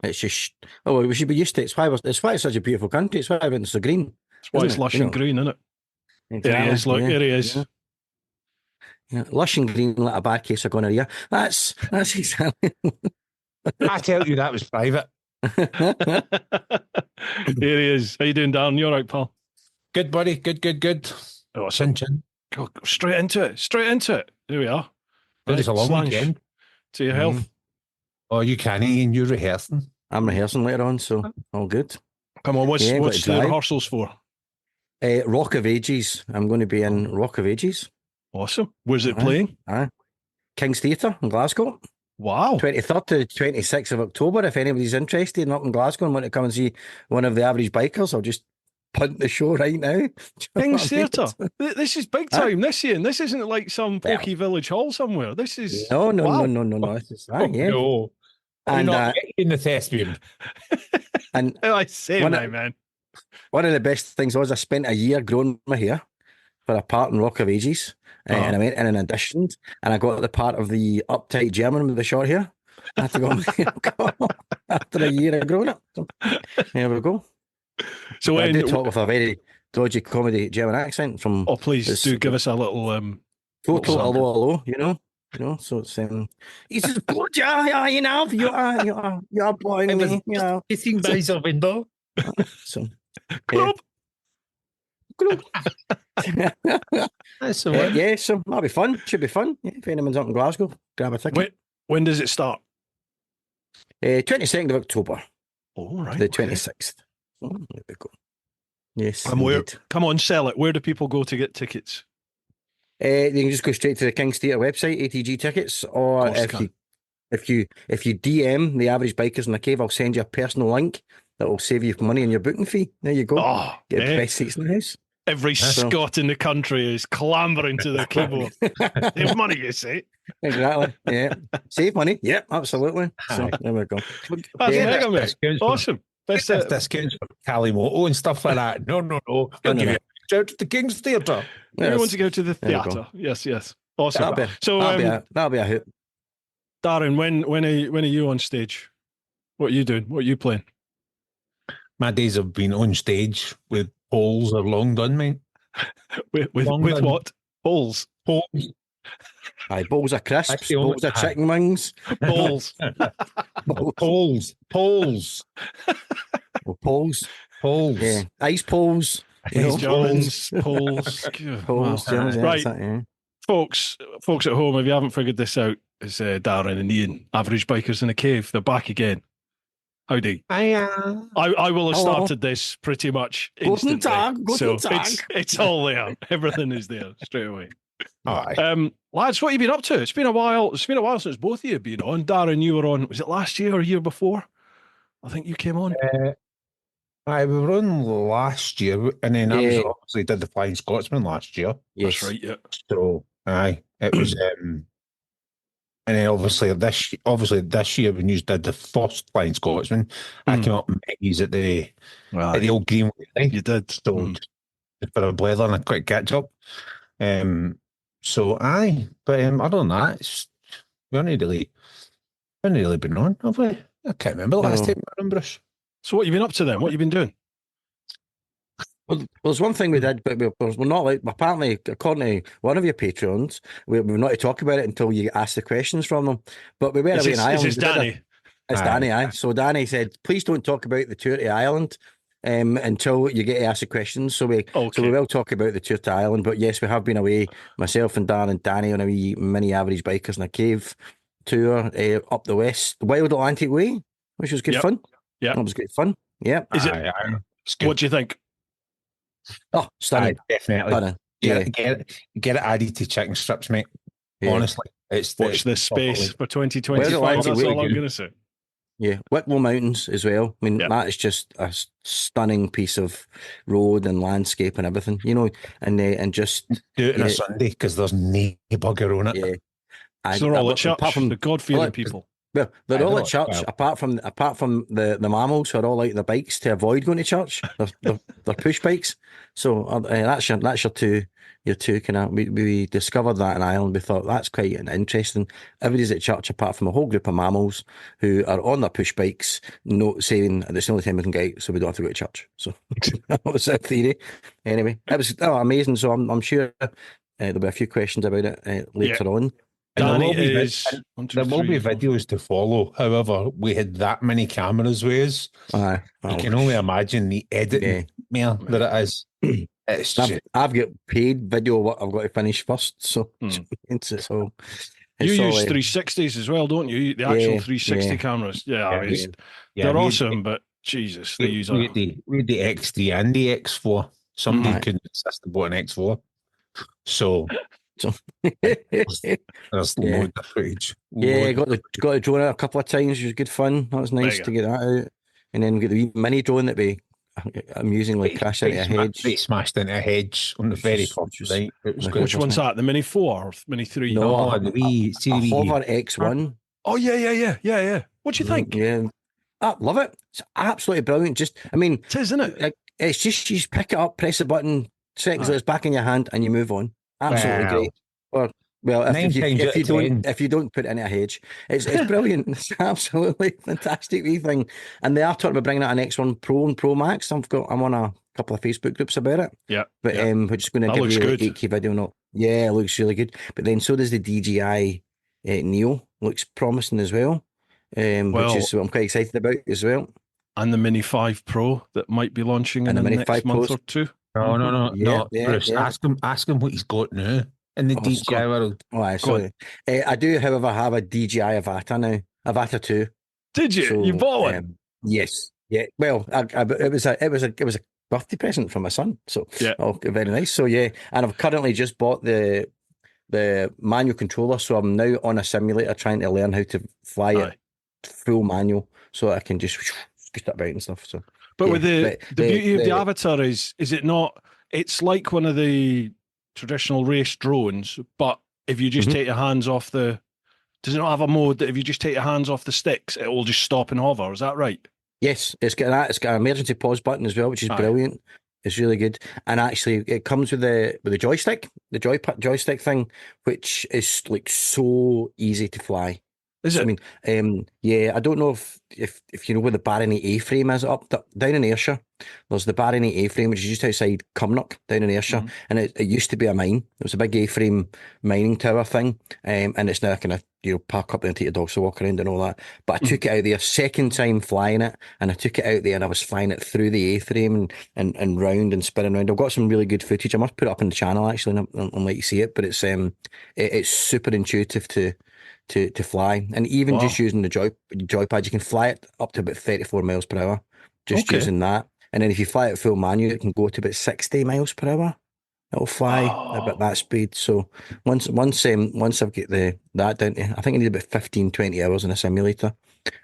It's just, we should be used to it. It's why it's such a beautiful country. It's why everything's so green. That's why it's lush and green, isn't it? Exactly. There he is, look, there he is. Yeah. Lush and green like a bad case of gonorrhea. That's exactly. I tell you, that was private. Here he is. How you doing, Darren? You all right, pal? Good, buddy. Good. Oh, Chin chin. Go straight into it. There we are. It's a long weekend. To your health. Oh, you can't, Ian. You're rehearsing. I'm rehearsing later on, so all good. Come on, what's the rehearsals for? Rock of Ages. I'm going to be in Rock of Ages. Awesome. Where's it playing? King's Theatre in Glasgow. Wow. 23rd to 26th of October. If anybody's interested and up in Glasgow and want to come and see one of the average bikers, I'll just punt the show right now. King's Theatre. This is big time. This isn't like some pokey village hall somewhere. This is no. Wow. This is yeah. No. And not in the thespian. And I say, my man. One of the best things was I spent a year growing my hair for a part in Rock of Ages. And I went in and auditioned, and I got the part of the uptight German with the short hair. I had to go after a year of growing up. So, there we go. So I do talk with a very dodgy comedy German accent from. Oh, please do give us a little. Total hello, you know. So it's he says, "Good, yeah, you know, you're blowing me, you know." Kissing by the window. So, Club. That's the one. Yeah, so that'll be fun. Should be fun. Yeah, if anyone's up in Glasgow, grab a ticket. When does it start? 22nd of October. Oh, right. The 26th. Oh, there we go. Yes. Come on, sell it. Where do people go to get tickets? They can just go straight to the King's Theatre website, ATG Tickets, or if you DM the average bikers in the cave, I'll send you a personal link that will save you money on your booking fee. There you go. Oh, get the best seats in the house. Every Scot in the country is clambering to the keyboard. Save money, you say? Exactly. Yeah. Save money. Yeah, absolutely. So there we go. That's mega, mate. Awesome. Best discounts for Calimoto and stuff like that. No. I'll give you a shout to the King's Theatre. You want to go to the theatre? Yes. Awesome. That'll be a hoot. Darren, when are you on stage? What are you doing? What are you playing? My days have been on stage with poles are long done, mate. with what? Poles. Aye, bowls of crisps, bowls of chicken wings. Poles. Poles. Well, poles. Yeah. Ice poles. Poles. Right. Folks at home, if you haven't figured this out, it's Darren and Iain, average bikers in a cave. They're back again. Howdy. I will have started this pretty much instantly. Guten Tag. It's all there. Everything is there straight away. All right. Lads, what have you been up to? It's been a while since both of you have been on. Darren, you were on, was it last year or year before? I think you came on. We were on last year, and then I obviously did the Flying Scotsman last year. Yes. That's right, yeah. So, it was, and then obviously this year when you did the first Flying Scotsman, I came up and met you at the old Greenway. You did. So for a blether and a quick catch up. But other than that, we haven't really been on, have we? I can't remember the last time I remember us. So what have you been up to then? What have you been doing? Well, there's one thing we did, but we're not like, apparently, according to one of your patrons, we're not to talk about it until you ask the questions from them. But we were away in Ireland. Is this Danny? It's Danny, aye. So Danny said, please don't talk about the tour to Ireland until you get to ask the questions. So we will talk about the tour to Ireland. But yes, we have been away, myself and Dan and Danny, on a wee mini average bikers in a cave tour up the Wild Atlantic Way, which was good fun. Yeah, it was great fun. Yeah. Is it? What do you think? Oh, stunning! Definitely. Stunning. Get it added to chicken strips, mate. Yeah. Honestly, watch this space for 2025. That's all I'm going to say. Yeah, Wicklow Mountains as well. I mean, that is just a stunning piece of road and landscape and everything, and just do it on a Sunday because there's no bugger on it. Yeah, they're all at church. The God-fearing people. Well, they're all at church, well, apart from the mammals who are all out their bikes to avoid going to church. They're push bikes. So that's your two kind of. We discovered that in Ireland. We thought that's quite interesting. Everybody's at church apart from a whole group of mammals who are on their push bikes, saying it's the only time we can get out, so we don't have to go to church. So that was our theory. Anyway, it was amazing. So I'm sure there'll be a few questions about it later on. And there will be videos to follow. However, we had that many cameras with us. You can only imagine the editing that it is. It's I've got paid video what I've got to finish first. So it's all. You use 360s as well, don't you? The actual 360 cameras. They're awesome, but Jesus, they use we had the X3 and the X4. Somebody couldn't insist about an X4. So there's loads of footage. Got the drone out a couple of times. It was good fun. That was nice to get that out. And then we get the wee mini drone that we amusingly crashed into a hedge. They smashed into a hedge on the very top right. Which one's that? The Mini 4 or Mini 3? No, the wee Hover X1. Oh yeah. What do you think? Yeah, I love it. It's absolutely brilliant. It is, isn't it? It's just you pick it up, press the button, seconds it's back in your hand, and you move on. Absolutely great. Or if you don't put it in a hedge, it's brilliant. It's absolutely fantastic wee thing. And they are talking about bringing out an X1 Pro and Pro Max. I'm on a couple of Facebook groups about it. Yeah, but which is going to give you an 8K video. Not it looks really good. But then so does the DJI Neo. Looks promising as well. Which is what I'm quite excited about as well. And the Mini 5 Pro that might be launching in the next month or two. No. Bruce, ask him what he's got now in the DJI world. Oh, sorry. I do, however, have a DJI Avata now. Avata 2. Did you? So, you bought one? Yes. Yeah. Well, it was a birthday present from my son. So very nice. So and I've currently just bought the manual controller. So I'm now on a simulator trying to learn how to fly it full manual, so I can just scoot it about and stuff. So. But with the beauty of the Avatar is it not? It's like one of the traditional race drones, but if you just take your hands off does it not have a mode that if you just take your hands off the sticks, it will just stop and hover? Is that right? Yes, it's got that. It's got an emergency pause button as well, which is brilliant. It's really good, and actually, it comes with the joystick, the joystick thing, which is like so easy to fly. Is it? I mean, I don't know if you know where the Barony A-frame is down in Ayrshire. There's the Barony A-frame, which is just outside Cumnock, down in Ayrshire, and it used to be a mine. It was a big A-frame mining tower thing, and it's now kind of park up there and take your dogs to walk around and all that. But I took it out there second time flying it, and I took it out there and I was flying it through the A-frame and round and spinning around. I've got some really good footage. I must put it up on the channel actually, and let you see it. But it's super intuitive to fly, and even just using the joypad, you can fly it up to about 34 miles per hour just using that. And then if you fly it full manual, it can go to about 60 miles per hour. It'll fly about that speed. So once I've got that down to, I think I need about 15-20 hours in a simulator,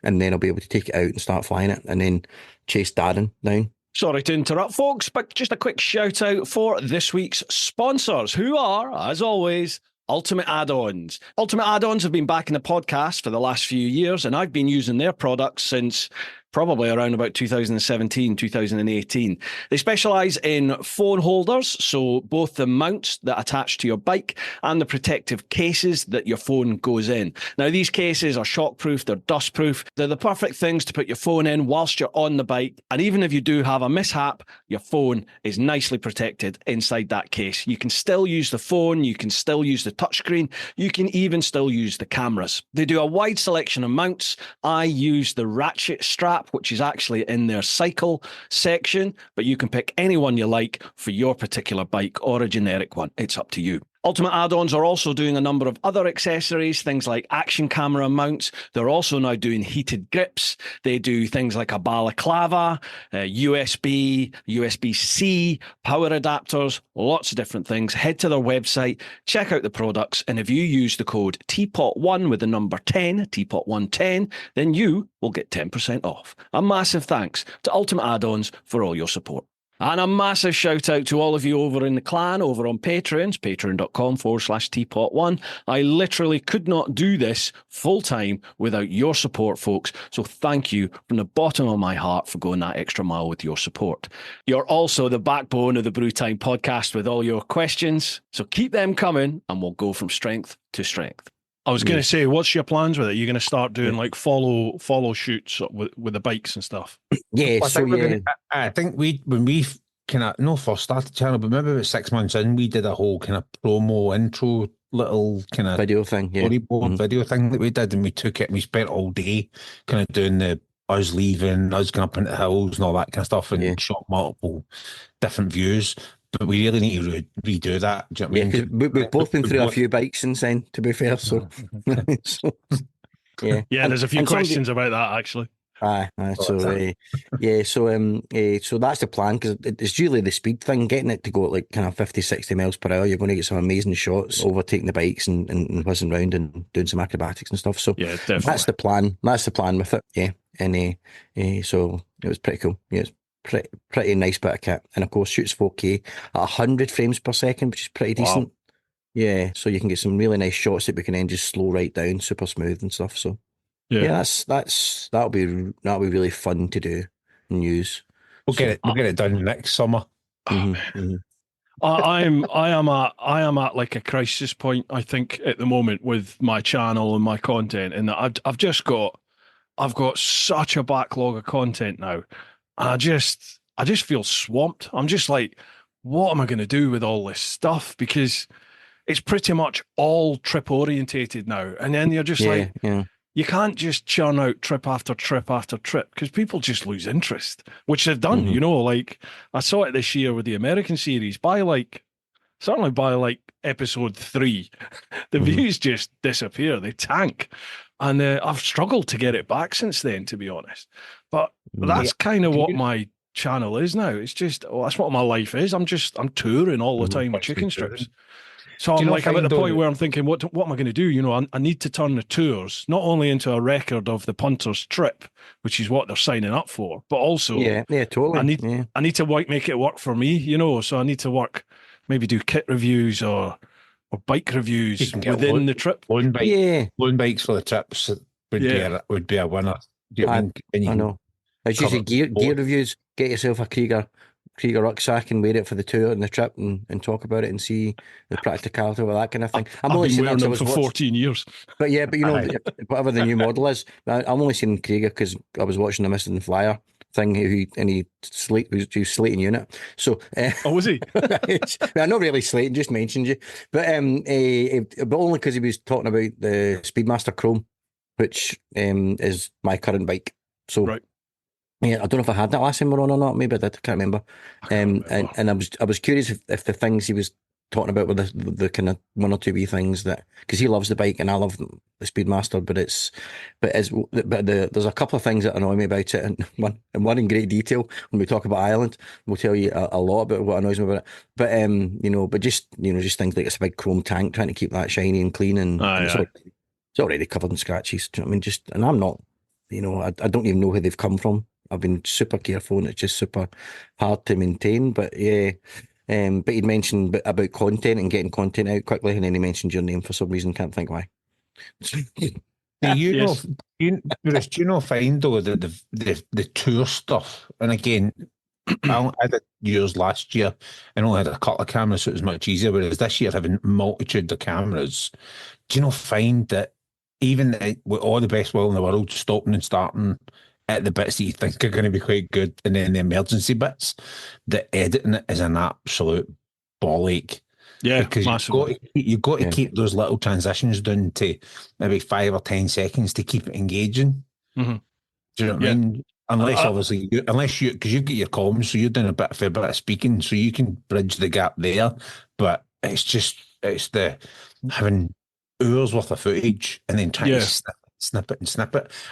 and then I'll be able to take it out and start flying it, and then chase Darren down. Sorry to interrupt, folks, but just a quick shout out for this week's sponsors, who are, as always, Ultimate Add-ons. Ultimate Add-ons have been back in the podcast for the last few years, and I've been using their products since probably around about 2017, 2018. They specialise in phone holders, so both the mounts that attach to your bike and the protective cases that your phone goes in. Now, these cases are shockproof, they're dustproof, they're the perfect things to put your phone in whilst you're on the bike, and even if you do have a mishap, your phone is nicely protected inside that case. You can still use the phone, you can still use the touchscreen, you can even still use the cameras. They do a wide selection of mounts. I use the ratchet strap, which is actually in their cycle section, but you can pick any one you like for your particular bike or a generic one. It's up to you. Ultimate Add-ons are also doing a number of other accessories, things like action camera mounts. They're also now doing heated grips. They do things like a balaclava, USB, USB-C, power adapters, lots of different things. Head to their website, check out the products, and if you use the code TeapotOne with the number 10, TeapotOne10, then you will get 10% off. A massive thanks to Ultimate Add-ons for all your support. And a massive shout out to all of you over in the clan, over on Patreon, patreon.com/TeapotOne. I literally could not do this full time without your support, folks. So thank you from the bottom of my heart for going that extra mile with your support. You're also the backbone of the Brewtime podcast with all your questions. So keep them coming and we'll go from strength to strength. I was going to say, what's your plans with it? You're going to start doing like follow shoots with the bikes and stuff. Yeah, Well, so I think when we kind of no first started the channel, but maybe about 6 months in, we did a whole kind of promo intro little kind of video thing, storyboard video thing that we did, and we took it and we spent all day kind of doing the us leaving, us going up into the hills and all that kind of stuff, and shot multiple different views. But we really need to redo that. Do you know what I mean? We've both been through a few bikes since then, to be fair. So, yeah, there's a few questions about that actually. So that's the plan, because it's usually the speed thing, getting it to go at like kind of 50, 60 miles per hour. You're going to get some amazing shots, overtaking the bikes and whizzing around and doing some acrobatics and stuff. So yeah, definitely. that's the plan. That's the plan with it. Yeah, and so it was pretty cool. Yeah, it's pretty nice bit of kit, and of course shoots 4K at 100 frames per second, which is pretty decent. Wow. Yeah, so you can get some really nice shots that we can then just slow right down, super smooth and stuff. So yeah, that'll be really fun to do and use. We'll get it done next summer. I am at like a crisis point, I think, at the moment with my channel and my content, and that I've got such a backlog of content now. I just feel swamped. I'm just like, what am I going to do with all this stuff? Because it's pretty much all trip orientated now. And then you're just you can't just churn out trip after trip after trip, because people just lose interest, which they've done. You know, like I saw it this year with the American series. Certainly by episode 3, the views just disappear. They tank. And I've struggled to get it back since then, to be honest. But that's kind of what my channel is now. It's just, that's what my life is. I'm touring all the time with chicken strips. So I'm at the point where I'm thinking, what am I going to do? You know, I need to turn the tours not only into a record of the punter's trip, which is what they're signing up for, but also totally. I need to make it work for me, you know. So I need to maybe do kit reviews or bike reviews within the trip. Loan bikes for the trips would be a winner. I know. It's usually gear reviews. Get yourself a Krieger rucksack and wear it for the tour and the trip and talk about it and see the practicality of that kind of thing. I've been wearing them for 14 years. But you know, whatever the new model is, I'm only seeing Krieger because I was watching the Missing Flyer thing, he was slating unit. So was he? Well, not really slating, just mentioned you, but only because he was talking about the Speedmaster Chrome, which is my current bike. So right. Yeah, I don't know if I had that last time we were on or not. Maybe I did. I can't remember. And I was curious if the things he was talking about were the kind of one or two wee things that, because he loves the bike and I love the Speedmaster, but there's a couple of things that annoy me about it, and one in great detail when we talk about Ireland, we'll tell you a lot about what annoys me about it. But just things like it's a big chrome tank, trying to keep that shiny and clean, and it's already covered in scratches. Do you know what I mean? And I'm not, I don't even know where they've come from. I've been super careful and it's just super hard to maintain. But yeah, but he'd mentioned about content and getting content out quickly, and then he mentioned your name for some reason. Can't think why. Do you know, find though the tour stuff? And again, I did yours last year and only had a couple of cameras, so it was much easier. Whereas this year, having multitude of cameras, do you find that even with all the best will in the world, stopping and starting at the bits that you think are going to be quite good, and then the emergency bits, the editing it is an absolute ball ache. Yeah, because you've got to keep those little transitions down to maybe 5 or 10 seconds to keep it engaging. Mm-hmm. Do you know what I mean? Unless because you've got your comms, so you're doing a fair bit of speaking, so you can bridge the gap there. But it's the having hours worth of footage and then trying to snip it.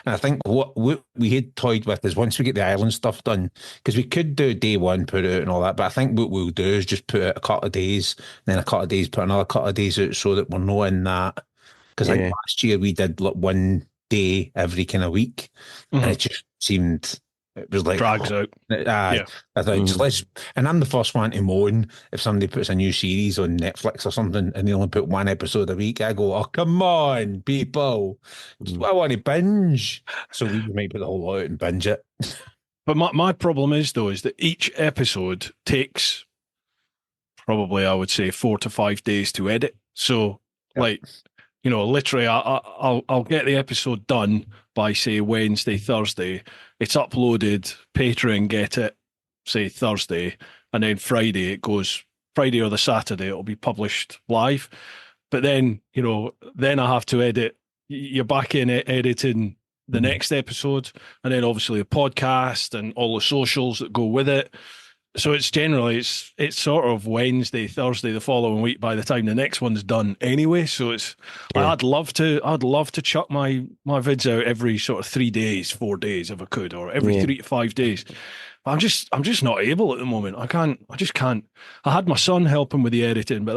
And I think what we had toyed with is once we get the island stuff done, because we could do day one, put it out and all that, but I think what we'll do is just put it a couple of days, then a couple of days, put another couple of days out, so that we're not in that. Because like last year we did like one day every kind of week, and it just seemed It was like drags out. I thought just let's. And I'm the first one to moan if somebody puts a new series on Netflix or something, and they only put one episode a week. I go, oh come on, people! I want to binge. So we might put the whole lot out and binge it. But my problem is that each episode takes probably, I would say, 4 to 5 days to edit. So, like, you know, literally, I'll get the episode done by, say, Wednesday, Thursday. It's uploaded, Patreon get it, say, Thursday, and then Friday it goes, Friday or the Saturday, it'll be published live. But then, you know, then I have to edit. You're back in it, editing the next episode, and then obviously the podcast and all the socials that go with it. So it's generally it's sort of Wednesday, Thursday the following week by the time the next one's done anyway. So it's I'd love to chuck my vids out every sort of 3 days, 4 days if I could, or every 3 to 5 days. But I'm just not able at the moment. I just can't. I had my son helping with the editing, but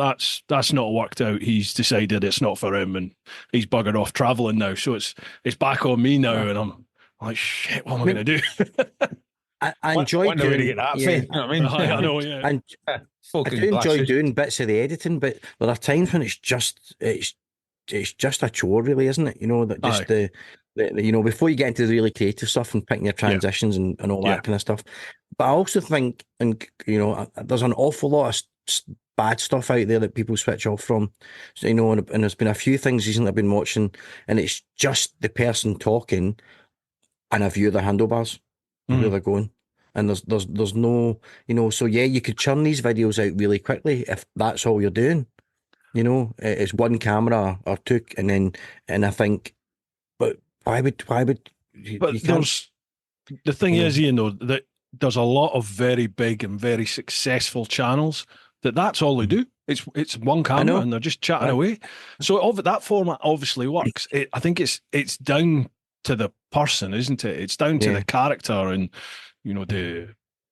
that's not worked out. He's decided it's not for him, and he's buggered off traveling now. So it's back on me now, and I'm like, shit, what am I going to do? I enjoy doing to get that you know what I mean? I know, yeah. And I do enjoy doing bits of the editing, but there are times when it's just a chore, really, isn't it? You know, that just the you know, before you get into the really creative stuff and picking your transitions and all that kind of stuff. But I also think, and you know, there's an awful lot of bad stuff out there that people switch off from. So, you know, and there's been a few things recently I've been watching, and it's just the person talking and a view of the handlebars. Where they're going, and there's no, you know, so yeah, you could churn these videos out really quickly if that's all you're doing, you know. It's one camera or two, and I think, but why would you there's the thing is, you know, that there's a lot of very big and very successful channels that's all they do. It's one camera and they're just chatting away. So that format obviously works. I think it's down to the person, isn't it? It's down to the character and, you know, the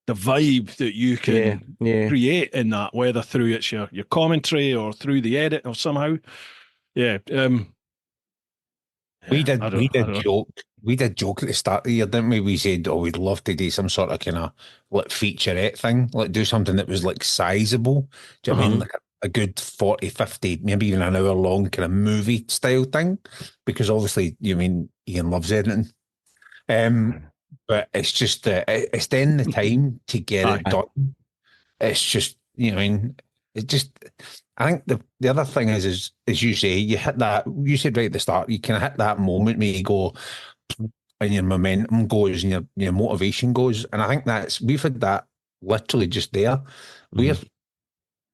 vibe that you can create in that, whether through it's your commentary or through the edit or somehow. We did joke at the start of the year, didn't we? We said, oh, we'd love to do some sort of kind of like featurette thing, like do something that was like sizable. Do you know what I mean? Like a good 40, 50, maybe even an hour long kind of movie style thing, because obviously, you mean, Iain loves editing. But it's just, it's then the time to get it done. It's just, you know, I mean, it just, I think the other thing is you say, you hit that, you said right at the start, you kind of hit that moment where you go, and your momentum goes and your motivation goes. And I think we've had that literally just there. We're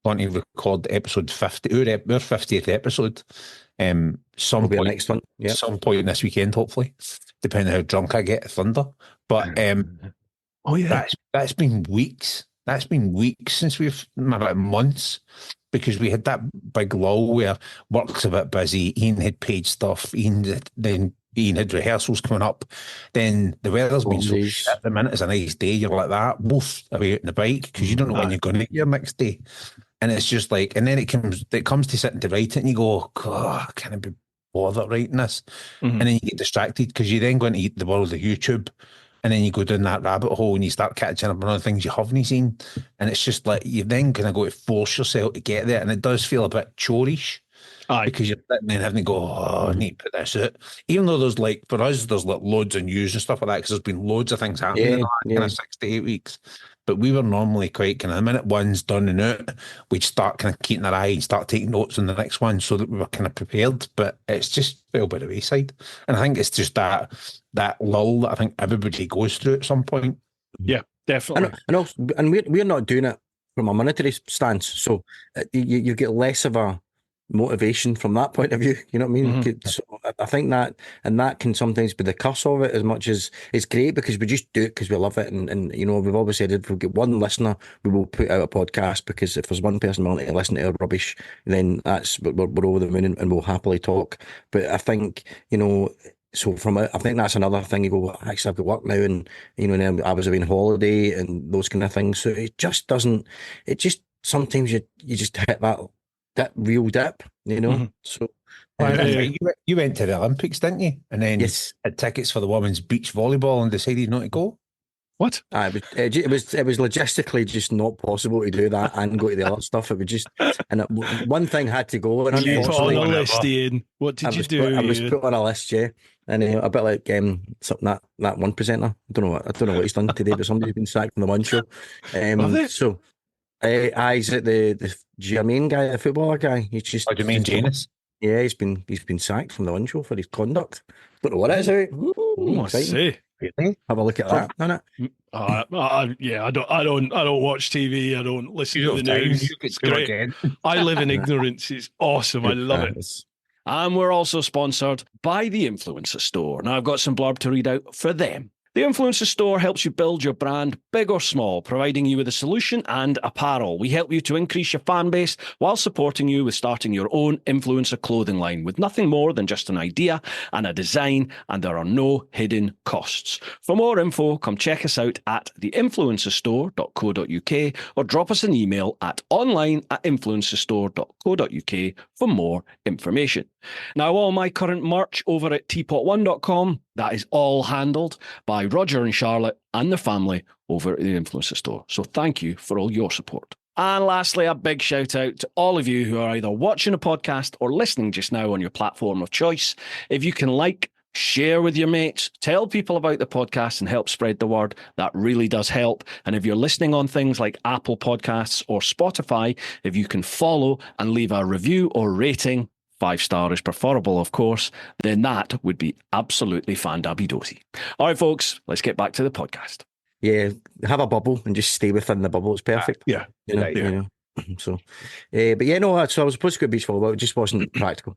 going to record episode 50, our 50th episode. Some point, next one. Some point this weekend, hopefully, depending on how drunk I get at Thunder. But that's been weeks. That's been weeks since about months, because we had that big lull where work's a bit busy. Iain had paid stuff. Then Iain had rehearsals coming up. Then the weather's been so shit at the minute. It's a nice day. You're like that, both away on the bike, because you don't know when you're going to get your next day. And it's just like, and then it comes to sitting to write it, and you go, God, I can't be bothered writing this. And then you get distracted because you then go into the world of YouTube, and then you go down that rabbit hole and you start catching up on other things you haven't seen. And it's just like, you then kind of go to force yourself to get there. And it does feel a bit chorish. Because you're sitting there having to go, I need to put this out. Even though there's like, for us, there's like loads of news and stuff like that, because there's been loads of things happening in the last kind of 6 to 8 weeks. But we were normally quite kind of, the minute one's done and out, we'd start kind of keeping our eye and start taking notes on the next one so that we were kind of prepared. But it's just fell by the wayside. And I think it's just that lull that I think everybody goes through at some point. Yeah, definitely. And we're not doing it from a monetary stance. So you get less of a motivation from that point of view, you know what I mean? So I think that can sometimes be the curse of it, as much as it's great because we just do it because we love it, and you know, we've always said if we get one listener we will put out a podcast, because if there's one person willing to listen to our rubbish, then we're over the moon, and we'll happily talk. But I think, you know, so I think that's another thing. You go, actually, I've got work now, and you know, and I was away on holiday and those kind of things. So it just doesn't. It just sometimes you just hit that real dip, you know. So you went to the Olympics, didn't you? And then had tickets for the women's beach volleyball and decided not to go. What? It was logistically just not possible to do that and go to the other stuff. It would just, and one thing had to go. And You put on unfortunately, a list, Ian. What did you do? I was put on a list, yeah, and a bit like something that one presenter. I don't know what he's done today, but somebody's been sacked from the One Show. So, he's at the Jermaine guy, the footballer guy. He's just. Oh, do you mean Janus? Yeah, he's been sacked from the One Show for his conduct. Don't know what it is. I see. Really? Have a look at that, innit? Yeah, I don't watch TV. I don't listen to the news. It's great. I live in ignorance. It's awesome. I love it. And we're also sponsored by the Influencer Store. Now, I've got some blurb to read out for them. The Influencer Store helps you build your brand, big or small, providing you with a solution and apparel. We help you to increase your fan base while supporting you with starting your own influencer clothing line with nothing more than just an idea and a design, and there are no hidden costs. For more info, come check us out at theinfluencerstore.co.uk or drop us an email at online@influencerstore.co.uk for more information. Now, all my current merch over at TeapotOne.com, that is all handled by Roger and Charlotte and the family over at the Influencer Store. So thank you for all your support. And lastly, a big shout out to all of you who are either watching a podcast or listening just now on your platform of choice. If you can share with your mates, tell people about the podcast and help spread the word, that really does help. And if you're listening on things like Apple Podcasts or Spotify, if you can follow and leave a review or rating, 5-star is preferable, of course, then that would be absolutely fan-dabby-dosy. All right, folks, let's get back to the podcast. Yeah, have a bubble and just stay within the bubble. It's perfect. Yeah. So, but yeah, no, so I was supposed to go to beach volleyball, but it just wasn't practical.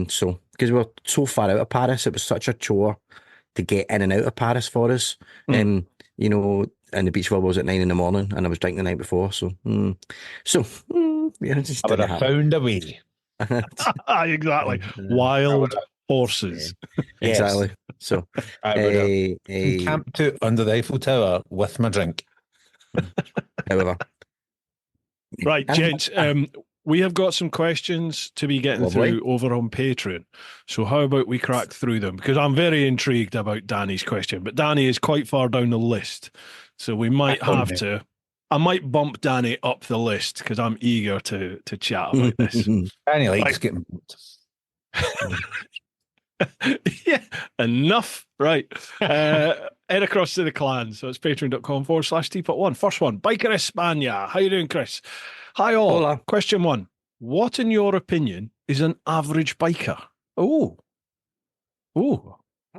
So, because we were so far out of Paris, it was such a chore to get in and out of Paris for us. And the beach volleyball was at 9 a.m, and I was drinking the night before. So, just I would have found a way. Exactly. Wild horses. Exactly. So I would have camped out under the Eiffel Tower with my drink. However. Right, gents, we have got some questions to be getting through over on Patreon. So how about we crack through them? Because I'm very intrigued about Danny's question, but Danny is quite far down the list. So we might have to. I might bump Danny up the list because I'm eager to chat about this. Danny likes getting bumped. Yeah, enough. Right. Head across to the clan. So it's patreon.com/TeapotOne. First one, Biker España. How you doing, Chris? Hi all. Hola. Question 1. What, in your opinion, is an average biker? Oh,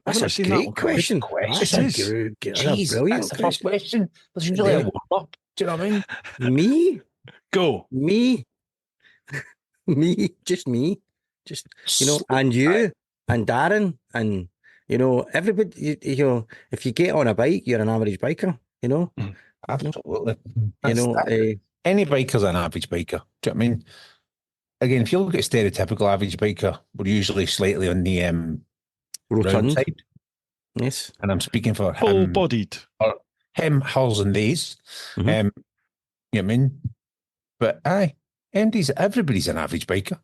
that's a great question. That's a brilliant the first question. There's usually a warm-up. Do you know what I mean? Me? Go. Me? Just me. Just, and you, and Darren, and, everybody, if you get on a bike, you're an average biker, Absolutely. Any biker's an average biker. Do you know what I mean? Again, if you look at stereotypical average biker, we're usually slightly on the round side. Yes. And I'm speaking for him. Full-bodied. Or him, hers and these. Mm-hmm. You know what I mean? But everybody's an average biker.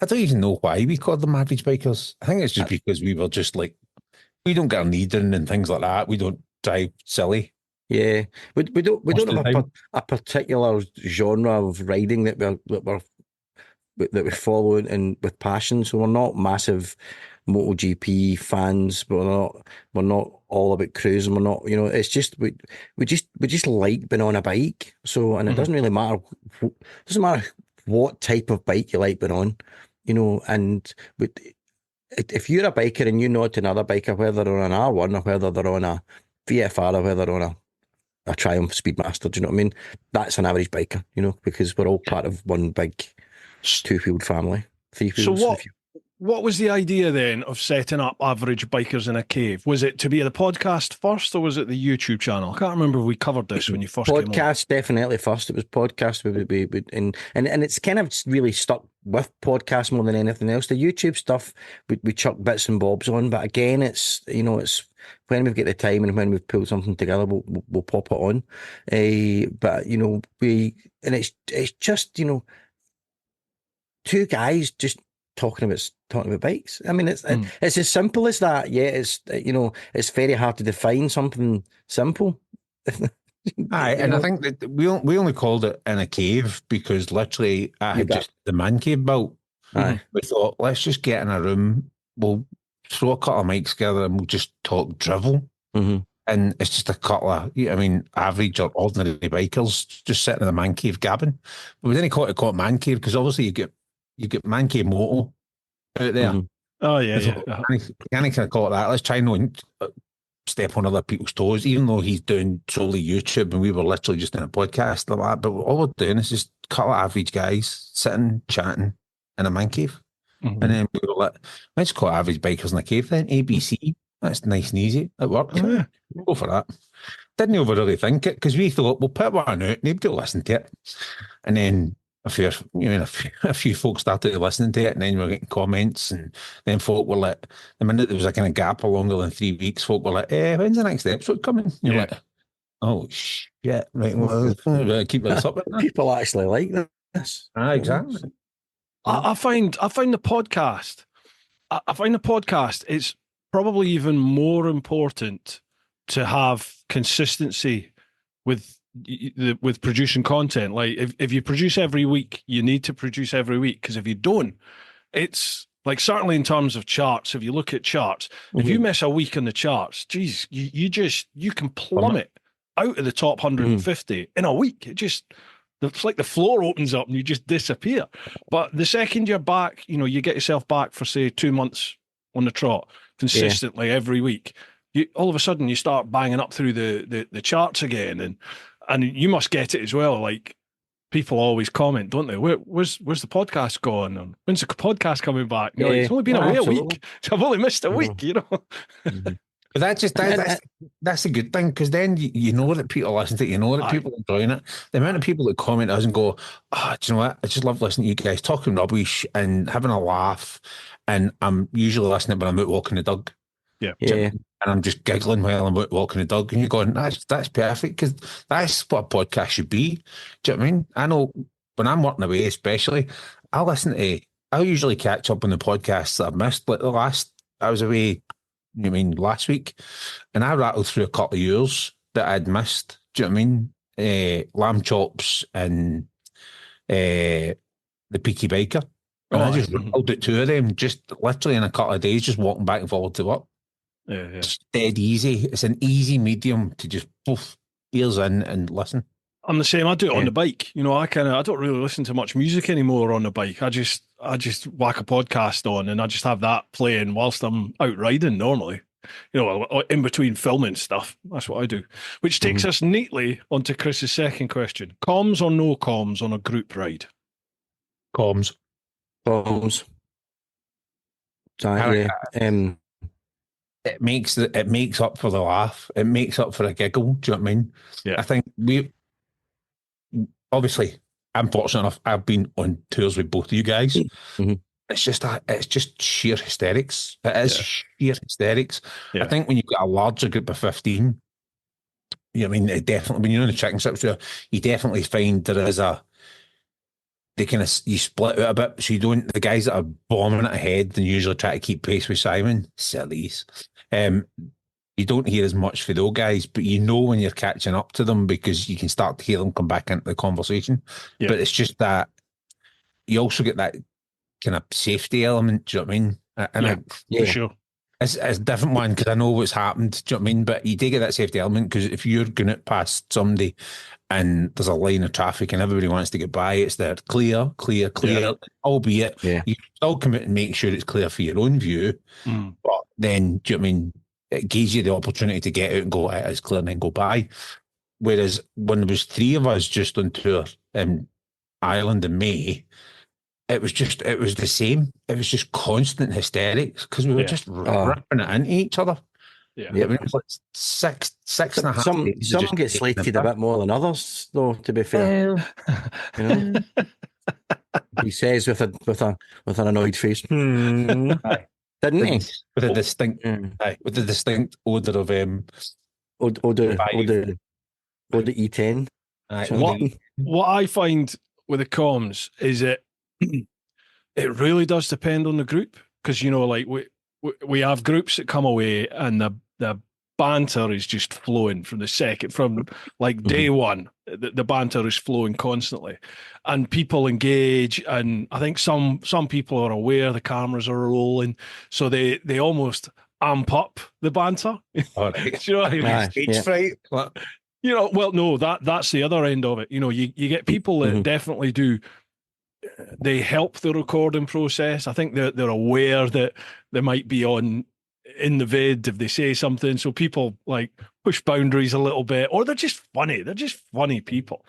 I don't even know why we call them average bikers. I think it's just because we were just like, we don't get our need in and things like that. We don't drive silly. Yeah. We don't have a particular genre of riding that we follow and with passion. So we're not massive MotoGP fans, but we're not all about cruising. We're not, it's just we just like being on a bike. So, and it doesn't really matter. Doesn't matter what type of bike you like being on, and if you're a biker and you know to another biker, whether they're on an R1 or whether they're on a VFR or whether they're on a Triumph Speedmaster, do you know what I mean? That's an average biker, because we're all part of one big two-wheeled family. Three-wheeled. So what was the idea then of setting up Average Bikers in a Cave? Was it to be the podcast first, or was it the YouTube channel? I can't remember if we covered this when you first came on. Podcast definitely first. It was podcast, and it's kind of really stuck with podcast more than anything else. The YouTube stuff we chuck bits and bobs on, but again, it's it's when we've got the time and when we've pulled something together, we'll pop it on. But it's just two guys just talking about bikes. I mean, it's as simple as that. Yeah, it's it's very hard to define something simple. Aye, and I think that we only called it in a cave because literally I had just the man cave built. Aye. We thought, let's just get in a room, we'll throw a couple of mics together and we'll just talk drivel. Mm-hmm. And it's just a couple of, I mean, average or ordinary bikers just sitting in the man cave gabbing. But we didn't call it man cave because obviously you get man cave moto out there. Mm-hmm. Oh, yeah, So yeah. Can't kind of call it that. Let's try not step on other people's toes, even though he's doing solely YouTube and we were literally just in a podcast like that. But all we're doing is just a couple of average guys sitting, chatting in a man cave. Mm-hmm. And then we were like, let's call it average bikers in a cave then, ABC. That's nice and easy. It worked. Oh, yeah. We'll go for that. Didn't over really think it because we thought we'll put one out, nobody will listen to it. And then a few folks started listening to it, and then we were getting comments, and then folk were like, the minute there was a kind of gap of longer than 3 weeks, folk were like, when's the next episode coming? And you're like, oh shit, right, well, keep this up. People actually like this. Exactly. I find the podcast. I find the podcast. It's probably even more important to have consistency with producing content. Like if you produce every week, you need to produce every week, because if you don't, it's like, certainly in terms of charts, if you look at charts, if you miss a week in the charts, geez, you can plummet out of the top 150 in a week. It's like the floor opens up and you just disappear. But the second you're back, you get yourself back for, say, 2 months on the trot consistently every week, all of a sudden you start banging up through the charts again, and you must get it as well. Like, people always comment, don't they? Where's the podcast gone? And when's the podcast coming back? Like, it's only been away a week, so I've only missed a week. Mm-hmm. But that's a good thing, because then you know that people listen to it, you know that people are enjoying it. The amount of people that comment us and go, do you know what? I just love listening to you guys talking rubbish and having a laugh. And I'm usually listening when I'm out walking the dog. Yeah. And I'm just giggling while I'm out walking the dog. And you're going, that's perfect, because that's what a podcast should be. Do you know what I mean? I know when I'm working away, especially, I'll usually catch up on the podcasts that I've missed. Like I was away, last week, and I rattled through a couple of years that I'd missed. Do you know what I mean? Lamb chops and the Peaky Biker. And I just rattled at 2 of them, just literally in a couple of days, just walking back and forward to work. Yeah. It's dead easy. It's an easy medium to just ears in and listen. I'm the same. I do it on the bike. I don't really listen to much music anymore on the bike. I just whack a podcast on and I just have that playing whilst I'm out riding normally. In between filming stuff. That's what I do. Which takes us neatly onto Chris's second question. Comms or no comms on a group ride? Comms. It makes up for the laugh. It makes up for a giggle. Do you know what I mean? Yeah. I think obviously, I'm fortunate enough. I've been on tours with both of you guys. Mm-hmm. It's just sheer hysterics. It is sheer hysterics. Yeah. I think when you've got a larger group of 15, it definitely, when you're in the chicken strips, you definitely find there is you split out a bit, so you don't, the guys that are bombing it ahead and usually try to keep pace with Simon, sillies. You don't hear as much for those guys, but when you're catching up to them because you can start to hear them come back into the conversation. Yeah. But it's just that you also get that kind of safety element, do you know what I mean? And for sure. It's a different one because I know what's happened, do you know what I mean? But you do get that safety element because if you're going out past somebody and there's a line of traffic and everybody wants to get by, it's there clear, albeit you still come out and make sure it's clear for your own view. But then, do you know what I mean? It gives you the opportunity to get out and go, it's clear, and then go by. Whereas when there was 3 of us just on tour in Ireland in May, it was the same. It was just constant hysterics because we were just ripping it into each other. Yeah. I mean, it was like six and a half. Some get slated a bit more than others, though, to be fair. He says with an annoyed face. Didn't he? With a distinct odour of Odour E10. What I find with the comms is it really does depend on the group, because like we have groups that come away and the banter is just flowing from like day one. The banter is flowing constantly, and people engage. And I think some people are aware the cameras are rolling, so they almost amp up the banter. All right. Do you know what I mean? Stage fright. What? Well, no, that's the other end of it. You get people that definitely do. They help the recording process. I think they're aware that they might be in the vid if they say something. So people like push boundaries a little bit, or they're just funny. They're just funny people.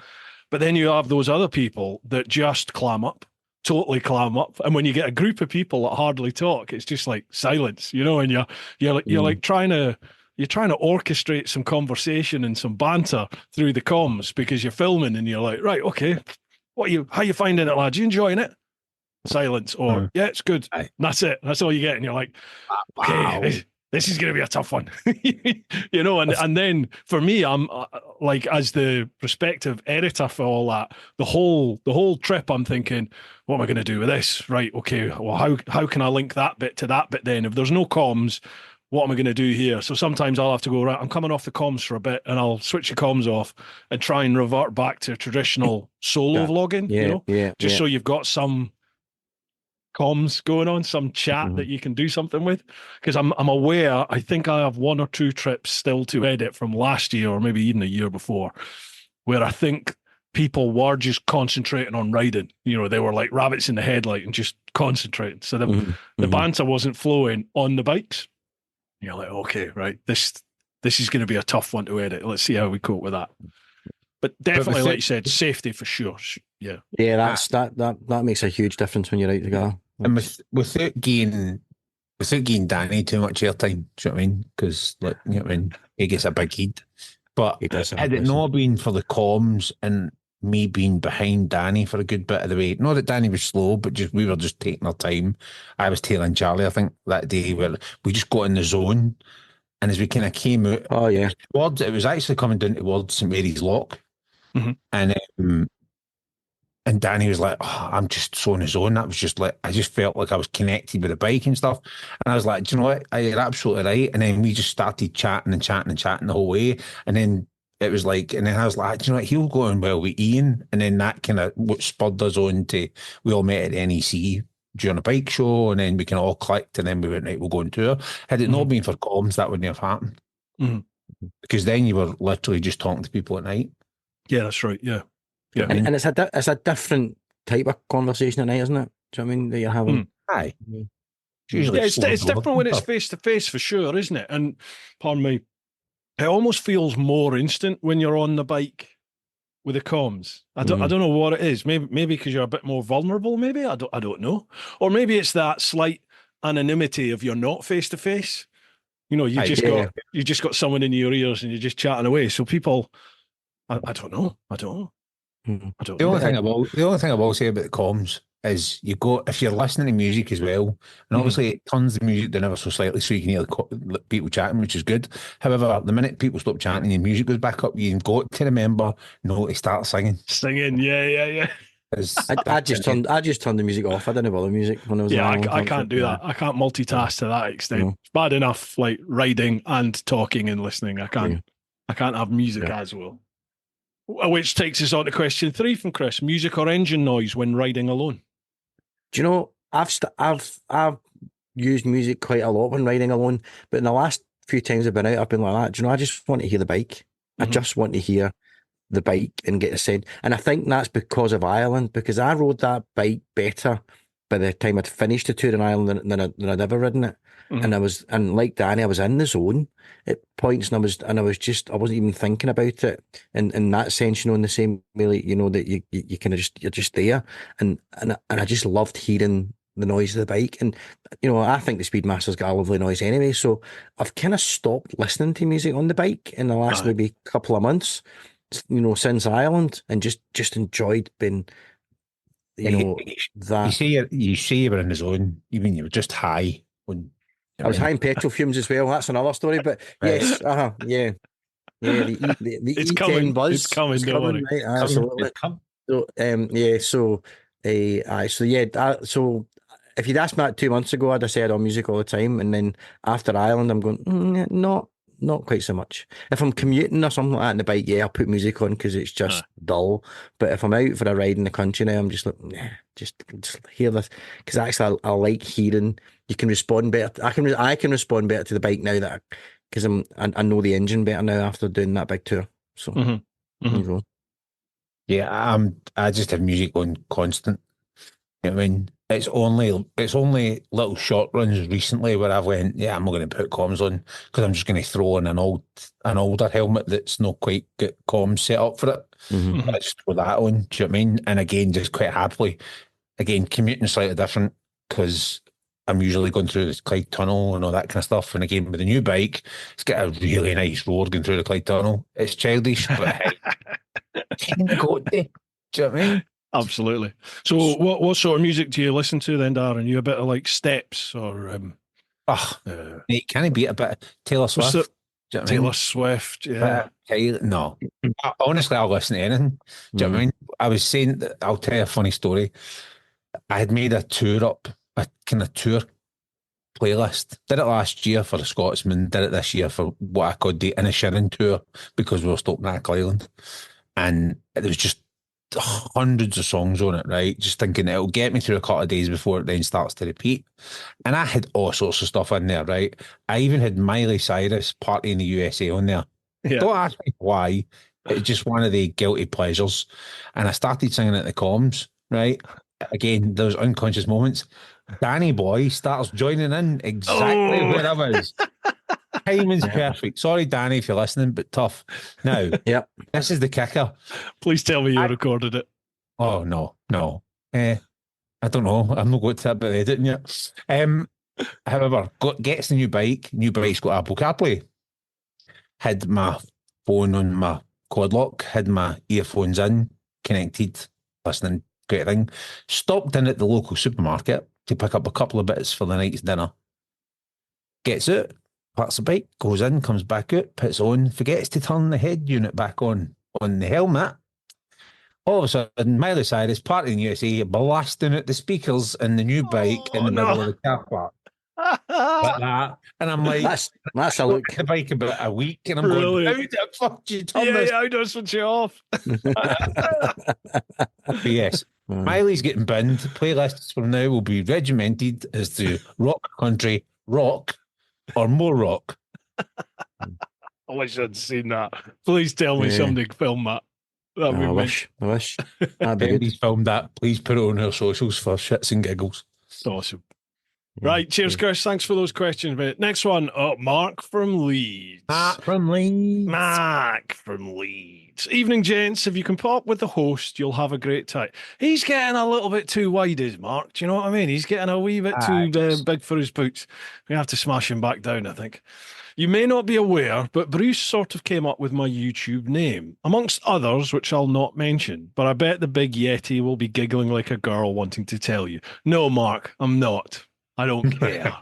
But then you have those other people that just totally clam up. And when you get a group of people that hardly talk, it's just like silence, and you're like trying to orchestrate some conversation and some banter through the comms because you're filming and you're like, right, okay, how you finding it, lads? You enjoying it? Silence, or yeah, it's good. And that's it. That's all you get. And you're like, okay, this is going to be a tough one, And then for me, I'm like, as the prospective editor for all that, the whole trip, I'm thinking, what am I going to do with this? Right, okay. Well, how can I link that bit to that bit? Then, if there's no comms, what am I going to do here? So sometimes I'll have to go, right, I'm coming off the comms for a bit, and I'll switch the comms off and try and revert back to traditional solo vlogging, so you've got some comms going on, some chat that you can do something with. Because I'm aware, I think I have 1 or 2 trips still to edit from last year, or maybe even the year before, where I think people were just concentrating on riding. They were like rabbits in the headlight and just concentrating. So the banter wasn't flowing on the bikes. You're like, okay, right, this is going to be a tough one to edit. Let's see how we cope with that. But definitely, like you said, safety for sure. Yeah, that makes a huge difference when you're out together. And without giving Danny too much airtime, do you know what I mean? Because he gets a big heat. But had it not been for the comms and me being behind Danny for a good bit of the way, not that Danny was slow, but we were just taking our time. I was tailing Charlie, I think, that day, where we just got in the zone, and as we kind of came out, it was actually coming down towards St Mary's Lock, and Danny was like, I'm just so in the zone. That was just like, I just felt like I was connected with the bike and stuff, and I was like, do you know what, you're absolutely right. And then we just started chatting the whole way, and then it was like, and then I was like, do you know what, he'll go on well with Ian. And then that kind of what spurred us on to, we all met at NEC during a bike show, and then we kind of all clicked, and then we went, right, we'll go on tour. Had it not been for comms, that wouldn't have happened. Because then you were literally just talking to people at night. Yeah, that's right. Yeah. And it's a different type of conversation at night, isn't it? Do you know what I mean, that you're having? Aye. Usually it's different when it's face to face for sure, isn't it? And pardon me, it almost feels more instant when you're on the bike with the comms. I don't know what it is. Maybe because you're a bit more vulnerable. Maybe I don't know. Or maybe it's that slight anonymity of you're not face to face. You just got someone in your ears and you're just chatting away. So people, I don't know. The only thing I will say about the comms is if you're listening to music as well, and obviously it turns the music down ever so slightly so you can hear the people chatting, which is good. However, the minute people stop chatting and the music goes back up, you've got to remember to start singing. Yeah. I just turned the music off. I didn't bother music when I was. I can't do that. I can't multitask to that extent. No. It's bad enough like riding and talking and listening. I can't have music as well. Which takes us on to question 3 from Chris: music or engine noise when riding alone? Do you know, I've used music quite a lot when riding alone, but in the last few times I've been out, I've been like that. Do you know, I just want to hear the bike. I just want to hear the bike and get a sense. And I think that's because of Ireland, because I rode that bike better by the time I'd finished the tour in Ireland than I'd ever ridden it. And like Danny, I was in the zone at points, and I wasn't even thinking about it in that sense, in the same way, like, that you kind of you're just there, and I just loved hearing the noise of the bike. And I think the Speedmaster's got a lovely noise anyway, so I've kind of stopped listening to music on the bike in the last maybe couple of months, since Ireland, and just enjoyed being that. You say you were in the zone, you mean you were just high when I was high in petrol fumes as well. That's another story. But yes, yeah. The it's E10 coming. buzz. It's coming. Right? Absolutely. So, so if you'd asked me that 2 months ago, I'd have said music all the time. And then after Ireland, I'm going, not not quite so much. If I'm commuting or something like that on the bike, yeah, I'll put music on because it's just dull. But if I'm out for a ride in the country now, I'm just like, nah, just hear this, because actually I like hearing. You can respond better. I can respond better to the bike now that because I know the engine better now after doing that big tour. So there you go. Yeah, I just have music on constant. You know what I mean, it's only little short runs recently where I've went, yeah, I'm not going to put comms on because I'm just going to throw in an older helmet that's not quite got comms set up for it. I just throw that on. Do you know what I mean? And again, just quite happily. Again, commuting slightly different because I'm usually going through the Clyde Tunnel and all that kind of stuff. And again, with the new bike, it's got a really nice road going through the Clyde Tunnel. It's childish, but hey, kind of got to. Do you know what I mean? Absolutely. So what sort of music do you listen to then, Darren? You a bit of like Steps or Mate, can he beat a bit of Taylor Swift? Do you know what I mean? Taylor Swift, yeah. No. Honestly, I'll listen to anything. Do you know what I mean? I was saying that, I'll tell you a funny story. I had made a kind of tour playlist. Did it last year for the Scotsman, did it this year for what I called the Inisherin tour because we were stopping at Knack Island. And it was just hundreds of songs on it, right? Just thinking it'll get me through a couple of days before it then starts to repeat. And I had all sorts of stuff in there, right? I even had Miley Cyrus Party in the USA on there. Yeah. Don't ask me why. It's just one of the guilty pleasures. And I started singing at the comms, right? Again, those unconscious moments. Danny boy starts joining in exactly where I was. Timing's perfect. Sorry, Danny, if you're listening, but tough. Now, this is the kicker. Please tell me you recorded it. Oh, no. I don't know. I'm not going to that bit of editing yet. However, gets the new bike. New bike's got Apple CarPlay. Had my phone on my quad lock. Had my earphones in, connected, listening. Great thing. Stopped in at the local supermarket to pick up a couple of bits for the night's dinner. Gets out, parks the bike, goes in, comes back out, puts on, forgets to turn the head unit back on the helmet. All of a sudden, Miley Cyrus, Party in the USA, blasting out the speakers in the new bike in the middle of the car park. Like that. And I'm like, that's a look. The bike about a week, and I'm going, how the fuck did you turn this? How do I switch you off? But yes, Miley's getting binned. Playlists from now will be regimented as to rock, country, rock, or more rock. I wish I'd seen that. Please tell me somebody film that. I wish. Somebody's filmed that. Please put it on our socials for shits and giggles. Awesome. Right, cheers, Chris. Thanks for those questions, mate. Next one, Mark from Leeds. Mark from Leeds. Evening, gents. If you can pop with the host, you'll have a great time. He's getting a little bit too wide, is Mark. Do you know what I mean? He's getting a wee bit too big for his boots. We have to smash him back down, I think. You may not be aware, but Bruce sort of came up with my YouTube name, amongst others, which I'll not mention. But I bet the big Yeti will be giggling like a girl wanting to tell you. No, Mark, I'm not. I don't care.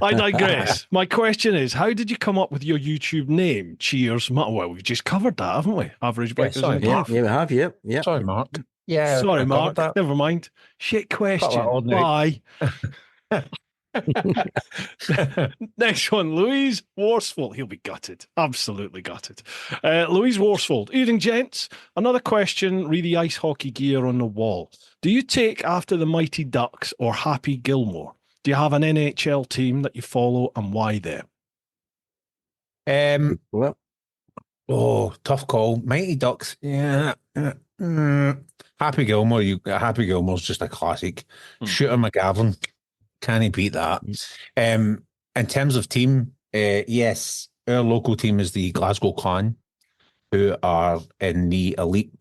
I digress. My question is, how did you come up with your YouTube name? Cheers. Well, we've just covered that, haven't we? Average Bikers in the Gaff. Yeah, we have, yeah. Sorry, Mark. Yeah. Sorry, Mark. Never mind. Shit question. Bye. Next one, Louise Worsfold. He'll be gutted. Absolutely gutted. Louise Worsfold. Evening, gents. Another question, re the ice hockey gear on the wall. Do you take after the Mighty Ducks or Happy Gilmore? Do you have an NHL team that you follow, and why there? Tough call. Mighty Ducks. Yeah. Happy Gilmore. Happy Gilmore's just a classic. Shooter McGavin. Can he beat that? In terms of team, yes, our local team is the Glasgow Clan, who are in the elite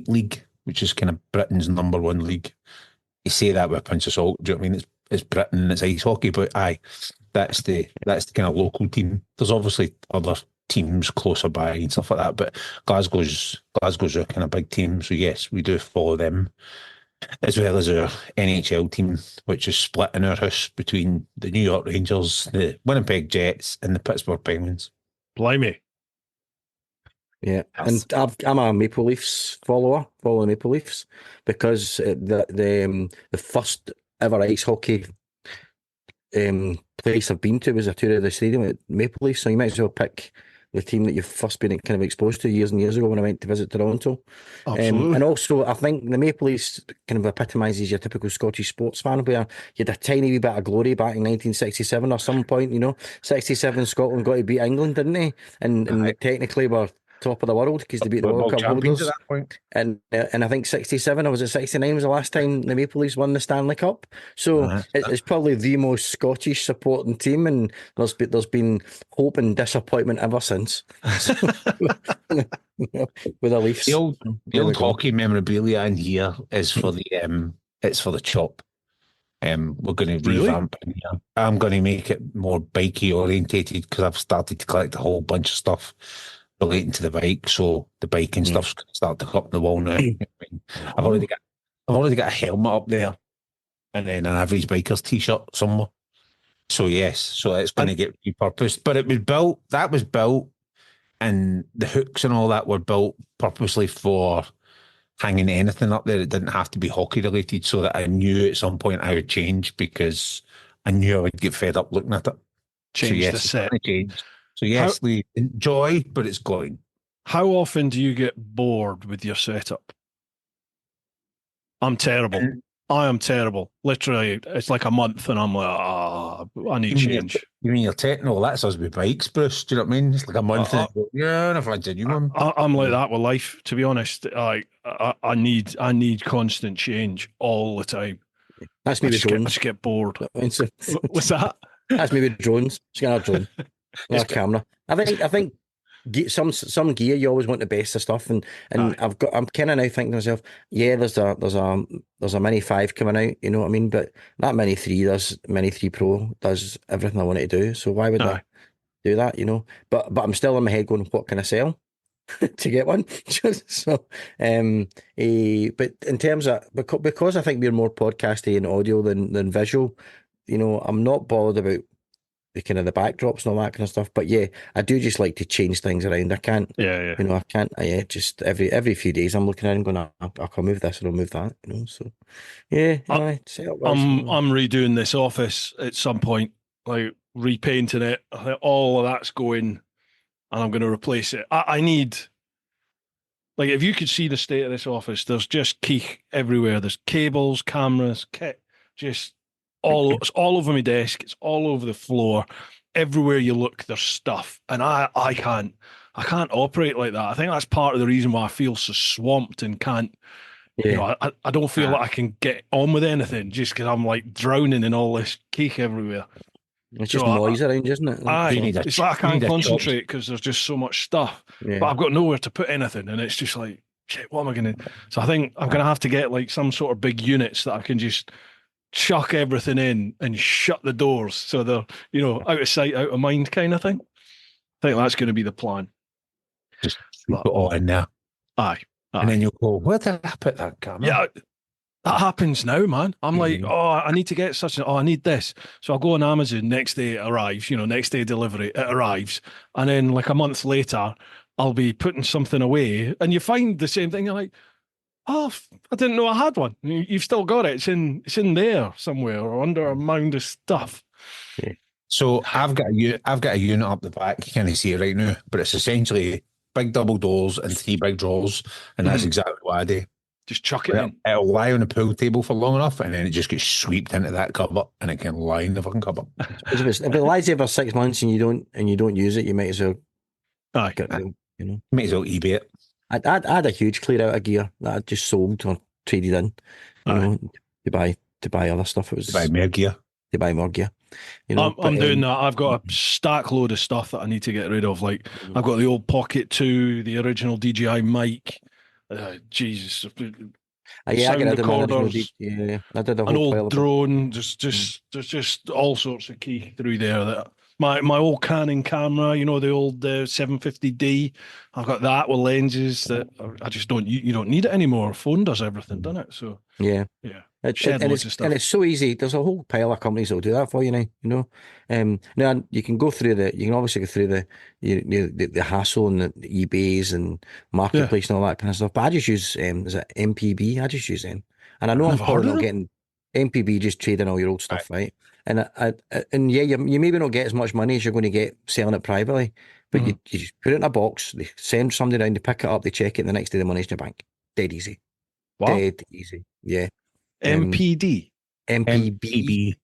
league, which is kind of Britain's number one league. You say that with a pinch of salt. Do you know what I mean? It's Britain and it's ice hockey, but that's the kind of local team. There's obviously other teams closer by and stuff like that, but Glasgow's a kind of big team. So yes, we do follow them, as well as our NHL team, which is split in our house between the New York Rangers, the Winnipeg Jets, and the Pittsburgh Penguins. Blimey. Yeah, and I'm a Maple Leafs follow the Maple Leafs, because the first ever ice hockey place I've been to was a tour of the stadium at Maple Leaf, so you might as well pick the team that you've first been kind of exposed to years and years ago when I went to visit Toronto. Absolutely. And also, I think the Maple Leafs kind of epitomises your typical Scottish sports fan, where you had a tiny wee bit of glory back in 1967 or some point, 67 Scotland got to beat England, didn't they? And technically were top of the world because they beat the World Cup champions holders at that point. and I think 67 or was it 69 was the last time the Maple Leafs won the Stanley Cup. So it's probably the most Scottish supporting team, and there's been hope and disappointment ever since. With the Leafs. The old hockey memorabilia in here is for it's for the chop. We're going to revamp it here. I'm going to make it more bikey orientated because I've started to collect a whole bunch of stuff relating to the bike, so the biking stuff's going to start to come up the wall now. I've already got a helmet up there, and then an average biker's t-shirt somewhere. So it's going to get repurposed. But that was built, and the hooks and all that were built purposely for hanging anything up there. It didn't have to be hockey related, so that I knew at some point I would change because I knew I would get fed up looking at it. Change the set. So yes, we enjoy, but it's going. How often do you get bored with your setup? I'm terrible. I am terrible. Literally, it's like a month and I'm like, I need change. You mean your techno? That's us with bikes, Bruce. Do you know what I mean? It's like a month and never had a new one. I'm like that with life, to be honest. I need constant change all the time. That's me with drones. I just get bored. What's that? That's me with drones. Just get a drone. Our camera. I think some gear you always want the best of stuff, and I'm kind of now thinking to myself, there's a Mini 5 coming out, you know what I mean? But that Mini 3 Pro does everything I want it to do. So why would I do that, But I'm still in my head going, what can I sell to get one? So but in terms of because I think we're more podcasty and audio than visual, I'm not bothered about the kind of the backdrops and all that kind of stuff, but I do just like to change things around. I can't, I can't. Just every few days I'm looking at it and going, I'll move this or I'll move that, So I'm redoing this office at some point, like repainting it. I think all of that's going, and I'm going to replace it. I need, like, if you could see the state of this office, there's just key everywhere. There's cables, cameras, kit, just. It's all over my desk. It's all over the floor. Everywhere you look, there's stuff, and I can't operate like that. I think that's part of the reason why I feel so swamped and can't. I don't feel like I can get on with anything just because I'm like drowning in all this cake everywhere. It's just noise around, isn't it? It's like I can't concentrate because there's just so much stuff. Yeah. But I've got nowhere to put anything, and it's just like, shit, what am I going to? So I think I'm going to have to get like some sort of big units that I can just chuck everything in and shut the doors so they're, out of sight, out of mind kind of thing. I think that's going to be the plan. Just put it all in there. Aye. And then you'll go, where did I put that camera? Yeah, that happens now, man. I'm like, I need to get I need this. So I'll go on Amazon, next day it arrives, next day delivery, it arrives. And then like a month later, I'll be putting something away and you find the same thing. You're like, I didn't know I had one. You've still got it. It's in there somewhere or under a mound of stuff. Yeah. So I've got a unit up the back. You can't see it right now, but it's essentially big double doors and 3 big drawers, and that's exactly what I do. Just chuck it in. It'll lie on the pool table for long enough, and then it just gets swept into that cupboard, and it can lie in the fucking cupboard. If it lies there for 6 months and you don't use it, you might as well. Might as well eBay it. I had a huge clear out of gear that I just sold or traded in, to buy other stuff. It was to buy more gear. I'm doing that. I've got a stack load of stuff that I need to get rid of. Like I've got the old Pocket 2, the original DJI mic. Jesus. Sound recorders. I did a whole an old drone. There's just all sorts of key through there that. My old Canon camera, the old 750D, I've got that with lenses that I just don't. You don't need it anymore. Phone does everything, doesn't it? So yeah. It's so easy. There's a whole pile of companies that'll do that for you now. Now you can obviously go through the hassle and the eBays and marketplace and all that kind of stuff. But I just use is it MPB? I just use them, and I know I'm probably not getting. MPB just trading all your old stuff, right? And yeah, you maybe not get as much money as you're going to get selling it privately, but you just put it in a box, they send somebody around, they pick it up, they check it, and the next day the money's in your bank. Dead easy. Wow. Dead easy. Yeah. MPD. MPB.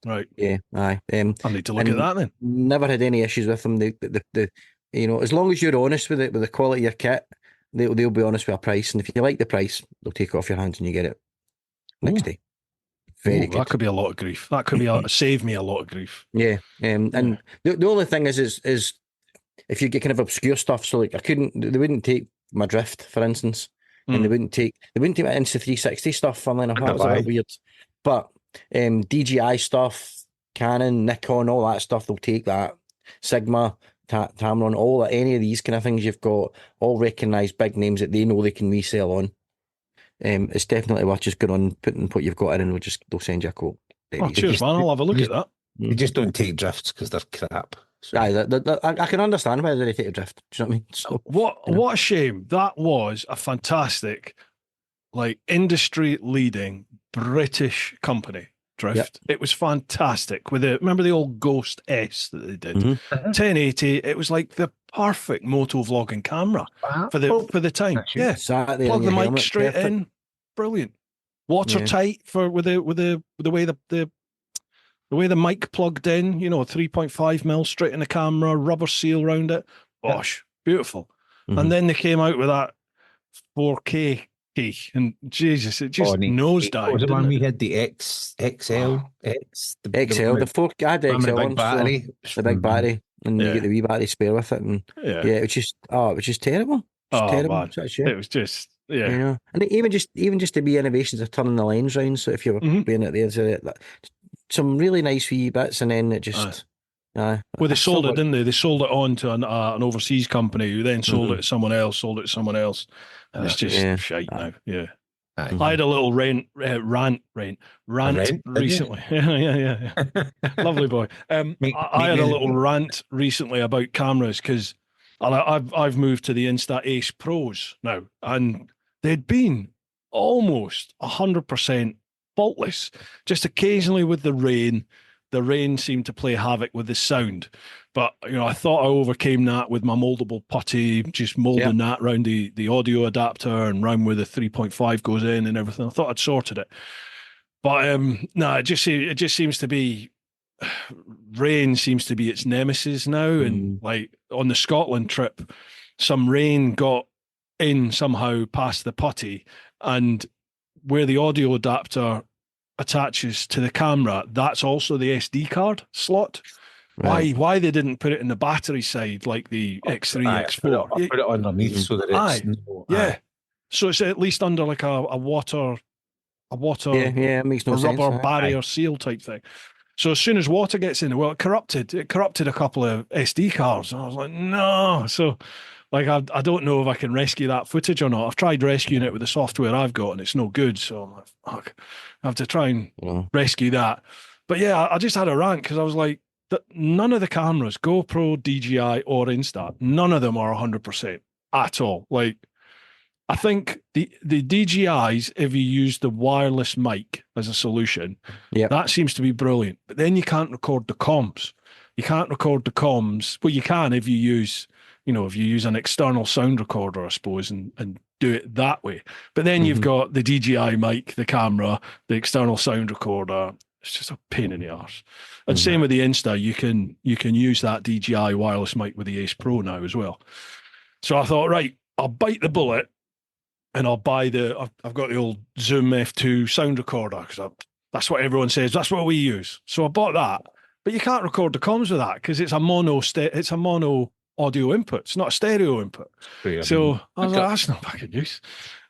Right. Yeah. Aye. I need to look at that then. Never had any issues with them. The as long as you're honest with it, with the quality of your kit, they'll be honest with a price, and if you like the price, they'll take it off your hands and you get it next day. Very good. That could be a lot of grief. That could be save me a lot of grief. Yeah. And the only thing is if you get kind of obscure stuff, so like they wouldn't take my drift, for instance, and they wouldn't take my Insta360 stuff. Funnily enough, that was a bit weird. But DJI stuff, Canon, Nikon, all that stuff, they'll take that. Sigma, Tamron, all that, any of these kind of things you've got, all recognised big names that they know they can resell on. It's definitely worth just going on, putting what you've got in, and they'll send you a quote. Cheers, man. I'll have a look at that. You just don't take drifts because they're crap. So. I can understand why they take a drift. Do you know what I mean? So, what a shame. That was a fantastic, industry leading British company. Drift. Yep. It was fantastic. Remember the old Ghost S that they did? 1080. It was like the perfect moto vlogging camera for the time. Yeah. Plug the mic straight in. Brilliant. Watertight with the way the way the mic plugged in, 3.5 mil straight in the camera, rubber seal around it. Gosh, beautiful. And then they came out with that 4K key, and Jesus, it just nosedived. Was it when we had the XL? The 4K, I had the XL big battery. The big battery, and you get the wee battery spare with it, and it was just terrible. Terrible. Man. It was just and even just to be innovations of turning the lens round. So if you were being at the edge of it, some really nice wee bits, and then it just. Well, they sold it, didn't they? They sold it on to an overseas company who then sold it to someone else, and it's just shite now. Yeah. I had a little rant recently. Yeah. Lovely boy. I had a little rant recently about cameras because I've moved to the Insta Ace Pros now, and they'd been almost 100% faultless. Just occasionally with the rain seemed to play havoc with the sound. But, I thought I overcame that with my moldable putty, just molding that around the audio adapter and round where the 3.5 goes in and everything. I thought I'd sorted it. But, it just seems to be, rain seems to be its nemesis now. And on the Scotland trip, some rain got in somehow past the putty, and where the audio adapter attaches to the camera, that's also the SD card slot. Right. Why they didn't put it in the battery side like the X3, X4? Put it underneath so that it's so it's at least under like a water it makes no sense. Rubber barrier seal type thing. So as soon as water gets in, it corrupted a couple of SD cards, and I was like, no. So I don't know if I can rescue that footage or not. I've tried rescuing it with the software I've got, and it's no good. So I'm like, fuck, I have to try and rescue that. But yeah, I just had a rant because I was like, none of the cameras, GoPro, DJI, or Insta, none of them are 100% at all. I think the DJIs, if you use the wireless mic as a solution, that seems to be brilliant. But then you can't record the comms. You can't record the comms. Well, you can if you use an external sound recorder, I suppose, and do it that way. But then you've got the DJI mic, the camera, the external sound recorder. It's just a pain in the arse. And same with the Insta, you can use that DJI wireless mic with the Ace Pro now as well. So I thought, right, I'll bite the bullet and I'll buy I've got the old Zoom F2 sound recorder because that's what everyone says. That's what we use. So I bought that, but you can't record the comms with that because it's a mono audio input. It's not a stereo input. So I was like, that's not fucking use.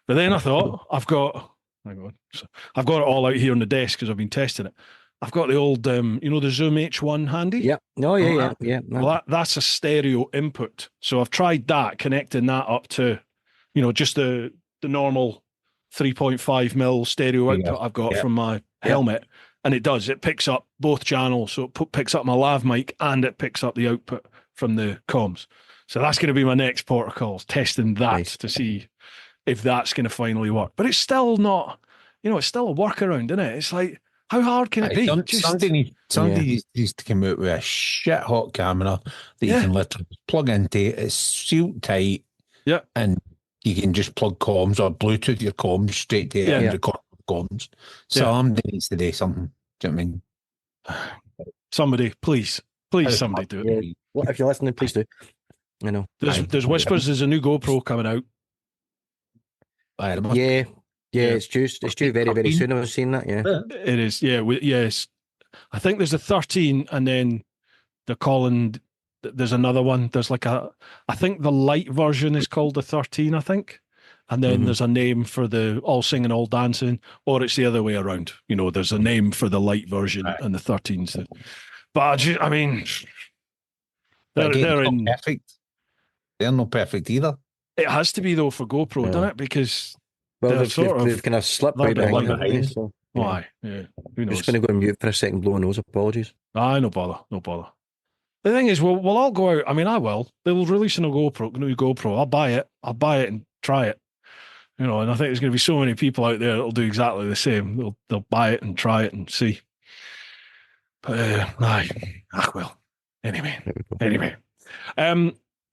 But then I thought, I've got it all out here on the desk because I've been testing it. I've got the old, the Zoom H1 handy. Yeah. Oh, yeah. Well, that's a stereo input. So I've tried that, connecting that up to, just the normal 3.5 mil stereo output I've got from my helmet. And it does. It picks up both channels. So it picks up my lav mic and it picks up the output from the comms. So that's going to be my next port of calls, testing that to see if that's going to finally work. But it's still not it's still a workaround, isn't it? It's like, how hard can it be? Somebody needs to come out with a shit hot camera that you can literally plug into. It's sealed tight. Yeah. And you can just plug comms or Bluetooth your comms straight to it and record comms. Somebody needs to do something. Do you know what I mean? Somebody, please, somebody do it. Yeah. What if you're listening? Please do. There's whispers. There's a new GoPro coming out. It's due very, very soon. I've seen that. Yeah, it is. Yeah, yes. I think there's a 13, and then they're calling. There's another one. There's I think the light version is called the 13. I think, and then there's a name for the all singing, all dancing, or it's the other way around. There's a name for the light version and the 13s. But I mean, they're in perfect. They're not perfect either. It has to be though for GoPro, doesn't it? Because they've kind of slipped right behind it. So, why? Yeah. Who knows? I'm just going to go on mute for a second, blow a nose. Apologies. No bother. The thing is, we'll all go out. I mean, I will. They'll release a new GoPro. I'll buy it and try it. And I think there's going to be so many people out there that'll do exactly the same. They'll buy it and try it and see. But well. Anyway.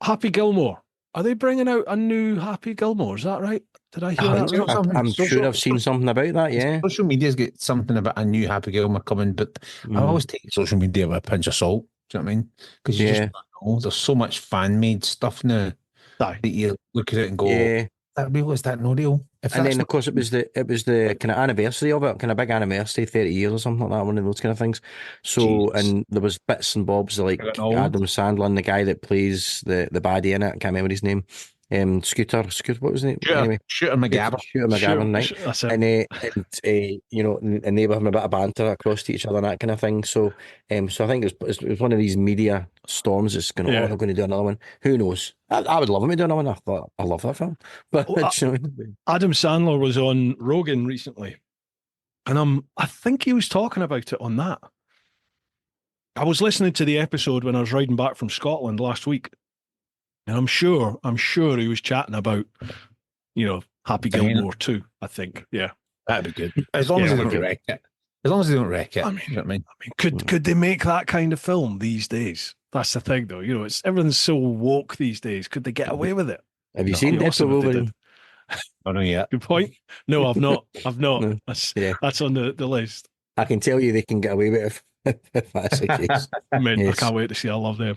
Happy Gilmore. Are they bringing out a new Happy Gilmore? Is that right? Did I hear that right? I'm sure I've seen something about that, yeah. Social media's got something about a new Happy Gilmore coming, but I always take social media with a pinch of salt. Do you know what I mean? Because you just don't know. There's so much fan-made stuff now that you look at it and go, is that real? Is that not real? And then, of course, it was the kind of anniversary of it, kind of big anniversary, 30 years or something like that, one of those kind of things. So, and there was bits and bobs like Adam Sandler and the guy that plays the baddie in it, I can't remember his name. Scooter, what was his name? Anyway, Shooter McGavin, right? And they were having a bit of banter across to each other and that kind of thing. So, so I think it was one of these media storms that's going. They're going to do another one. Who knows? I would love them to do another one. I love that film. But Adam Sandler was on Rogan recently, and I think he was talking about it on that. I was listening to the episode when I was riding back from Scotland last week. And I'm sure he was chatting about, Happy Gilmore too, I think. Yeah. That'd be good. As long as they don't wreck it. As long as they don't wreck it. I mean, could they make that kind of film these days? That's the thing though. Everything's so woke these days. Could they get away with it? Have you seen Death of Wolverine? I don't know yet. Good point. No, I've not. No. That's on the list. I can tell you they can get away with it. If that's the case. I can't wait to see. I love them.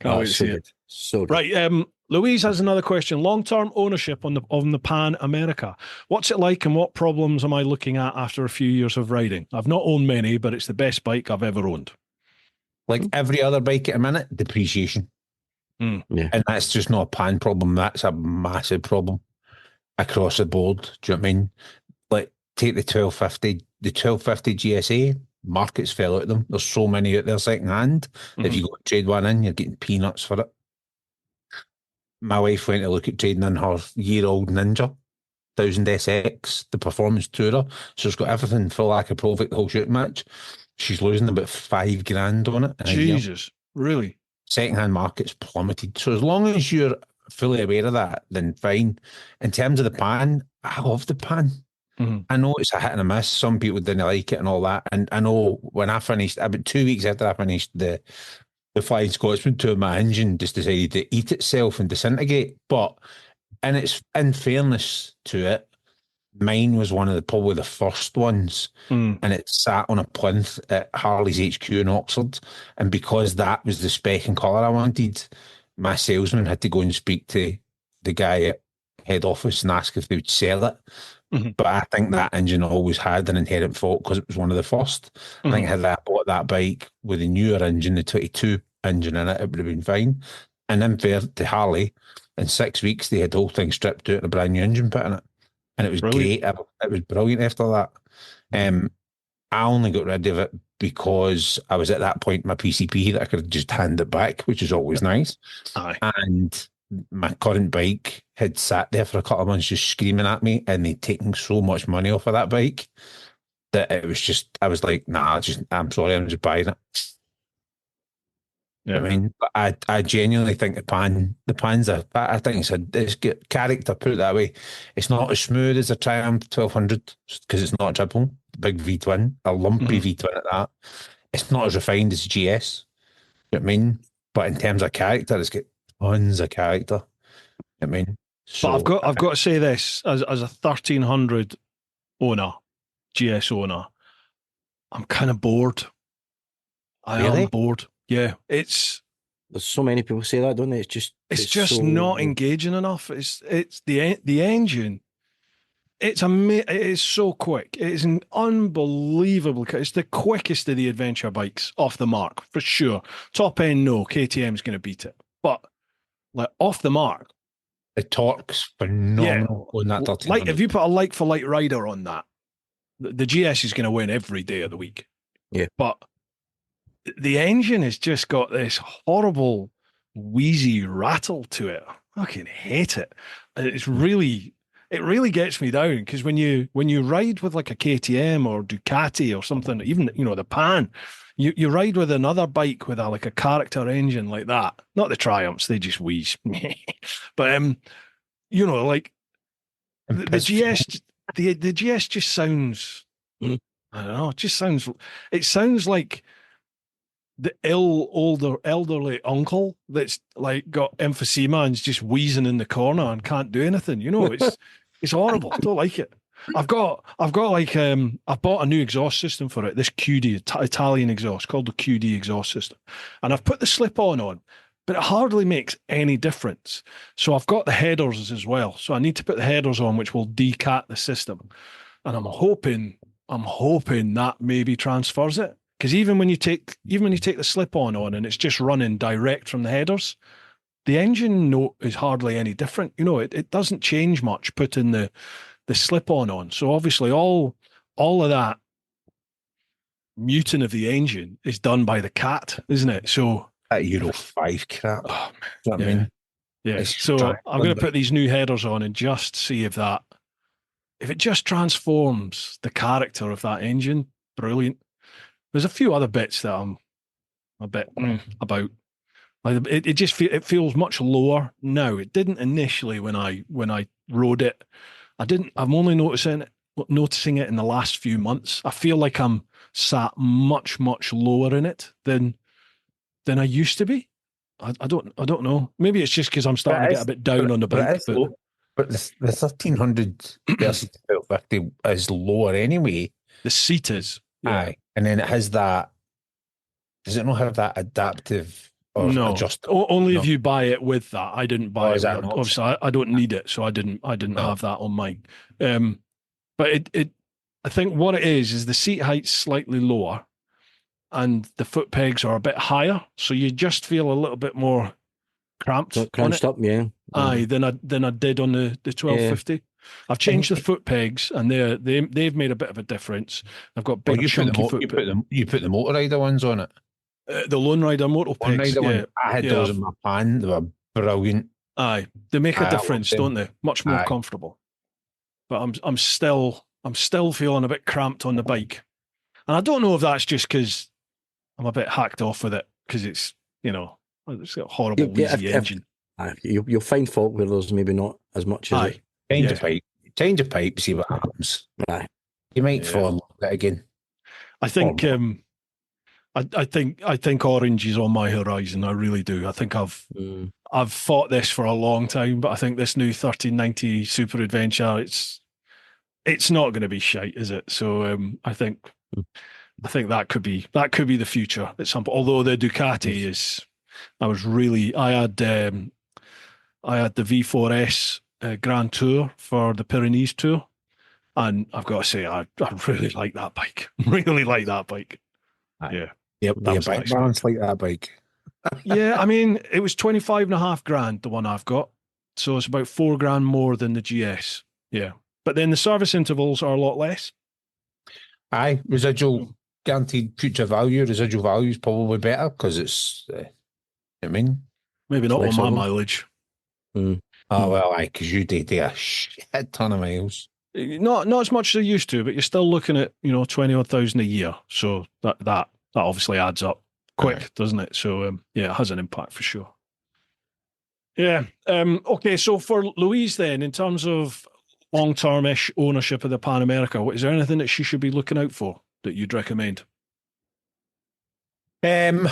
Can't wait to see it. So good. Right. Louise has another question. Long-term ownership on the Pan America. What's it like and what problems am I looking at after a few years of riding? I've not owned many, but it's the best bike I've ever owned. Like every other bike at a minute, depreciation. Yeah. And that's just not a Pan problem. That's a massive problem across the board. Do you know what I mean? Like take the 1250 GSA. Markets fell out of them. There's so many out there second hand. If you go to trade one in, you're getting peanuts for it. My wife went to look at trading in her year-old Ninja 1000 SX, the performance tourer. So it's got everything for lack of profit, the whole shooting match. She's losing about $5,000 on it. Jesus, really? Second-hand market's plummeted. So as long as you're fully aware of that, then fine. In terms of the Pan, I love the Pan. I know it's a hit and a miss. Some people didn't like it and all that. And I know when I finished, about 2 weeks after I finished the Flying Scotsman tour, my engine just decided to eat itself and disintegrate. But in fairness to it, mine was probably the first ones. And it sat on a plinth at Harley's HQ in Oxford. And because that was the spec and colour I wanted, my salesman had to go and speak to the guy at head office and ask if they would sell it. But I think that engine always had an inherent fault because it was one of the first. I think had I bought that bike with a newer engine, the 22 engine in it, it would have been fine. And then fair to Harley, in 6 weeks they had the whole thing stripped out and a brand new engine put in it. And it was great. It was brilliant after that. I only got rid of it because I was at that point in my PCP that I could just hand it back, which is always nice. And my current bike had sat there for a couple of months just screaming at me, and they'd taken so much money off of that bike that it was just, I was like, I'm sorry, I'm just buying it. I mean, I genuinely think the pan's I think it's got character, put it that way. It's not as smooth as a Triumph 1200 because it's not a triple, big V-twin, a lumpy V-twin at that. It's not as refined as GS. You know what I mean? But in terms of character, it's got tons of character. You know what I mean? So, but I've got to say this, as a 1300 owner, GS owner, I'm kind of bored. I am bored. Yeah, there's so many people say that, don't they? It's just so not engaging enough. It's the engine. It is so quick. It is an unbelievable. It's the quickest of the adventure bikes off the mark for sure. Top end, no. KTM's going to beat it, but like off the mark, the torque's phenomenal on that 1300. Like if you put a like for like rider on that, the GS is going to win every day of the week. Yeah, but the engine has just got this horrible wheezy rattle to it. I fucking hate it. It really gets me down because when you ride with like a KTM or Ducati or something, even the Pan, you ride with another bike with a character engine like that. Not the Triumphs, they just wheeze. But like the GS, the GS just sounds. I don't know. It sounds like the elderly uncle that's like got emphysema and's just wheezing in the corner and can't do anything. It's horrible. I don't like it. I've got like I bought a new exhaust system for it. This QD Italian exhaust called the QD exhaust system, and I've put the slip-on, but it hardly makes any difference. So I've got the headers as well. So I need to put the headers on, which will decat the system, and I'm hoping that maybe transfers it. Because even when you take the slip-on and it's just running direct from the headers, the engine note is hardly any different. It doesn't change much putting the slip-on. So obviously all of that muting of the engine is done by the cat, isn't it? So that Euro 5 crap. Oh, you know what I mean? Yeah. So I'm going to put these new headers on and just see if it just transforms the character of that engine. Brilliant. There's a few other bits that I'm a bit about. Like it feels much lower now. It didn't initially when I rode it. I'm only noticing it in the last few months. I feel like I'm sat much lower in it than I used to be. I don't know. Maybe it's just because I'm starting to get a bit down on the bike. But the 1300 versus 1250 is lower anyway. The seat is. Yeah. Aye. And then it has that. Does it not have that adaptive or adjustable? Only if you buy it with that. I didn't buy it. Obviously, I don't need it, so I didn't have that on mine. But I think what it is the seat height's slightly lower, and the foot pegs are a bit higher, so you just feel a little bit more cramped. Crunched up, yeah. Aye, than I did on the 1250. Yeah. I've changed the foot pegs, and they've made a bit of a difference. I've got big chunky foot pegs. You put the motor rider ones on it. The Lone Rider motor pegs. Yeah. I had those in my Pan. They were brilliant. Aye, they make a difference, don't they? Much more comfortable. But I'm still feeling a bit cramped on the bike, and I don't know if that's just because I'm a bit hacked off with it because it's it's got a horrible wheezy engine. You'll find fault where there's maybe not as much as it. Change a pipe, see what happens. Aye. You might fall in love with it again. I think I think orange is on my horizon. I really do. I think I've fought this for a long time, but I think this new 1390 Super Adventure, it's not going to be shite, is it? So I think that could be the future at some point. Although the Ducati is, I had the V4S Grand Tour for the Pyrenees Tour, and I've got to say I really like that bike. Really like that bike. Yeah. Yep, that bike balance like that bike. Yeah, I mean, it was 25.5 grand, the one I've got. So it's about 4 grand more than the GS. Yeah. But then the service intervals are a lot less. Aye, residual guaranteed future value. Residual value is probably better because it's, maybe not on my mileage. Oh, well, aye, because you do a shit ton of miles. Not as much as I used to, but you're still looking at, 20,000 a year. So that obviously adds up quick, doesn't it? So yeah, it has an impact for sure. Yeah. Okay. So for Louise, then, in terms of long-term-ish ownership of the Pan America, is there anything that she should be looking out for that you'd recommend? I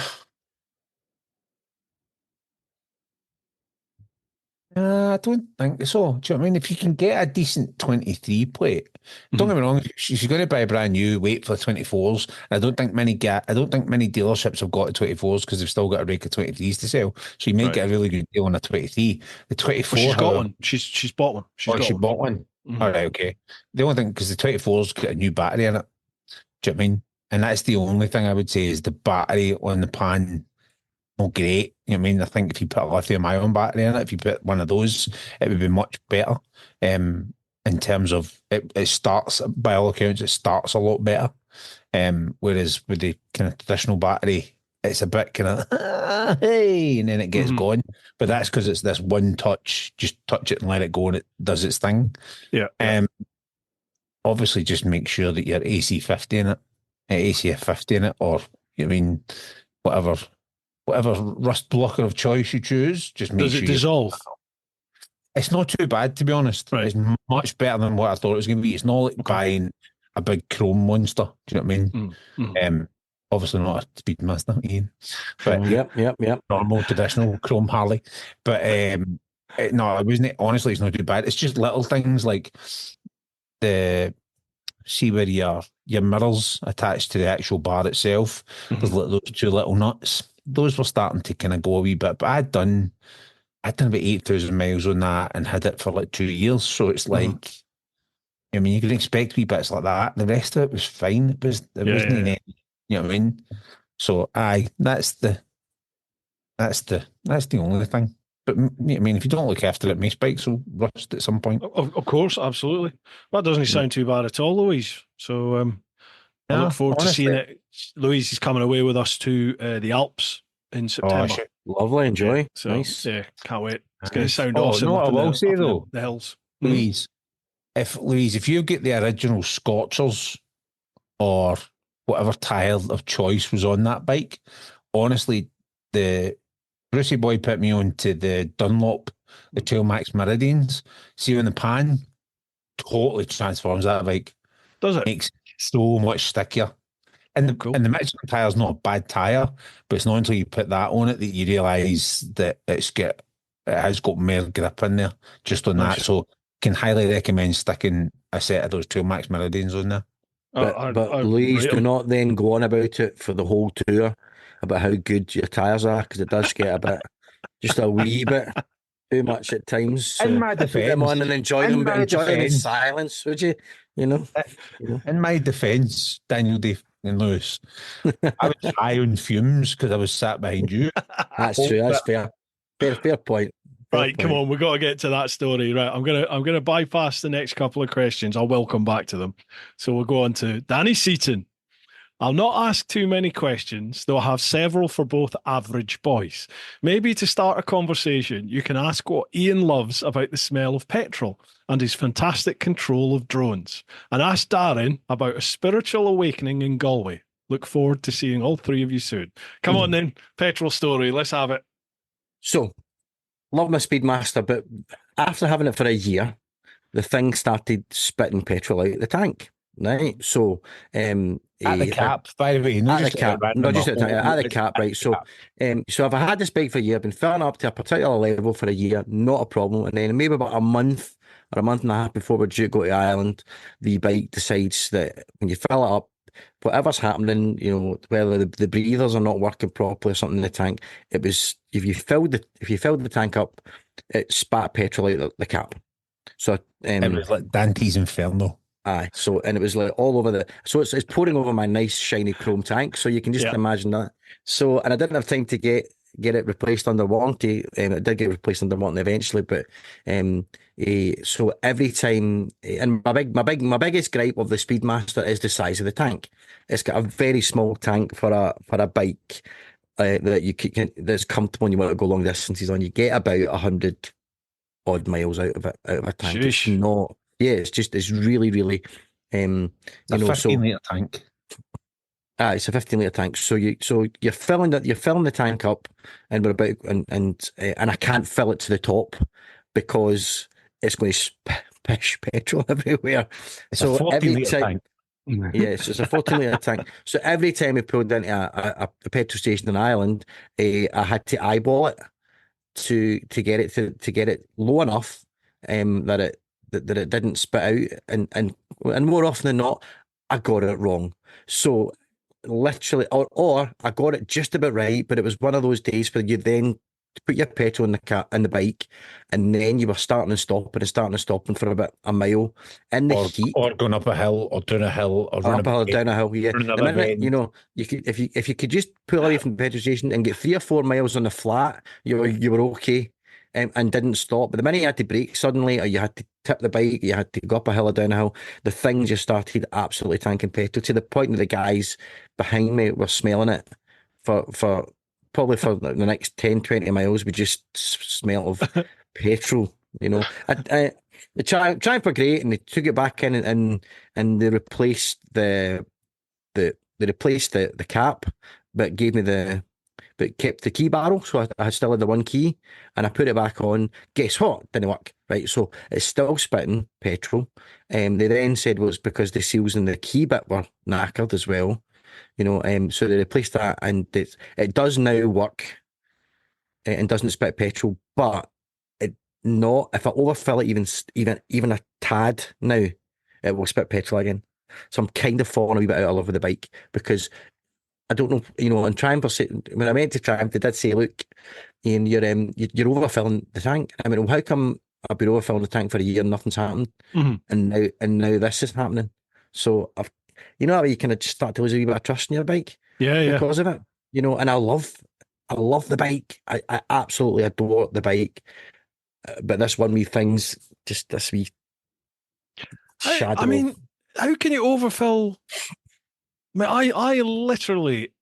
don't think so. Do you know what I mean? If you can get a decent 23 plate, don't get me wrong, she's going to buy a brand new, wait for the 24s. I don't think many dealerships have got the 24s because they've still got a rake of 23s to sell. So you may get a really good deal on a 23. The 24, she's got one. She's bought one. She bought one. All right, okay. The only thing, because the 24's got a new battery in it. Do you know what I mean? And that's the only thing I would say is the battery on the Pan. Great. You know what I mean? I think if you put a lithium-ion battery in it, if you put one of those, it would be much better. In terms of it starts, by all accounts, it starts a lot better. Whereas with the kind of traditional battery, it's a bit kind of hey, and then it gets going. But that's because it's this one touch, just touch it and let it go, and it does its thing. Yeah. Obviously, just make sure that you're AC50 in it, AC50 in it, or you know what I mean, whatever rust blocker of choice you choose, just make sure. Does it dissolve? It's not too bad, to be honest. Right. It's much better than what I thought it was going to be. It's not like buying a big chrome monster. Do you know what I mean? Obviously not a Speedmaster, Ian. But yep. Normal, traditional chrome Harley. But no, it wasn't. Honestly, it's not too bad. It's just little things like see where your mirrors attached to the actual bar itself. There's those two little nuts. Those were starting to kind of go a wee bit, but I'd done about 8,000 miles on that and had it for like 2 years. So it's like, I mean, you can expect wee bits like that. The rest of it was fine. It wasn't any, you know what I mean? So that's the only thing. But I mean, if you don't look after it, my spikes will rust at some point. Of course, absolutely. That doesn't sound too bad at all, Louise. So I look forward to seeing it. Louise is coming away with us to the Alps in September. Lovely, enjoy. Yeah, so, nice. Yeah, can't wait. It's going to sound awesome. No, I will say though, the hills. Louise, if you get the original Scotchers or whatever tire of choice was on that bike, honestly, the Brucey boy put me on to the Dunlop, the Trail Max Meridians. See when the Pan totally transforms that bike. Does it? Makes it so much stickier. And the Michelin tire's not a bad tire, but it's not until you put that on it that you realise that it has got more grip in there just on that. So can highly recommend sticking a set of those Trail Max Meridians on there. But Louise, do not then go on about it for the whole tour about how good your tyres are, because it does get just a wee bit too much at times. In my defence, put them on and enjoy them in silence, would you? You know. In my defence, Daniel, Dave, and Lewis, I was high on fumes because I was sat behind you. That's true. That's fair. Fair point. Right, come on, we've got to get to that story. Right, I'm gonna bypass the next couple of questions. I will come back to them. So we'll go on to Danny Seaton. I'll not ask too many questions, though I have several for both average boys. Maybe to start a conversation, you can ask what Ian loves about the smell of petrol and his fantastic control of drones, and ask Darren about a spiritual awakening in Galway. Look forward to seeing all three of you soon. Come on then, petrol story, let's have it. So, love my Speedmaster, but after having it for a year, the thing started spitting petrol out the tank. Right, so at the cap, by the way, at the cap, not just at the cap, right? So, so if I had this bike for a year, been filling up to a particular level for a year, not a problem, and then maybe about a month or a month and a half before we're due to go to Ireland, the bike decides that when you fill it up, whatever's happening, you know, whether the breathers are not working properly or something in the tank, it was if you filled the tank up, it spat petrol out the cap. So it was like Dante's Inferno. Aye, so and it was like all over so it's pouring over my nice shiny chrome tank, so you can just imagine that. So, and I didn't have time to get it replaced under warranty. It did get replaced under warranty eventually, but so every time, and my biggest gripe of the Speedmaster is the size of the tank. It's got a very small tank for a bike that you can that's comfortable when you want to go long distances on. You get about 100 odd miles out of a tank. Sheesh. It's not. Yeah, it's really, really, 15-litre tank. It's a 15 litre tank. So you're filling the tank up, and we're about and I can't fill it to the top because it's going to pish petrol everywhere. It's so a 14-litre tank. Yeah, so it's a 14 litre tank. So every time we pulled into a petrol station in Ireland, I had to eyeball it to get it low enough that it didn't spit out, and more often than not, I got it wrong. So literally, or I got it just about right, but it was one of those days where you then put your petrol in the bike, and then you were starting and stopping for about a mile in the heat, or going up a hill, or down a hill, or up a hill, down a hill. Yeah, the minute you could, if you could just pull away from the petrol station and get 3 or 4 miles on the flat, you were okay, and didn't stop. But the minute you had to brake suddenly, or you had to tip the bike, you had to go up a hill or down a hill, the thing just started absolutely tanking petrol to the point that the guys behind me were smelling it for probably for the next 10, 20 miles. We just smell of petrol, the Triumph were great, and they took it back in, and they replaced the cap, but kept the key barrel, so I still had the one key, and I put it back on. Guess what? Didn't work. Right, so it's still spitting petrol. They then said, well, it's because the seals in the key bit were knackered as well. So they replaced that, and it does now work, and doesn't spit petrol. But if I overfill it even a tad now, it will spit petrol again. So I'm kind of falling a wee bit out of love with the bike, because I don't know, and Triumph, when I went to Triumph, they did say, look, Ian, you're overfilling the tank. I mean, well, how come I've been overfilling the tank for a year and nothing's happened, and now this is happening? So how you kind of just start to lose a wee bit of trust in your bike, because of it, and I love the bike. I absolutely adore the bike, but this one wee thing's just this wee shadow. I mean, how can you overfill? I literally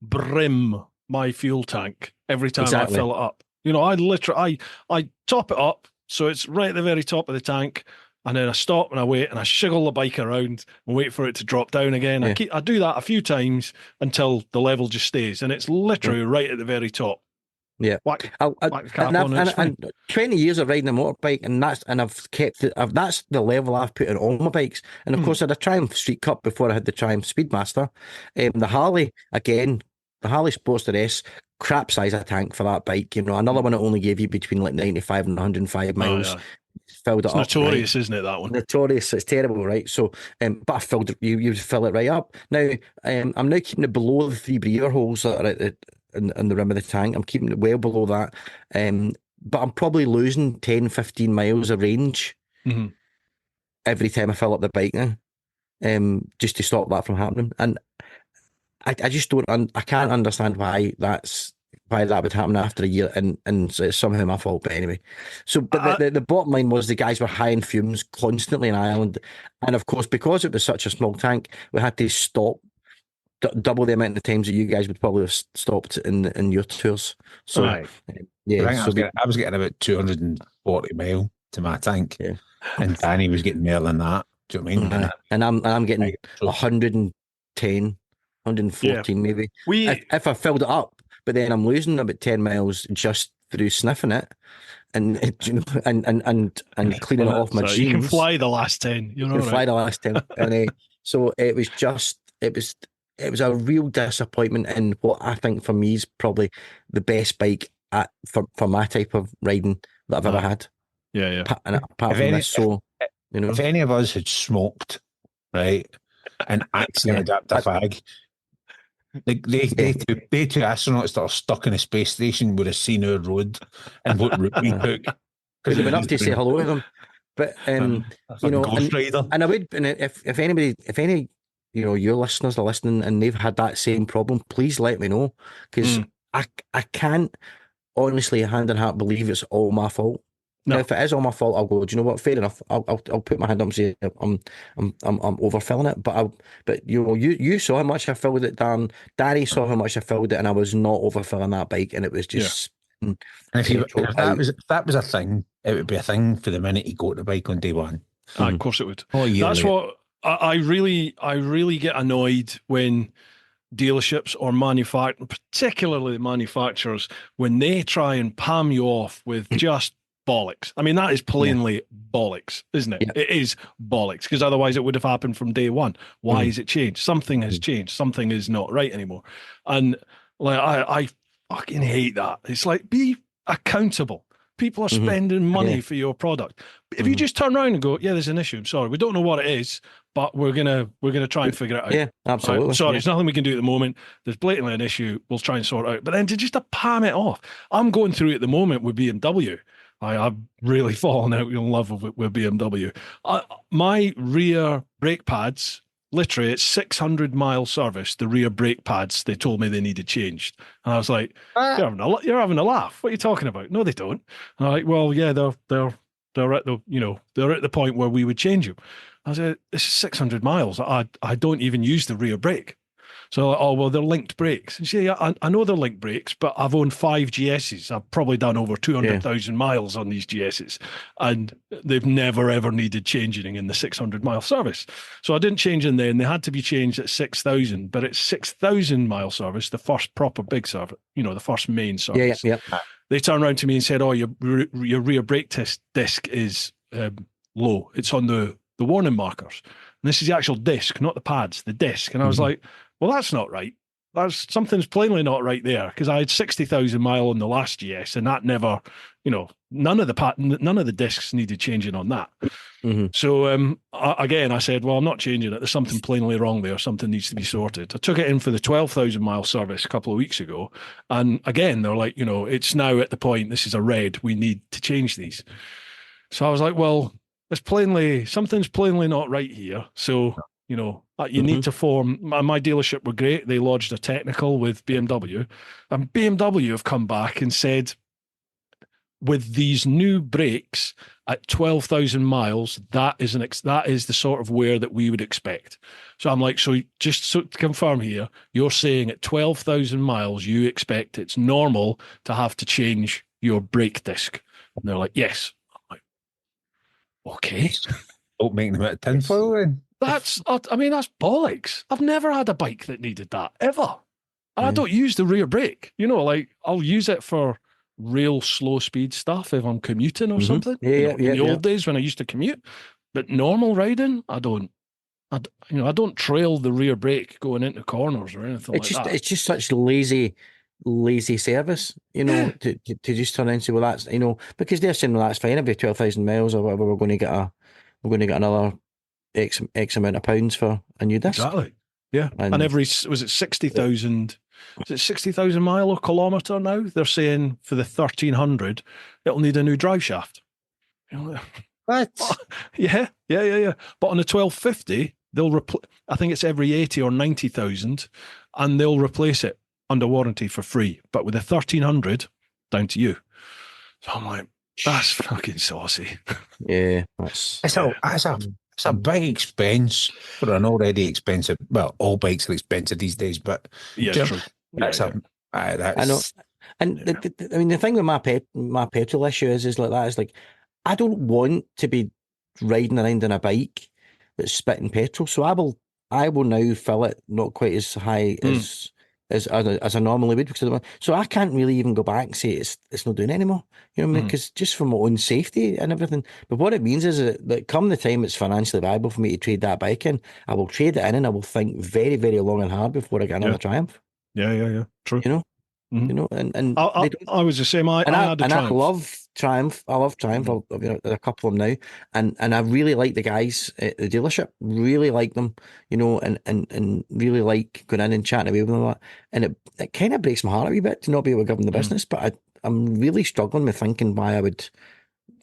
brim my fuel tank every time I fill it up. I top it up so it's right at the very top of the tank, and then I stop and I wait and I shiggle the bike around and wait for it to drop down again. Yeah. I do that a few times until the level just stays, and it's literally right at the very top. Yeah, and 20 years of riding a motorbike, and I've kept it. That's the level I've put in all my bikes. And of course, I had a Triumph Street Cup before I had the Triumph Speedmaster. The Harley again, the Harley Sportster S, crap size of tank for that bike. Another one that only gave you between like 95 and 105 miles. Oh, yeah. Filled it up. Notorious, right? Isn't it, that one? Notorious. It's terrible, right? So, but I filled it. You fill it right up. Now, I'm now keeping it below the 3 breather holes that are at in the rim of the tank. I'm keeping it well below that, but I'm probably losing 10, 15 miles of range every time I fill up the bike now, just to stop that from happening. And I just don't I can't understand why that would happen after a year, and it's somehow my fault. But anyway, so but the bottom line was the guys were high in fumes constantly in Ireland, and of course, because it was such a small tank, we had to stop double the amount of times that you guys would probably have stopped in your tours. So I was getting about 240 mile to my tank, and Danny was getting more than that. Do you know what I mean? And I'm getting 110, 114 maybe. If I filled it up, but then I'm losing about 10 miles just through sniffing it. And cleaning it off my jeans. You can fly the last 10. Fly the last 10. And so it was a real disappointment in what I think for me is probably the best bike for my type of riding that I've ever had. Yeah. Apart from this, if any of us had smoked, right, and accidentally dropped a fag, they two astronauts that are stuck in a space station would have seen our road and what route we took. Because they've been up to say hello to them. But Ghost Rider. And I would, and if any your listeners are listening and they've had that same problem, please let me know, because I can't honestly, hand in heart, believe it's all my fault. No. Now, if it is all my fault, I'll go, do you know what? Fair enough. I'll put my hand up and say I'm overfilling it. But you saw how much I filled it, Dan. Danny saw how much I filled it, and I was not overfilling that bike, and it was just. And if that was a thing, it would be a thing for the minute you go to the bike on day one. Of course it would. I really get annoyed when dealerships or particularly manufacturers, when they try and palm you off with just bollocks. I mean, that is plainly bollocks, isn't it? It is bollocks, because otherwise it would have happened from day one. Why has it changed? Something has changed. Something is not right anymore. And like I fucking hate that. It's like, be accountable. People are spending money for your product. If you just turn around and go, yeah, there's an issue. I'm sorry, we don't know what it is, but we're gonna try and figure it out. Yeah, absolutely. Right? Sorry, there's nothing we can do at the moment. There's blatantly an issue. We'll try and sort it out. But then to palm it off. I'm going through it at the moment with BMW. I've really fallen out in love with BMW. My rear brake pads, literally, it's 600-mile service. The rear brake pads, they told me they needed changed, and I was like, "You're having a laugh. What are you talking about?" No, they don't. And I'm like, "Well, yeah, they're at the point where we would change them." I said, "This is 600 miles. I don't even use the rear brake." So, oh, well, they're linked brakes. And see, I know they're linked brakes, but I've owned 5 GSs. I've probably done over 200,000 miles on these GSs, and they've never, ever needed changing in the 600-mile service. So I didn't change in there, and they had to be changed at 6,000. But at 6,000-mile service, the first proper big service, the first main service, they turned around to me and said, oh, your rear brake disc is low. It's on the warning markers. And this is the actual disc, not the pads, the disc. And I was like, well, that's not right. Something's plainly not right there, because I had 60,000 mile on the last GS, and that never, none of the discs needed changing on that. So again, I said, well, I'm not changing it. There's something plainly wrong there. Something needs to be sorted. I took it in for the 12,000 mile service a couple of weeks ago, and again, they're like, it's now at the point, this is a red. We need to change these. So I was like, well, something's plainly not right here. So you need to form. My dealership were great. They lodged a technical with BMW, and BMW have come back and said, with these new brakes at 12,000 miles, that is the sort of wear that we would expect. So I'm like, so to confirm here, you're saying at 12,000 miles, you expect it's normal to have to change your brake disc? And they're like, yes. I'm like, okay. Don't make them out of tinfoil then. That's bollocks. I've never had a bike that needed that, ever. And I don't use the rear brake. I'll use it for real slow speed stuff if I'm commuting or something. In the old days when I used to commute. But normal riding, I don't trail the rear brake going into corners or anything like that. It's just such lazy service, to just turn and say, well, that's, because they're saying, well, that's fine, it'll be 12,000 miles or whatever, we're going to get another X amount of pounds for a new disc. Exactly. Yeah. And every, was it 60,000? Is it 60,000 mile or kilometre now? They're saying for the 1,300, it'll need a new drive shaft. What? Yeah. But on the 1,250, I think it's every 80 or 90,000, and they'll replace it under warranty for free. But with the 1,300, down to you. So I'm like, that's fucking saucy. Yeah. It's a big expense for an already expensive. Well, all bikes are expensive these days, but yeah, true. I know. And the thing with my petrol issue is like that. Is like, I don't want to be riding around on a bike that's spitting petrol. So I will now fill it not quite as high as I normally would, so I can't really even go back and say it's not doing it anymore. You know what I mean? Because just for my own safety and everything. But what it means is that come the time it's financially viable for me to trade that bike in, I will trade it in, and I will think very, very long and hard before I get another Triumph. Yeah. True. And I was the same. I love Triumph. I love Triumph. I've a couple of them now, and I really like the guys at the dealership. Really like them, and really like going in and chatting away with them. And it kind of breaks my heart a wee bit to not be able to give them the business. But I'm really struggling with thinking why I would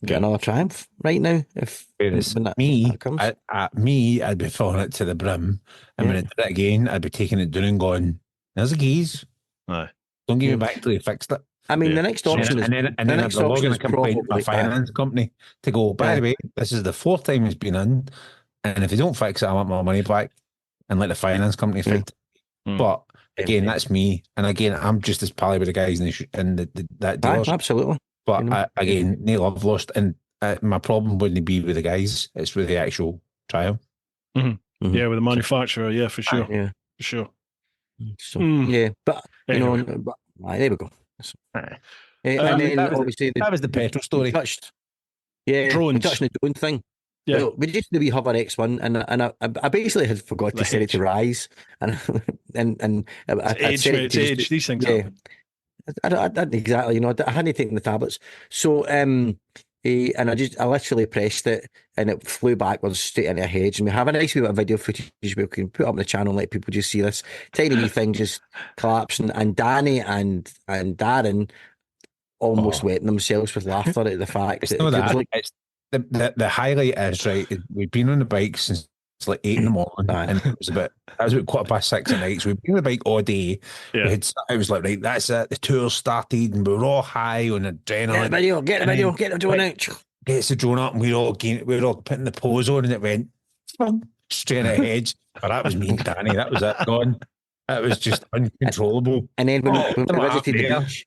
get another Triumph right now. If that comes. I'd be filling it to the brim, and when it did it again, I'd be taking it down and going, "There's the keys." Aye. Don't give me back till you fixed it. I mean, the next option and then I'd be logging a complaint to my finance company to go, by the way, this is the 4th time it's been in, and if you don't fix it, I want my money back, and let the finance company fix it. But again, that's me, and again, I'm just as pally with the guys in that dealership. Absolutely. But again, no love lost, and my problem wouldn't be with the guys; it's with the actual Triumph. Yeah, with the manufacturer. Yeah, for sure. Yeah, For sure. so yeah, but Anyway. there we go. So, and then obviously that was the petrol story. We drones. touched on the drone thing. Yeah. Well, we just the wee Hover X1, and I basically had forgot to set it to rise, and I set it to age. These things happen. I didn't exactly, I hadn't taken the tablets, so and I literally pressed it, and it flew backwards straight into a hedge. And we have a nice wee bit of video footage we can put up on the channel and let people just see this tiny wee thing just collapsing. And Danny and Darren almost wetting themselves with laughter at the fact It's that not that. like, It's the highlight is right. We've been on the bike since it's like 8 a.m, and it was about 6:15 at night. So we've been on the bike all day. Yeah. It was like, right, that's it. The tour started, and we were all high on adrenaline. get the drone out. Gets the drone up, and we were all putting the pose on, and it went straight at the hedge. But that was me and Danny. That was it. Gone. It was just uncontrollable. And then when we visited the beach.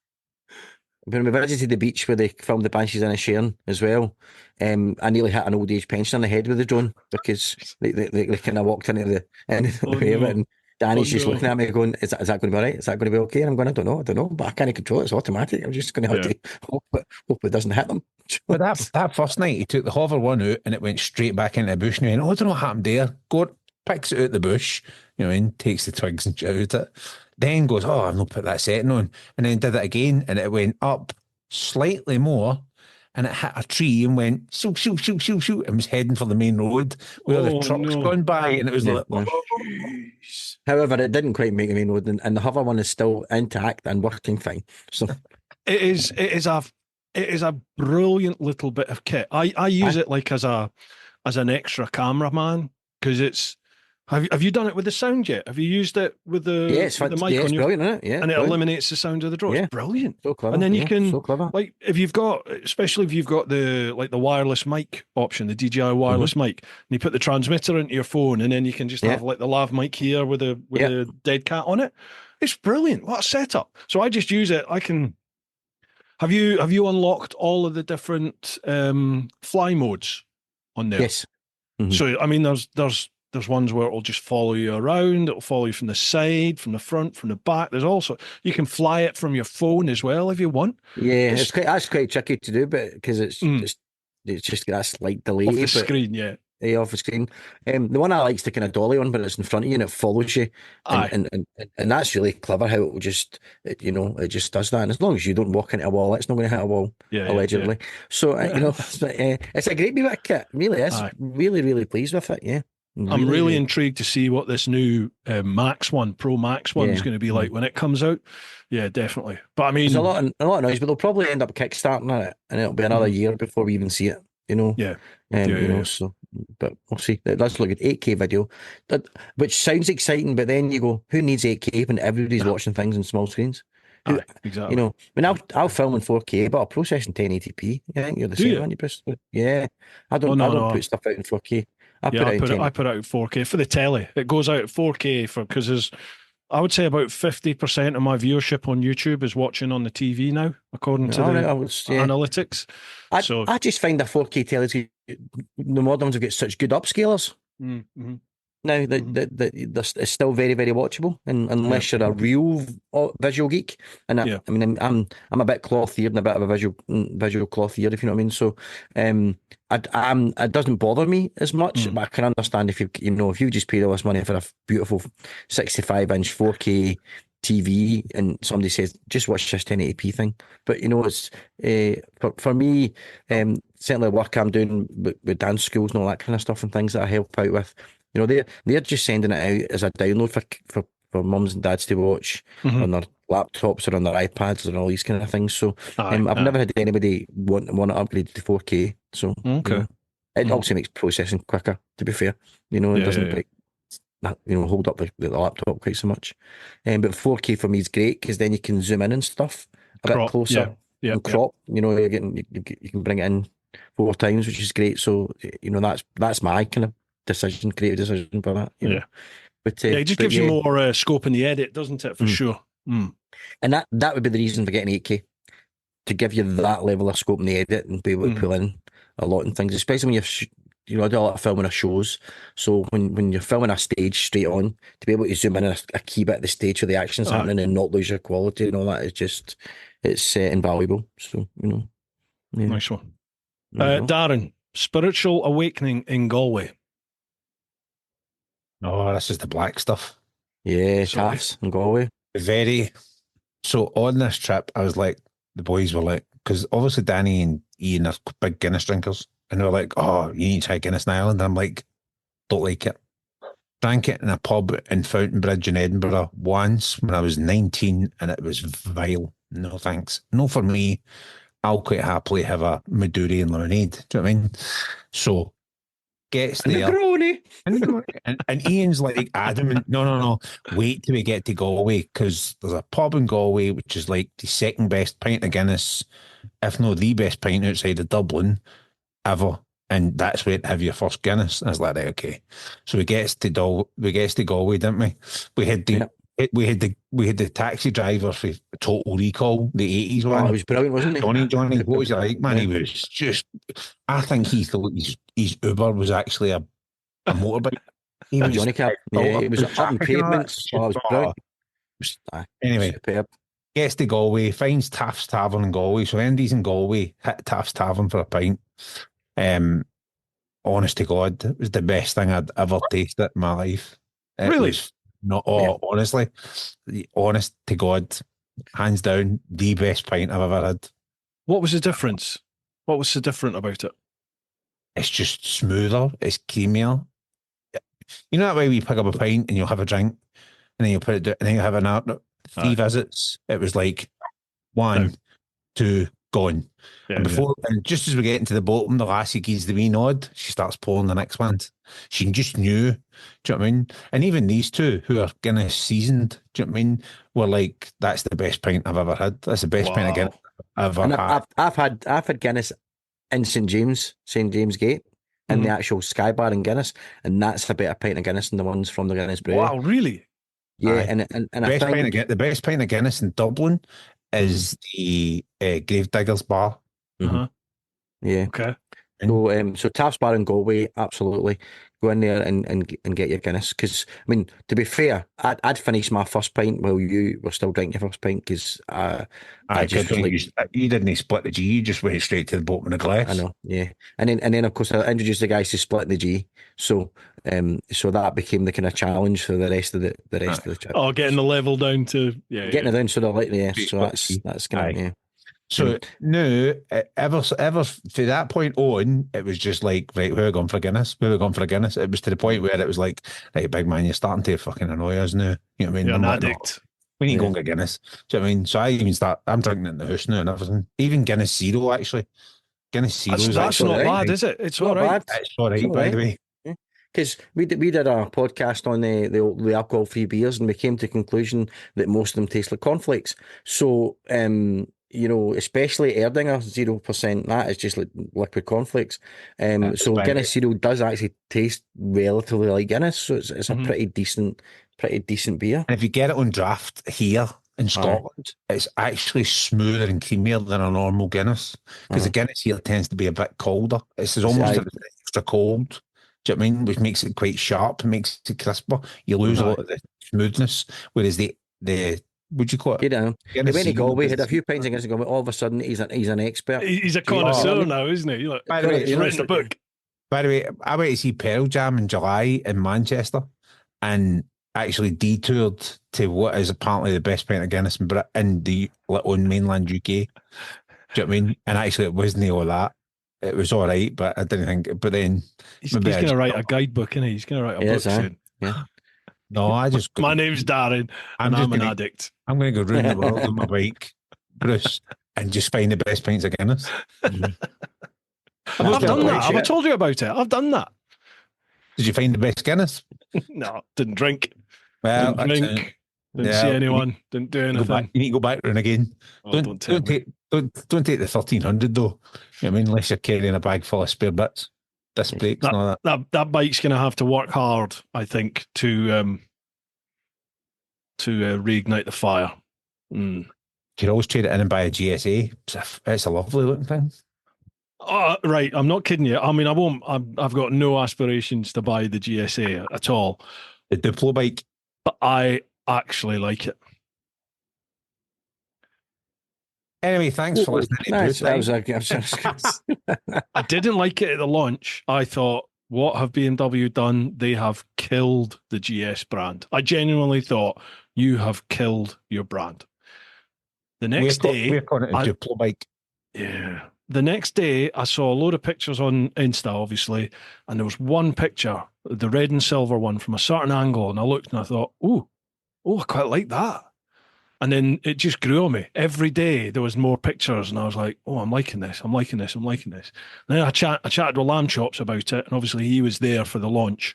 When we visited the beach where they filmed the Banshees in a Sharon as well, I nearly hit an old age pensioner in the head with the drone because they kind of walked into the way of it, and Danny's just looking at me going, is that going to be all right? Is that going to be okay? And I'm going, I don't know, but I can't control it. It's automatic. I'm just going to have to hope it doesn't hit them. But that first night, he took the Hover one out and it went straight back into the bush. And he went, I don't know what happened there. Picks it out the bush, and takes the twigs and shoots it. Then goes, I've not put that setting on. And then did it again, and it went up slightly more, and it hit a tree and went shoot, and was heading for the main road where the truck's gone by, and it was However, it didn't quite make the main road, and the Hover one is still intact and working fine. So it is a brilliant little bit of kit. I use it like as an extra cameraman because it's. Have you done it with the sound yet? Have you used it with the the mic on your? Brilliant, isn't it? Yeah, and it eliminates the sound of the drone. Yeah. It's brilliant. So clever. And then you can like if you've got, especially if you've got the wireless mic option, the DJI wireless mic, and you put the transmitter into your phone, and then you can just have like the lav mic here with a dead cat on it. It's brilliant. What a setup! So I just use it. I can. Have you unlocked all of the different fly modes on there? Yes. Mm-hmm. So I mean, there's ones where it'll just follow you around. It'll follow you from the side, from the front, from the back. There's also, you can fly it from your phone as well if you want. Yeah, that's quite tricky to do, but because it's just got that slight delay off the screen, off the screen. The one I like is the kind of dolly one, but it's in front of you and it follows you, and that's really clever how it will just, it just does that. And as long as you don't walk into a wall, it's not going to hit a wall, allegedly. Yeah. So it's a great wee bit of kit. Really is. Really, really pleased with it. Yeah. I'm really intrigued to see what this new Pro Max one is going to be like when it comes out. Yeah, definitely. But I mean, there's a lot of noise, but they'll probably end up kickstarting it, and it'll be another year before we even see it. So, but we'll see. Let's look at 8K video, which sounds exciting, but then you go, who needs 8K when everybody's watching things on small screens? Exactly. I mean, I'll film in 4K, but I'll process in 1080p. I think you're the same, aren't you, Bruce? Yeah, I don't put stuff out in 4K. I put it out 4K for the telly. It goes out at 4K because I would say about 50% of my viewership on YouTube is watching on the TV now, according to the analytics. I just find the 4K telly, the modern ones have got such good upscalers. Mm-hmm. Now that it's still very, very watchable, and unless you're a real visual geek, and I mean I'm a bit cloth-eared and a bit of a visual cloth-eared, if you know what I mean. So it doesn't bother me as much, but I can understand if you just paid all this money for a beautiful 65-inch 4K TV, and somebody says just watch this 1080p thing. But it's for me, certainly work I'm doing with dance schools and all that kind of stuff and things that I help out with. They're just sending it out as a download for mums and dads to watch on their laptops or on their iPads and all these kind of things. So I've never had anybody want to upgrade to 4K. So it also makes processing quicker. To be fair, it doesn't hold up the laptop quite so much. But 4K for me is great because then you can zoom in and stuff a bit closer and crop. You can bring it in 4 times, which is great. So that's my kind of creative decision for that. But it just gives you more scope in the edit, doesn't it? For sure. And that would be the reason for getting 8K, to give you that level of scope in the edit and be able to pull in a lot of things, especially when you're I do a lot of filming of shows. So when you're filming a stage straight on, to be able to zoom in a key bit of the stage where the action's happening and not lose your quality and all that is just, it's invaluable. So, yeah. Nice one. Darren, spiritual awakening in Galway. Oh, this is the black stuff. Yeah, Taffs in Galway. Very. So on this trip, I was like, the boys were like, because obviously Danny and Ian are big Guinness drinkers, and they were like, "Oh, you need to try Guinness in Ireland." And I'm like, "Don't like it." Drank it in a pub in Fountainbridge in Edinburgh once when I was 19, and it was vile. No thanks. No for me. I'll quite happily have a Maduri and lemonade. Do you know what I mean? So gets there. And Ian's like adamant, no, wait till we get to Galway, because there's a pub in Galway which is like the second best pint of Guinness, if not the best pint outside of Dublin ever, and that's where to have your first Guinness. I was like, right, okay. So we gets to Galway, didn't we? We had the taxi driver for Total Recall, the 80s one. Oh, it was brilliant, wasn't he? Johnny, what was he like, man? He was just, I think he thought his Uber was actually a motorbike. He was Johnny Cab. Yeah, it was up on pavements. Oh, it was brilliant. Anyway, superb. Gets to Galway, finds Taft's Tavern in Galway. So Andy's in Galway, hit Taft's Tavern for a pint. Honest to God, it was the best thing I'd ever tasted in my life. Really? Honestly, honest to God, hands down, the best pint I've ever had. What was the difference? What was so different about it? It's just smoother. It's creamier. You know that way we pick up a pint and you'll have a drink and then you'll put it down and then you'll have another 3 visits. It was like 1, 2, gone. And and just as we get into the bottom, the lassie gives the wee nod. She starts pouring the next one. She just knew. Do you know what I mean? And even these two, who are Guinness seasoned, do you know what I mean? Were like, that's the best pint I've ever had. That's the best pint of Guinness I've ever had. I've had Guinness in St James Gate, in the actual Sky Bar in Guinness, and that's a better pint of Guinness than the ones from the Guinness Brewery. Wow, really? Yeah, and the best pint of Guinness in Dublin is the Gravediggers Bar. Yeah. Okay. So Taft's Bar in Galway, absolutely. Go in there and get your Guinness. Because, I mean, to be fair, I'd finish my first pint while you were still drinking your first pint, because I just you didn't split the G, you just went straight to the bottom of the glass. I know, yeah. And then of course I introduced the guys to split the G. So that became the kind of challenge for the rest of the trip. Oh, getting the level down to getting it down so they're like so that's kind of So no, ever from that point on, it was just like, right, we're going for Guinness. It was to the point where it was like, right, big man, you're starting to fucking annoy us now. You know what I mean? You're an addict. We need to go and get Guinness. Do you know what I mean? So I'm drinking it in the house now and everything. Even Guinness Zero, actually. Guinness Zero that's not bad, is it? It's all right. It's all right, by the way. Because we did a podcast on the alcohol-free beers, and we came to the conclusion that most of them taste like cornflakes. So, especially Erdinger 0%, that is just like liquid cornflakes. So Guinness Zero does actually taste relatively like Guinness, so it's a pretty decent beer. And if you get it on draft here in Scotland, it's actually smoother and creamier than a normal Guinness, because the Guinness here tends to be a bit colder. It's almost extra cold. Do you know what I mean? Which makes it quite sharp, makes it crisper. You lose a lot of the smoothness, whereas the would you call it? He went to Galway, had a few pints against Galway. All of a sudden, he's an expert. He's a connoisseur now, isn't he? Like, by the way, he's written a book. By the way, I went to see Pearl Jam in July in Manchester, and actually detoured to what is apparently the best pint of Guinness in the on mainland UK. Do you know what I mean? And actually, it wasn't all that. It was all right, but I didn't think. But then he's going to write a guidebook, isn't he? He's going to write a book soon. Yeah. No, my name's Darren, and I'm an addict. I'm going to go round the world on my bike, Bruce, and just find the best pints of Guinness. I've done that. Have I told you about it? I've done that. Did you find the best Guinness? No, didn't drink. Well, didn't see anyone. Didn't do anything. You need to go back round again. Don't take the 1300 though. You know what I mean? Unless you're carrying a bag full of spare bits, disc brakes and all that. That bike's going to have to work hard, I think, to reignite the fire. You can always trade it in and buy a GSA. It's a lovely looking thing. Right, I'm not kidding you. I mean, I won't. I've got no aspirations to buy the GSA at all. The Duplo bike. But I actually like it. Anyway, thanks for listening to Nice. Brew Time. I didn't like it at the launch. I thought, what have BMW done? They have killed the GS brand. I genuinely thought, you have killed your brand. The next day, we're calling it a Duplo bike. Yeah. The next day, I saw a load of pictures on Insta, obviously, and there was one picture, the red and silver one, from a certain angle, and I looked and I thought, oh, I quite like that. And then it just grew on me. Every day there was more pictures, and I was like, oh, I'm liking this. I'm liking this. And then I chatted with Lamb Chops about it, and obviously he was there for the launch.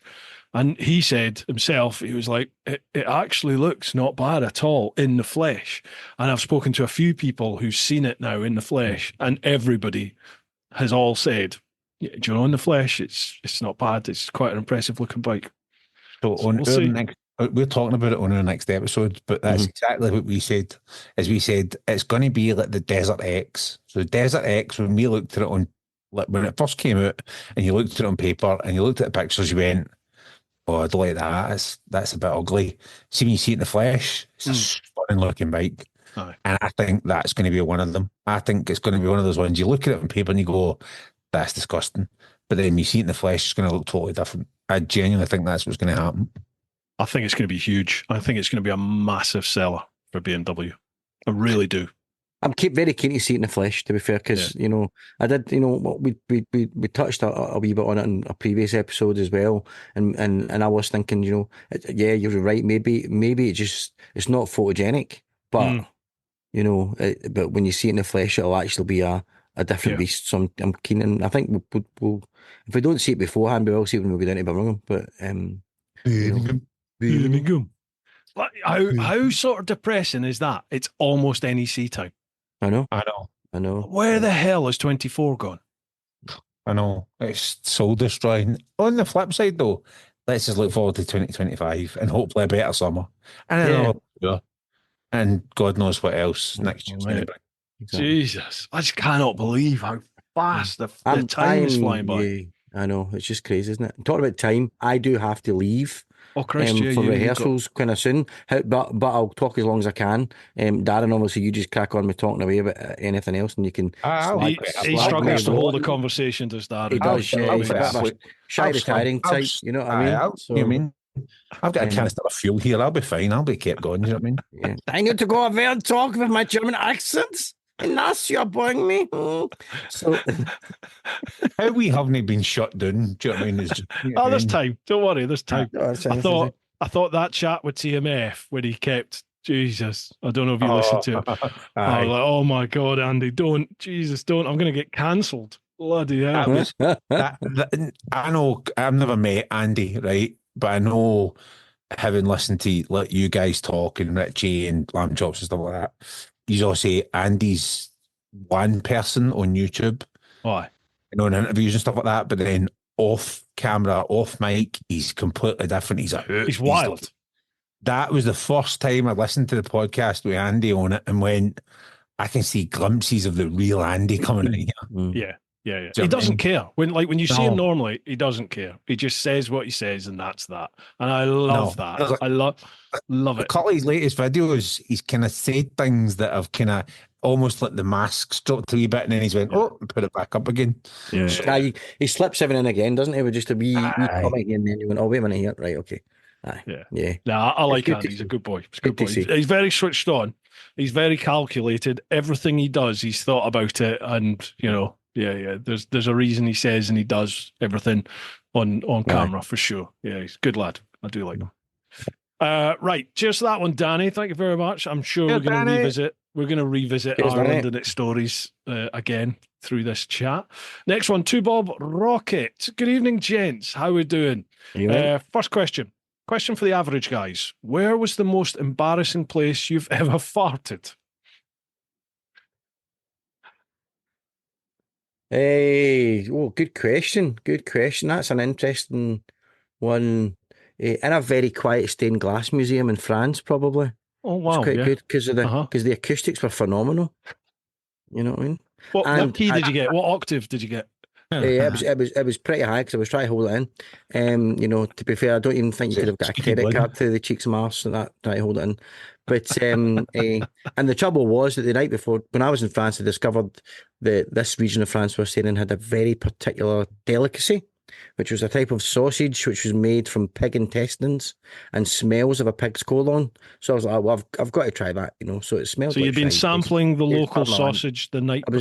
And he said himself, he was like, it actually looks not bad at all in the flesh. And I've spoken to a few people who've seen it now in the flesh, and everybody has all said, yeah, do you know, in the flesh, it's not bad. It's quite an impressive looking bike. So on our next, we're talking about it on our next episode, but that's exactly what we said. As we said, it's going to be like the Desert X. So the Desert X, when we looked at it on, like when it first came out, and you looked at it on paper, and you looked at the pictures, you went, oh, I don't like that. That's a bit ugly. See, when you see it in the flesh, it's a stunning looking bike. Aye. And I think that's going to be one of them. I think it's going to be one of those ones you look at it on paper and you go, that's disgusting. But then you see it in the flesh, it's going to look totally different. I genuinely think that's what's going to happen. I think it's going to be huge. I think it's going to be a massive seller for BMW. I really do. I'm very keen to see it in the flesh, to be fair, because you know, I did, you know, we touched a wee bit on it in a previous episode as well, and I was thinking, you know, yeah, you're right. Maybe it's not photogenic, but you know, but when you see it in the flesh, it'll actually be a different beast. So I'm keen, and I think we'll if we don't see it beforehand, we will see it when we go down to Birmingham. But Birmingham. How sort of depressing is that? It's almost NEC time. I know. Where the hell is 24 gone? I know. It's soul destroying. On the flip side, though, let's just look forward to 2025 and hopefully a better summer. And God knows what else next year's going to bring. Exactly. Jesus. I just cannot believe how fast the time is flying by. Yeah, I know. It's just crazy, isn't it? Talking about time, I do have to leave. Oh, Christ, for rehearsals kind of soon, but I'll talk as long as I can. Darren, obviously, you just crack on with talking away about anything else, and you can. He struggles to hold the conversation, does Darren? He does. He's a bit of a shy retiring type. You know what I mean? I've got a canister of fuel here. I'll be fine. I'll be kept going. You know what I mean? Yeah. I need to go over and talk with my German accents. And that's you're boring me. So how we haven't been shut down, do you know what I mean? Is just, there's time. Don't worry, there's time. I thought that chat with TMF when he kept Jesus. I don't know if you listened to it. I was like, oh my God, Andy, don't. I'm going to get cancelled. Bloody hell. I know I've never met Andy, right? But I know, having listened to like you guys talk and Richie and Lamb Chops and stuff like that, you all say Andy's one person on YouTube. Why? You know, in interviews and stuff like that, but then off camera, off mic, he's completely different. He's a hoot. He's wild. That was the first time I listened to the podcast with Andy on it and went, I can see glimpses of the real Andy coming in here. Yeah. He doesn't care. When you see him normally, he doesn't care. He just says what he says, and that's that. And I love that. I love it. A couple of his latest videos, he's kind of said things that have kind of almost like the masks dropped a wee bit, and then he's went, put it back up again. Yeah. So, he slips every now and again, doesn't he? With just a wee comment, and then you went, wait a minute here. Right, okay. Yeah. No, I like Andy. He's a good boy. He's very switched on. He's very calculated. Everything he does, he's thought about it, and you know. Yeah. There's a reason he says and he does everything on camera for sure. Yeah, he's a good lad. I do like him. Right, just that one, Danny. Thank you very much. I'm sure we're going to revisit Ireland and its stories again through this chat. Next one, to Bob Rocket. Good evening, gents. How are we doing? First question for the average guys. Where was the most embarrassing place you've ever farted? Good question. That's an interesting one. In a very quiet stained glass museum in France, probably. Oh wow, it's quite good because the acoustics were phenomenal. You know what I mean? What key did you get? What octave did you get? It was pretty high because I was trying to hold it in. To be fair, I don't even think you could have got a credit card through the cheeks of my arse and that trying to hold it in. But and the trouble was that the night before, when I was in France, I discovered that this region of France we're staying in had a very particular delicacy, which was a type of sausage which was made from pig intestines and smells of a pig's colon. So I was like, well, I've got to try that, So it smelled. So like you'd been sampling the local sausage the night before.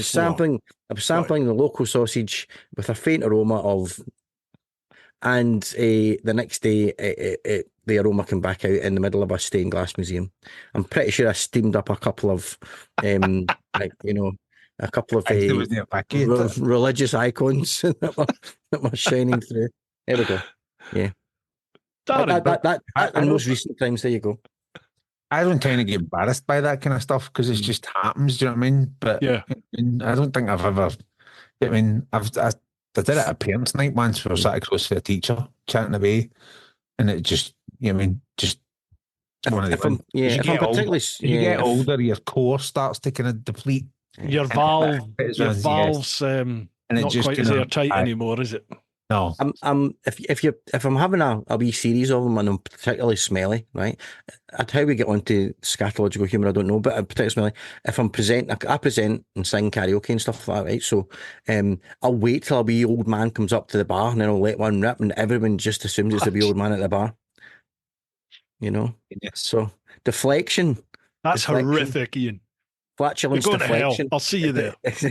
I was sampling the local sausage with a faint aroma of, and the next day the aroma came back out in the middle of a stained glass museum. I'm pretty sure I steamed up a couple of, religious icons that were shining through. There we go. Yeah. That in most recent times, there you go. I don't tend to get embarrassed by that kind of stuff because it just happens. Do you know what I mean? But yeah, I don't think I've ever. I did it at parents' night once where I sat close to a teacher chatting away, and it just, just one of the. As you get older, your core starts to kind of deplete. Your valves, and not just quite as airtight anymore, is it? No. If I'm having a wee series of them and I'm particularly smelly, right? How we get onto scatological humour, I don't know, but I'm particularly smelly. If I'm I present and sing karaoke and stuff like that, right? So I'll wait till a wee old man comes up to the bar and then I'll let one rip and everyone just assumes it's a wee old man at the bar. Yes. So deflection. That's horrific, Ian. Flatulence deflection. I'll see you there. It's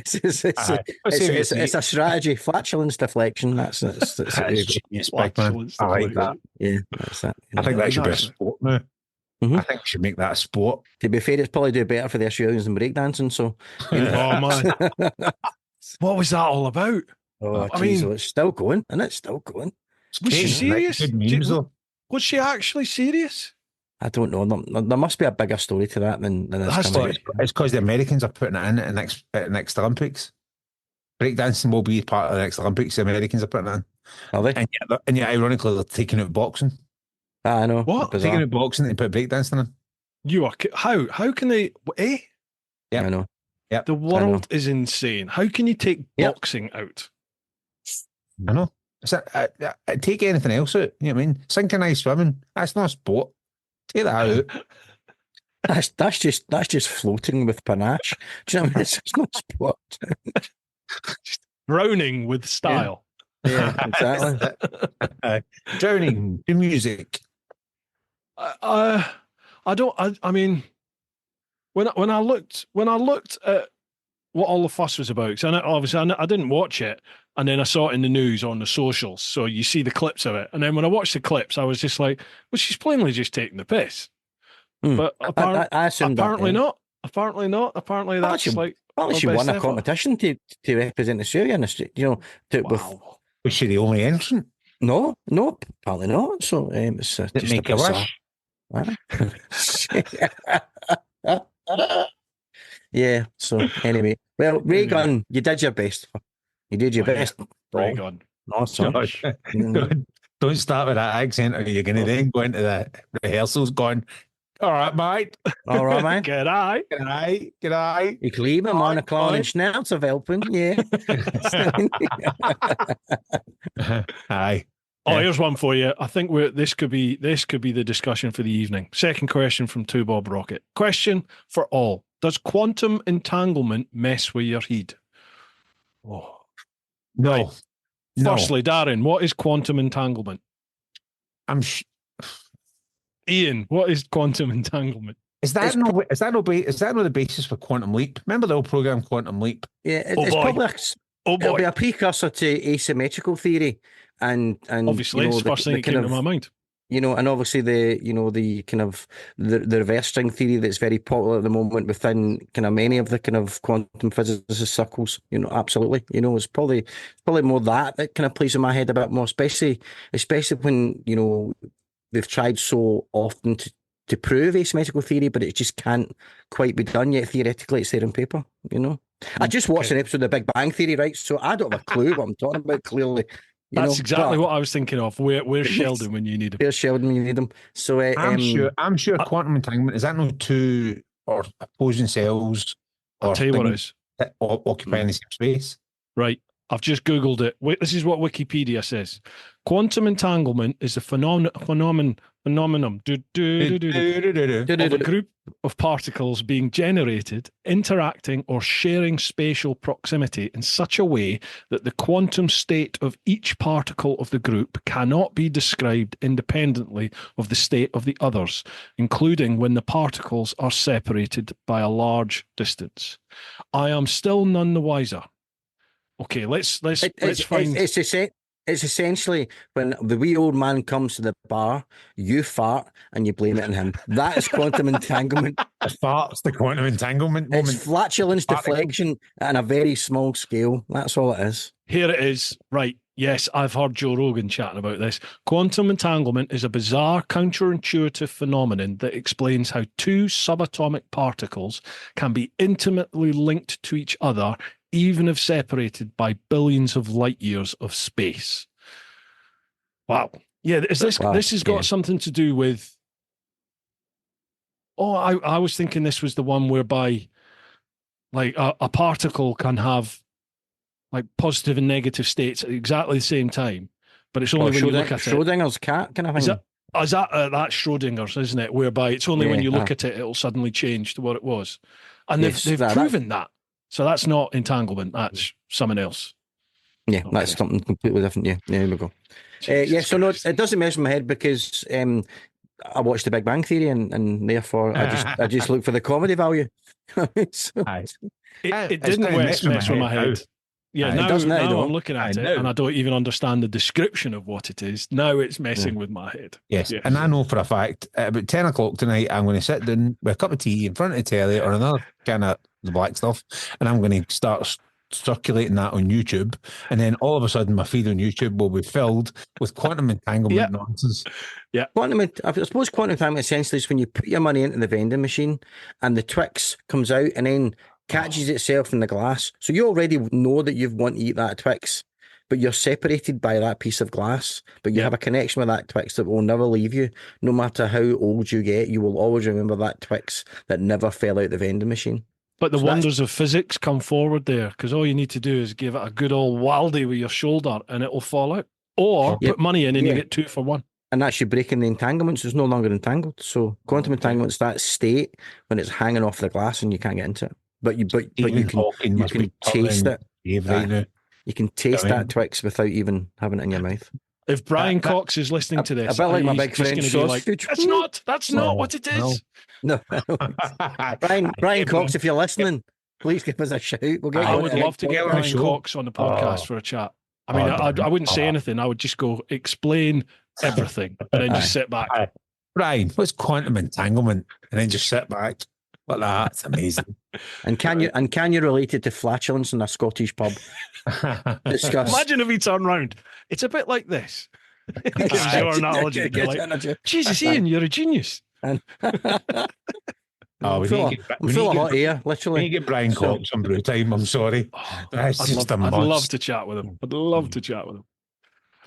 a strategy. Flatulence deflection. That's genius, big man. I like that. Yeah, that's that. I think that should be a sport now. I think we should make that a sport. To be fair, it's probably do better for the Australians than breakdancing. So, oh man, what was that all about? Oh, it's still going, and it's still going. Was she serious? Was she actually serious? I don't know. There must be a bigger story to that than this. It's because the Americans are putting it in at the next Olympics. Breakdancing will be part of the next Olympics. The Americans are putting it in. Are they? And yet, ironically, they're taking out boxing. I know. What? Taking out boxing and put breakdancing in. You are how can they? Yeah, I know. Yeah, the world is insane. How can you take boxing out? I know. Take anything else out. You know what I mean? Synchronized swimming. That's not a sport. Take that out. That's just floating with panache. Do you know what I mean? It's not sport. Drowning with style. Yeah, exactly. Drowning in music. I mean, when I looked at what all the fuss was about, because I didn't watch it, and then I saw it in the news on the socials, so you see the clips of it, and then when I watched the clips, I was just like, well, she's plainly just taking the piss. But apparently not. Apparently not. Apparently that's apparently she won a competition to represent Australia. Was she the only entrant? No, apparently not. So it's just make a wish. Yeah. So anyway, well, Ray Gunn, you did your best. You did your best. Ray Gunn. Awesome. Don't start with that accent, or you're going to then go into the rehearsals going, all right, mate. All right, mate. G'day. Ik liebe meine kleinen Schnauzerwelpen. Yeah. Aye. Oh, here's one for you. I think this could be the discussion for the evening. Second question from Two Bob Rocket. Question for all: does quantum entanglement mess with your head? Oh, no. Right. Firstly, Darren, what is quantum entanglement? Ian, what is quantum entanglement? Is that not the basis for Quantum Leap? Remember the old program Quantum Leap? Yeah, it'll be a precursor to asymmetrical theory, and obviously it's the first thing that came to my mind. And obviously the kind of the reverse string theory that's very popular at the moment within kind of many of the kind of quantum physicist circles. Absolutely. It's probably more that kind of plays in my head a bit more, especially when they've tried so often to prove asymmetrical theory, but it just can't quite be done yet. Theoretically, it's there on paper. I just watched an episode of The Big Bang Theory, right? So I don't have a clue what I'm talking about. Clearly. That's exactly what I was thinking of. Where's Sheldon when you need him? Where's Sheldon when you need him? So I'm sure quantum entanglement is that not two or opposing cells? I'll tell you what it is. occupying the same space. Right. I've just Googled it. This is what Wikipedia says. Quantum entanglement is a phenomenon of a group of particles being generated, interacting, or sharing spatial proximity in such a way that the quantum state of each particle of the group cannot be described independently of the state of the others, including when the particles are separated by a large distance. I am still none the wiser. Okay, let's find. It's essentially when the wee old man comes to the bar, you fart and you blame it on him. That is quantum entanglement. The fart's the quantum entanglement moment. It's flatulence deflection on a very small scale. That's all it is. Here it is. Right. Yes, I've heard Joe Rogan chatting about this. Quantum entanglement is a bizarre, counterintuitive phenomenon that explains how two subatomic particles can be intimately linked to each other, even if separated by billions of light years of space. Wow. Yeah, this has got something to do with... Oh, I was thinking this was the one whereby like a particle can have like positive and negative states at exactly the same time, but it's only when you look at Schrodinger's cat kind of thing. That's Schrodinger's, isn't it? Whereby it's only when you look at it, it'll suddenly change to what it was. And they've proven that. So that's not entanglement. That's something else. Yeah, okay. That's something completely different. Yeah, here we go. So no, it doesn't mess with my head because I watched The Big Bang Theory and therefore I just look for the comedy value. It didn't mess with my head. Yeah, now I'm looking at it and I don't even understand the description of what it is. Now it's messing with my head. Yes, and I know for a fact at about 10 o'clock tonight, I'm going to sit down with a cup of tea in front of the telly or another kind of the black stuff, and I'm going to start circulating that on YouTube, and then all of a sudden my feed on YouTube will be filled with quantum entanglement nonsense. Yeah, I suppose quantum entanglement essentially is when you put your money into the vending machine and the Twix comes out and then catches itself in the glass. So you already know that you want to eat that Twix, but you're separated by that piece of glass. But you have a connection with that Twix that will never leave you. No matter how old you get, you will always remember that Twix that never fell out the vending machine. But the wonders of physics come forward there, because all you need to do is give it a good old wildy with your shoulder and it will fall out. Or put money in and you get 2 for 1. And that's you breaking the entanglements. It's no longer entangled. So quantum entanglement's that state when it's hanging off the glass and you can't get into it. But you can taste it. You can taste that Twix without even having it in your mouth. If Brian Cox is listening to this, a bit like my big friend sausage. That's not what it is. No. Brian Cox, if you're listening, please give us a shout. I would love to get Brian Cox on the podcast for a chat. I mean, I wouldn't say anything. I would just go explain everything and then just sit back. Brian, what's quantum entanglement? And then just sit back. Like that. It's amazing. And can you relate it to flatulence in a Scottish pub? Discuss. Imagine if he turned round. It's a bit like this. Gives your analogy. Jesus, Ian, you're a genius. I'm full of hot air, literally. Can you get Brian Cox on brew time? I'm sorry. I'd love to chat with him.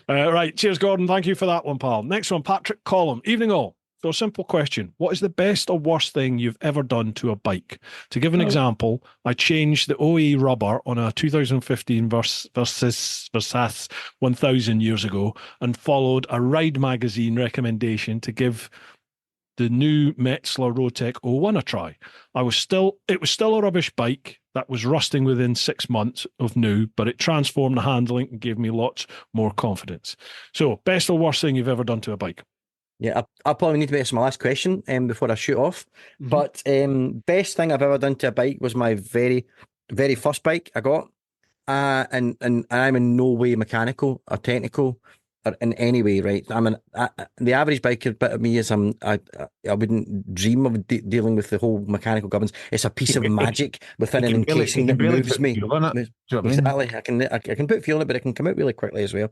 Right. Cheers, Gordon. Thank you for that one, pal. Next one, Patrick Collum. Evening all. So a simple question. What is the best or worst thing you've ever done to a bike? To give an example, I changed the OE rubber on a 2015 Versys 1000 years ago and followed a Ride magazine recommendation to give the new Metzler Roadtech 01 a try. It was still a rubbish bike that was rusting within 6 months of new, but it transformed the handling and gave me lots more confidence. So, best or worst thing you've ever done to a bike? Yeah, I'll probably need to make my last question before I shoot off. Mm-hmm. But best thing I've ever done to a bike was my very, very first bike I got. And I'm in no way mechanical or technical or in any way, right? The average biker bit of me is I wouldn't dream of dealing with the whole mechanical gubbins. It's a piece of magic within an encasing that moves me. Exactly. I can put fuel in it, but it can come out really quickly as well.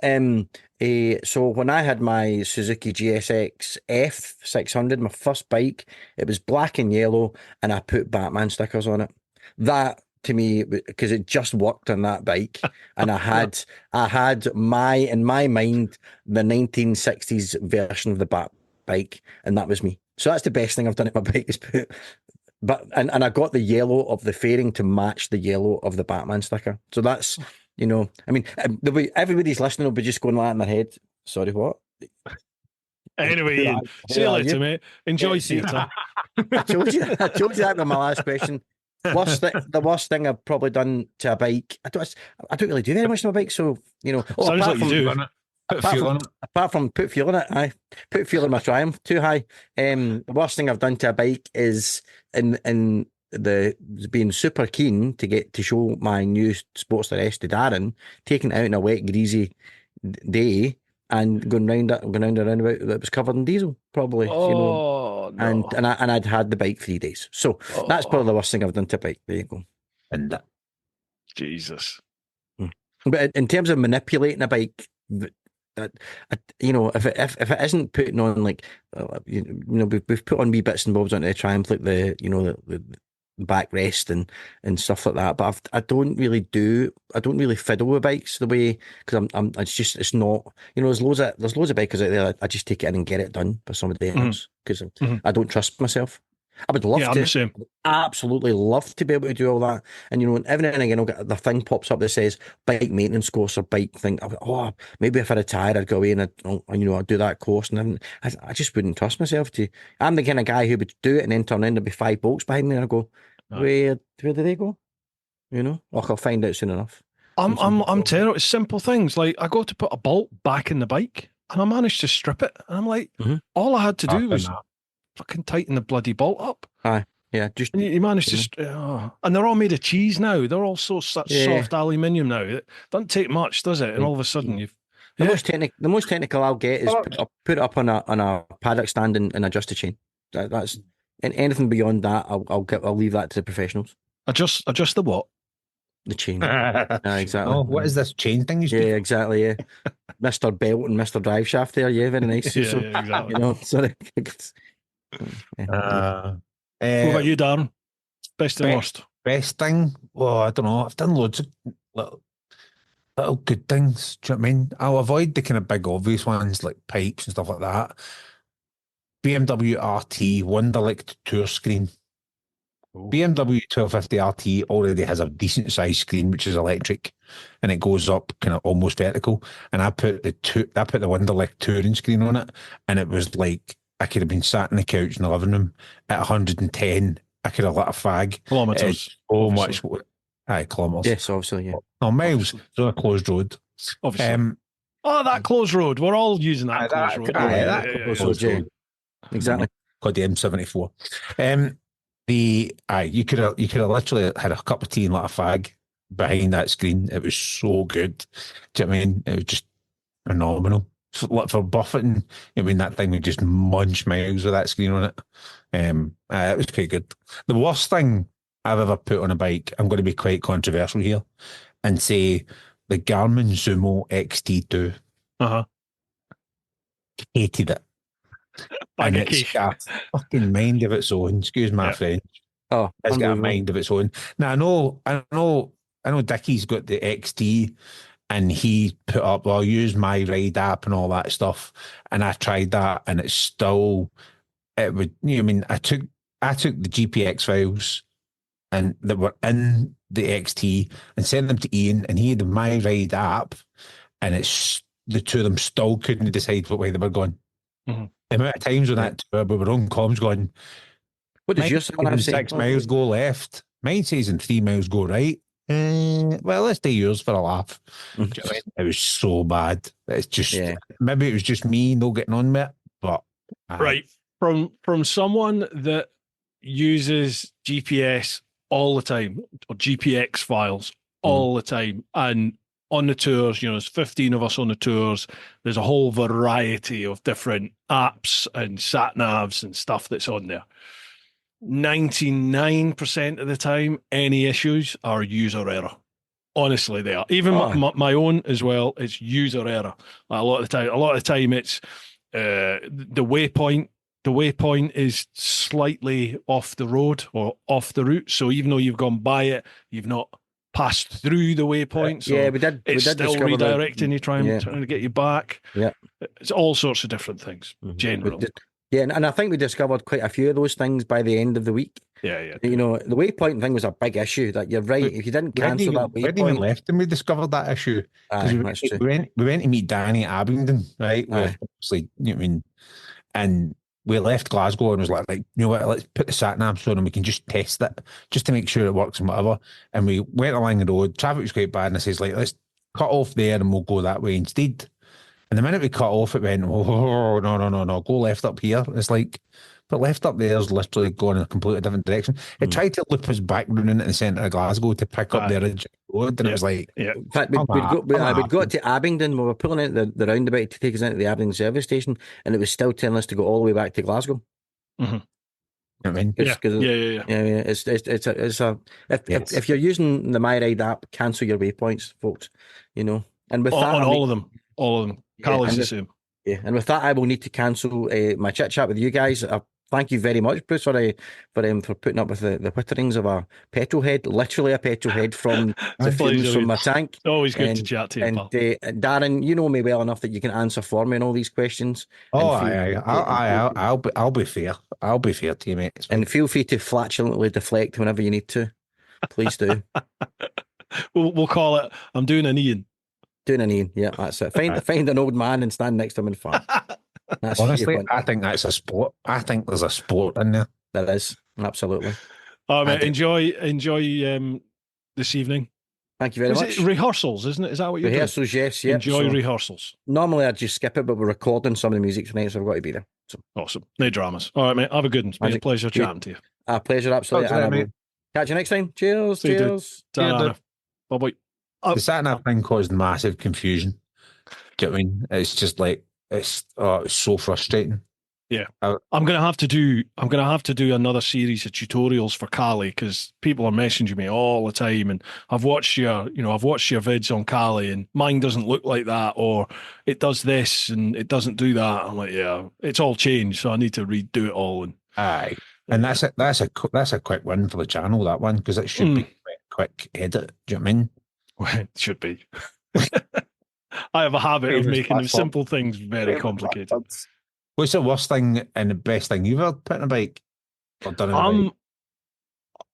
So when I had my Suzuki GSX F600, my first bike, it was black and yellow, and I put Batman stickers on it. That to me, because it just worked on that bike, and I had in my mind the 1960s version of the Bat bike, and that was me. So that's the best thing I've done at my bike is put but and I got the yellow of the fairing to match the yellow of the Batman sticker. So that's, I mean, everybody's listening will be just going like in their head. Sorry, what? Anyway, Ian, see you later, mate. Enjoy theatre. I told you that was my last question. The worst thing I've probably done to a bike. I don't really do very much to my bike, so Sounds like you do. Apart from put fuel in it, I put fuel in my Triumph too high. The worst thing I've done to a bike is in the being super keen to show my new Sportster S to Darren, taking it out on a wet, greasy day and going round and round about that was covered in diesel, probably. No. And I'd had the bike 3 days. So that's probably the worst thing I've done to a bike. There you go. And that. Jesus. But in terms of manipulating a bike, if it isn't putting on like, we've put on wee bits and bobs onto the Triumph, like the backrest and stuff like that. But I don't really fiddle with bikes the way, because it's not, there's loads of bikers out there. I just take it in and get it done by somebody else because I don't trust myself. I would love to. I'm the same. Absolutely love to be able to do all that. And every now and again, I'll get the thing pops up that says bike maintenance course or bike thing. Maybe if I retired, I'd go away and I'd do that course. And I just wouldn't trust myself to. I'm the kind of guy who would do it and then turn around, there'd be 5 bolts behind me, and I go, where did they go? I'll find out soon enough. I'm terrible. It's simple things like I go to put a bolt back in the bike and I managed to strip it, and I'm like, all I had to do was fucking tighten the bloody bolt up. Aye, yeah, just you managed to, and they're all made of cheese now. They're all such soft aluminium now. It doesn't take much, does it? And all of a sudden you've the most technical I'll get is put it up on a paddock stand and adjust the chain. That's and anything beyond that, I'll leave that to the professionals. Adjust the what? The chain. Exactly. Oh, what is this chain thing you speak? Yeah, exactly. Yeah, Mr. Belt and Mr. Drive Shaft there. Yeah, very nice. Exactly. Sorry. What about you, Darren? Best and worst? Best thing? Well, I don't know. I've done loads of little good things. Do you know what I mean? I'll avoid the kind of big obvious ones like pipes and stuff like that. BMW RT Wonderlicht tour screen. BMW 1250 RT already has a decent sized screen which is electric, and it goes up kind of almost vertical. And I put the Wonderlicht touring screen on it, and it was like I could have been sat in the couch in the living room at 110. I could have lit a fag. Kilometres. So much. Kilometres. Yes, obviously, yeah. No, miles. It's on a closed road. Obviously. That closed road. We're all using that closed road. Closed road. Exactly. Called the M74. You could have literally had a cup of tea and lit a fag behind that screen. It was so good. Do you know what I mean? It was just phenomenal. For buffeting, that thing would just munch miles with that screen on it. It was pretty good. The worst thing I've ever put on a bike, I'm going to be quite controversial here and say the Garmin Zumo XT2. Hated it. And it's got a fucking mind of its own. Excuse my French. Oh, it's got a mind of its own. Now I know Dickie's got the XT, and he put up, well, I'll use my Ride app and all that stuff. And I tried that, and it's still, I took the GPX files and that were in the XT and sent them to Ian, and he had the my Ride app, and it's the two of them still couldn't decide what way they were going. The amount of times on that tour we were on comms going, what does yours say? 6 miles go left. Mine says in 3 miles go right. Well, let's do yours for a laugh. It was so bad. It's just maybe it was just me not getting on with it, but right from someone that uses GPS all the time or GPX files all the time, and on the tours, there's 15 of us on the tours. There's a whole variety of different apps and sat navs and stuff that's on there. 99% of the time, any issues are user error. Honestly, they are. Even my own as well. It's user error. A lot of the time, it's the waypoint. The waypoint is slightly off the road or off the route. So even though you've gone by it, you've not passed through the waypoint. So we did. It's still redirecting you, trying to get you back. Yeah, it's all sorts of different things. Generally, Yeah, and I think we discovered quite a few of those things by the end of the week. Yeah. You know, the waypoint thing was a big issue. That you're right. If you didn't cancel that we hadn't even waypoint, left and we discovered that issue. Because that's true. we went to meet Danny at Abingdon, right? Obviously, you know what I mean? And we left Glasgow and was like, you know what, let's put the sat navs on and we can just test it, just to make sure it works and whatever. And we went along the road, traffic was quite bad, and I says, like, let's cut off there and we'll go that way instead. And the minute we cut off, it went, oh, no, go left up here. It's like, but left up there is literally going in a completely different direction. It tried to loop us back round into the centre of Glasgow to pick up the original road, and it was like, In fact, we'd got to Abingdon. We were pulling out the roundabout to take us into the Abingdon service station, and it was still telling us to go all the way back to Glasgow. Mm-hmm. You know what I mean? If you're using the MyRide app, cancel your waypoints, folks. You know, and with that, all of them. Callie's the same. Yeah, and with that, I will need to cancel my chit chat with you guys. Thank you very much, Bruce, for putting up with the whitterings of a petrol head, literally a petrol head from the fumes from my tank. Always good to chat to you, pal. Darren, you know me well enough that you can answer for me on all these questions. Oh, I'll be fair. I'll be fair to you, mate. And feel free to flatulently deflect whenever you need to. Please do. We'll call it. I'm doing an Ian. Doing an Ian, yeah, that's it. Find an old man and stand next to him and fun. Honestly, I think that's a sport. I think there's a sport in there. There is, absolutely. Oh, mate, enjoy this evening. Thank you very much. Rehearsals, isn't it? Is that what you're rehearsals? doing? Yes, yeah. Enjoy rehearsals. Normally I'd just skip it, but we're recording some of the music tonight, so I've got to be there. So. Awesome. No dramas. All right, mate. Have a good one. It's been a pleasure chatting to you. A pleasure, absolutely. Catch you next time. Cheers. Cheers. Bye bye. The sat nav thing caused massive confusion. Do you know what I mean? It's just like it's so frustrating. Yeah, I'm gonna have to do another series of tutorials for Cali because people are messaging me all the time, and I've watched your vids on Cali, and mine doesn't look like that, or it does this and it doesn't do that. I'm like, yeah, it's all changed, so I need to redo it all. And and that's a quick win for the channel, that one, because it should be a quick edit. Do you know what I mean? Well, it should be. I have a habit of making simple things very complicated. What's the worst thing and the best thing you've ever put in a bike or done in a bike?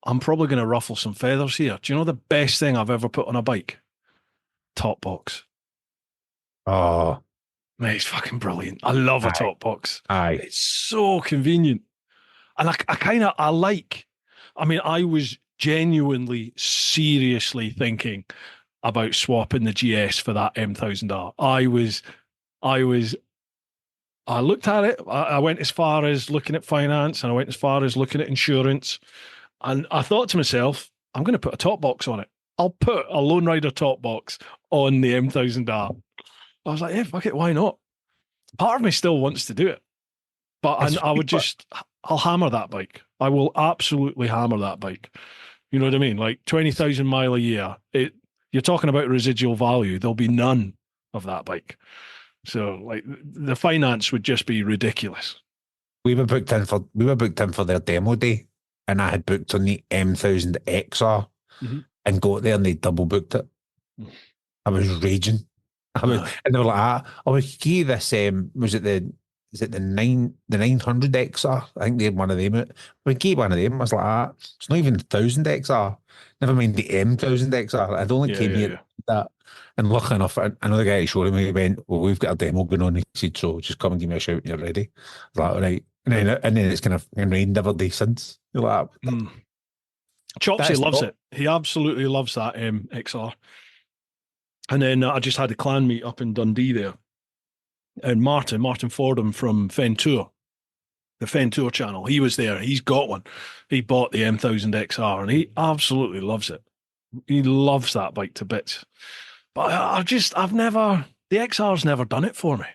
I'm probably going to ruffle some feathers here. Do you know the best thing I've ever put on a bike? Top box. Oh, mate, it's fucking brilliant. I love a top box. It's so convenient, and I was genuinely, seriously thinking about swapping the GS for that M1000R. I looked at it. I went as far as looking at finance, and I went as far as looking at insurance. And I thought to myself, I'm going to put a top box on it. I'll put a Lone Rider top box on the M1000R. I was like, yeah, fuck it, why not? Part of me still wants to do it, but I'll hammer that bike. I will absolutely hammer that bike. You know what I mean? Like 20,000 mile a year. You're talking about residual value. There'll be none of that bike. So, like, the finance would just be ridiculous. We were booked in for their demo day, and I had booked on the M1000XR and got there, and they double booked it. I was raging. And they were like, we could give this. Was it the 900XR? I think they had one of them. We gave one of them. I was like, it's not even the 1000XR. Never mind the M1000XR. I'd only came here to that. And lucky enough, another guy showed me, he went, well, we've got a demo going on. He said, so just come and give me a shout when you're ready. I was like, all right. And then it's kind of rained every day since. You're like, Chopsy loves it. He absolutely loves that XR. And then I just had a clan meet up in Dundee there. And Martin Fordham from Fentour, the Fentour channel, he was there. He's got one. He bought the M1000XR and he absolutely loves it. He loves that bike to bits. But the XR's never done it for me.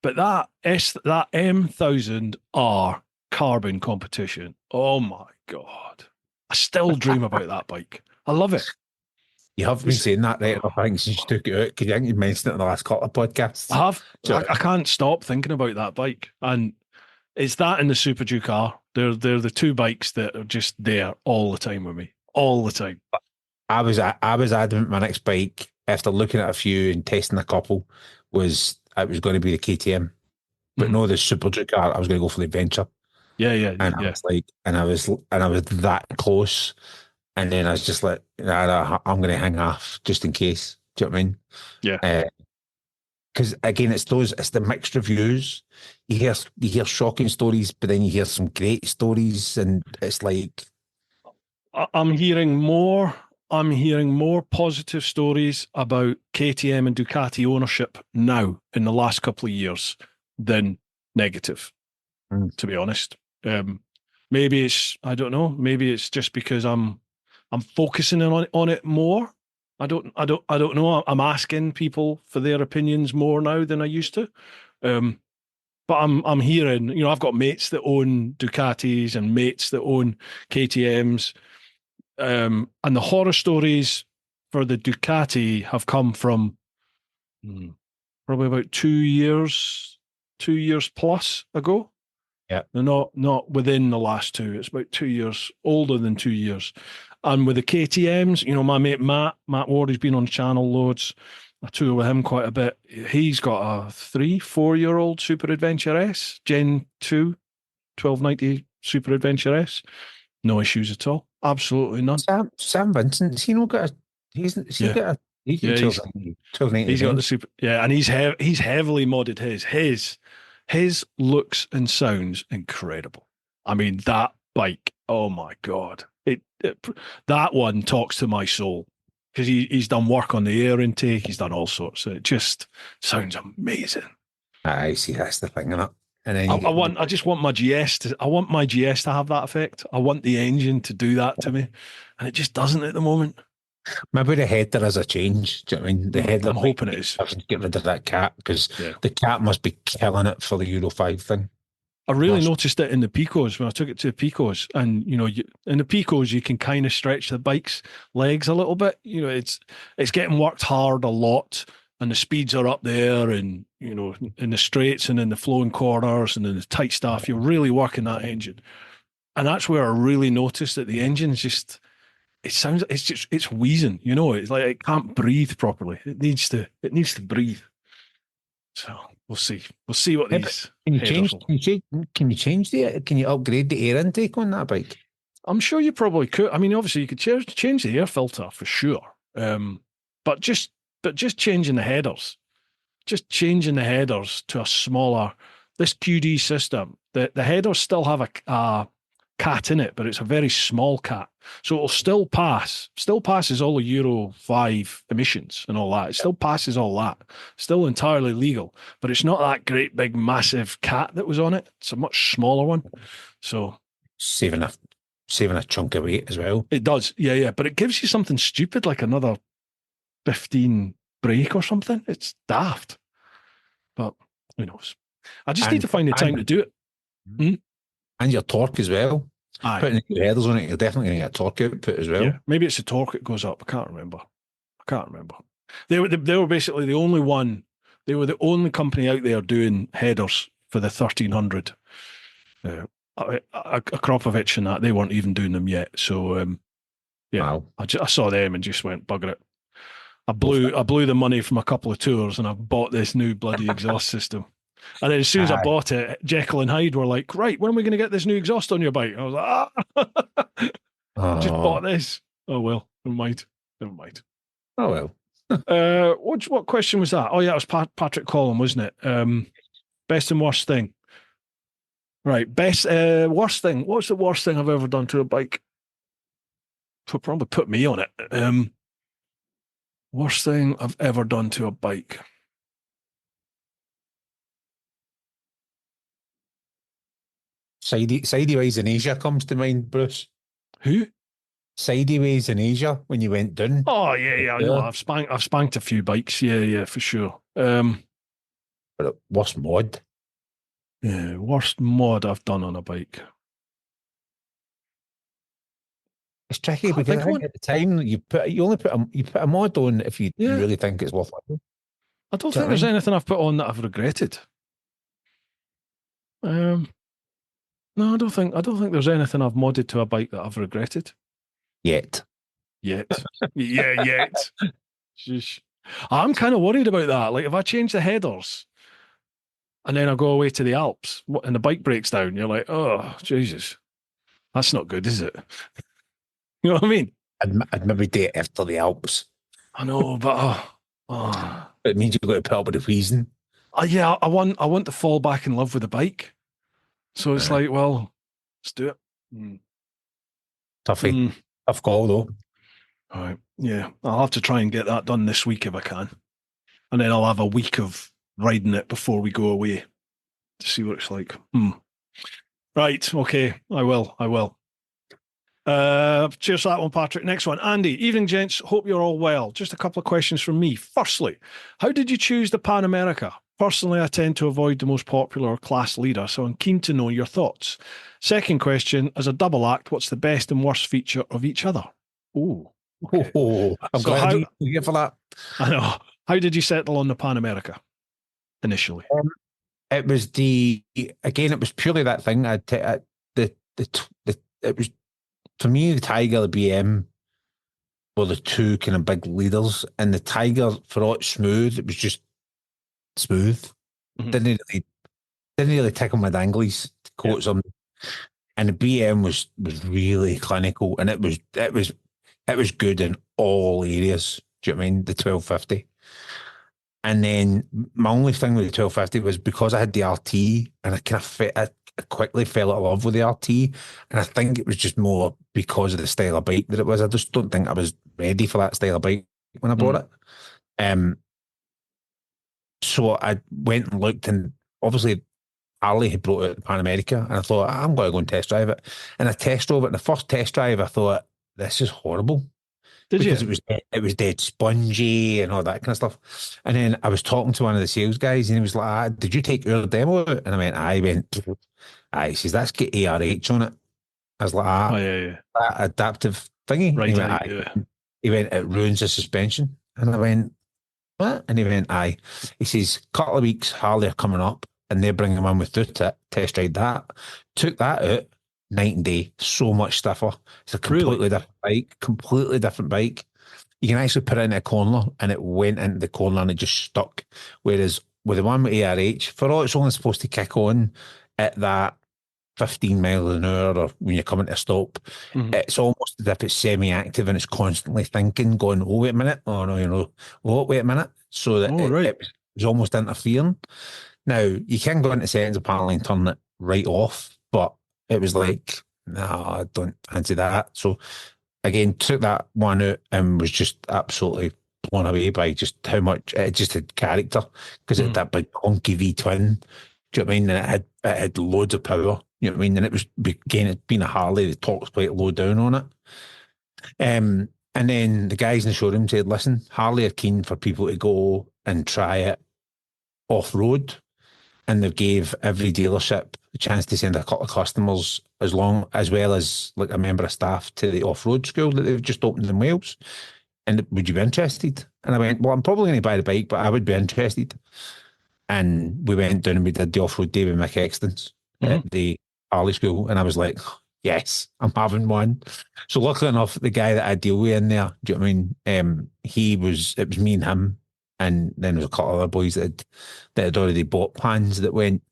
But that M1000R carbon competition, oh my God. I still dream about that bike. I love it. You have been saying that right enough, I think, since you took it out, because I think you mentioned it in the last couple of podcasts. I have. I can't stop thinking about that bike. And it's that and the Super Duke R. They're the two bikes that are just there all the time with me. All the time. I was adamant my next bike, after looking at a few and testing a couple, was going to be the KTM. but no, the Super Ducat. I was going to go for the Adventure. Yeah. And I was like, and I was that close. And then I was just like, nah, I'm going to hang off just in case. Do you know what I mean? Yeah. Because again, it's the mixed reviews. You hear shocking stories, but then you hear some great stories, and it's like I'm hearing more positive stories about KTM and Ducati ownership now in the last couple of years than negative, to be honest. Maybe it's, I don't know, maybe it's just because I'm focusing on it more. I don't know. I'm asking people for their opinions more now than I used to. But I'm hearing, I've got mates that own Ducatis and mates that own KTMs. And the horror stories for the Ducati have come from probably about 2 years plus ago. Yeah. They're not within the last two. It's about 2 years, older than 2 years. And with the KTMs, my mate Matt Ward, has been on the channel loads. I tour with him quite a bit. He's got a 3-4-year-old Super Adventure S, Gen 2, 1290 Super Adventure S. No issues at all. Absolutely none. Sam Vincent's, he got a, he's he Yeah. got a, he Yeah, he's got the super. Yeah, and he's heavily modded his looks and sounds incredible. I mean, that bike, oh my God. That one talks to my soul because he's done work on the air intake, he's done all sorts. It just sounds amazing. I see, that's the thing, innit? And then I just want my GS to have that effect. I want the engine to do that to me, and it just doesn't at the moment. maybe the header is a change. Do you know what I mean? The header, I'm hoping it is. Get rid of that cat because the cat must be killing it for the Euro 5 thing. I really noticed it in the Picos when I took it to the Picos, and in the Picos you can kind of stretch the bike's legs a little bit. It's getting worked hard a lot, and the speeds are up there, and in the straights and in the flowing corners and in the tight stuff, you're really working that engine, and that's where I really noticed that the engine's just. It's wheezing. It's like it can't breathe properly. It needs to breathe. So we'll see. We'll see what these. Can you upgrade the air intake on that bike? I'm sure you probably could. I mean, obviously you could change the air filter for sure. But just changing the headers, to a smaller. This QD system, the headers still have a cat in it, but it's a very small cat. So it'll still passes all the Euro 5 emissions and all that. It still passes all that. Still entirely legal, but it's not that great big massive cat that was on it. It's a much smaller one. So saving a chunk of weight as well. It does. Yeah. But it gives you something stupid like another 15 brake or something. It's daft. But who knows? I just need to find the time to do it. And your torque as well. Aye. Putting your headers on it, you're definitely going to get torque output as well. Yeah, maybe it's the torque that goes up. I can't remember. They were basically the only one. They were the only company out there doing headers for the 1300. Akropovich and that, they weren't even doing them yet. So wow. I saw them and just went, bugger it. I blew the money from a couple of tours and I bought this new bloody exhaust system. And then as soon as I bought it, Jekyll and Hyde were like, right, when are we going to get this new exhaust on your bike? I was like, just bought this. Oh, well, never mind. Oh, well. What question was that? Oh, yeah, it was Patrick Collin, wasn't it? Best and worst thing. Right, worst thing. What's the worst thing I've ever done to a bike? Probably put me on it. Worst thing I've ever done to a bike. Sideways in Asia comes to mind, Bruce. Who? Sideways in Asia when you went down. Oh yeah. I know. I've spanked a few bikes. Yeah, for sure. But worst mod? Yeah, worst mod I've done on a bike. It's tricky because I think at the time you put a mod on if you really think it's worthwhile. I don't think there's anything I've put on that I've regretted. No, I don't think there's anything I've modded to a bike that I've regretted. Yet. Yeah, yet. I'm kind of worried about that. Like, if I change the headers, and then I go away to the Alps and the bike breaks down. You're like, oh, Jesus, that's not good, is it? You know what I mean? I'd maybe do it after the Alps. I know, but It means you've got to put up with the wheezing. yeah, I want to fall back in love with the bike. So it's like, well, let's do it. Toughy. Tough call, though. All right. Yeah. I'll have to try and get that done this week if I can. And then I'll have a week of riding it before we go away to see what it's like. Right. Okay. I will. Cheers for that one, Patrick. Next one. Andy. Evening, gents. Hope you're all well. Just a couple of questions from me. Firstly, how did you choose the Pan America? Personally, I tend to avoid the most popular or class leader, so I'm keen to know your thoughts. Second question, as a double act, what's the best and worst feature of each other? Okay. I'm glad you here for that. I know. How did you settle on the Pan America initially? It was it was purely that thing. It was, for me, the Tiger, the BM were the two kind of big leaders, and the Tiger, for all it's smooth, it was just smooth. Didn't really tickle my danglies, to quote something. And the BM was really clinical, and it was good in all areas. Do you know what I mean? The 1250. And then my only thing with the 1250 was because I had the RT, and I quickly fell in love with the RT, and I think it was just more because of the style of bike that it was. I just don't think I was ready for that style of bike when I bought it. So I went and looked, and obviously Harley had brought out the Pan America, and I thought, I'm going to go and test drive it. And I test drove it, and the first test drive, I thought, this is horrible. Because it was dead spongy and all that kind of stuff. And then I was talking to one of the sales guys, and he was like, did you take your demo out? And I went, he says, that's got ARH on it. I was like, that adaptive thingy. Right, he went, it ruins the suspension. And I went, what? And he went, aye. He says, couple of weeks, Harley are coming up, and they're bringing one with through it, test ride that. Took that out, night and day, so much stiffer. It's a completely different bike. You can actually put it in a corner, and it went into the corner and it just stuck. Whereas with the one with ARH, for all it's only supposed to kick on at that 15 miles an hour, or when you're coming to a stop, it's almost as if it's semi-active and it's constantly thinking, going, oh, wait a minute, oh no, oh, wait a minute. So that it was almost interfering. Now, you can go into settings apparently and turn it right off, but it was like, no, I don't fancy that. So again, took that one out and was just absolutely blown away by just how much it just had character, because it had that big honky V-twin. Do you know what I mean? And it had loads of power. You know what I mean? And it was, again, it being a Harley, the torque's quite low down on it. And then the guys in the showroom said, listen, Harley are keen for people to go and try it off-road. And they gave every dealership a chance to send a couple of customers as well as like a member of staff to the off-road school that they've just opened in Wales. And would you be interested? And I went, well, I'm probably going to buy the bike, but I would be interested. And we went down and we did the off-road day with Mick Extons at the Harley school. And I was like, yes, I'm having one. So luckily enough, the guy that I deal with in there, do you know what I mean? It was me and him. And then there was a couple of other boys that had already bought plans that went.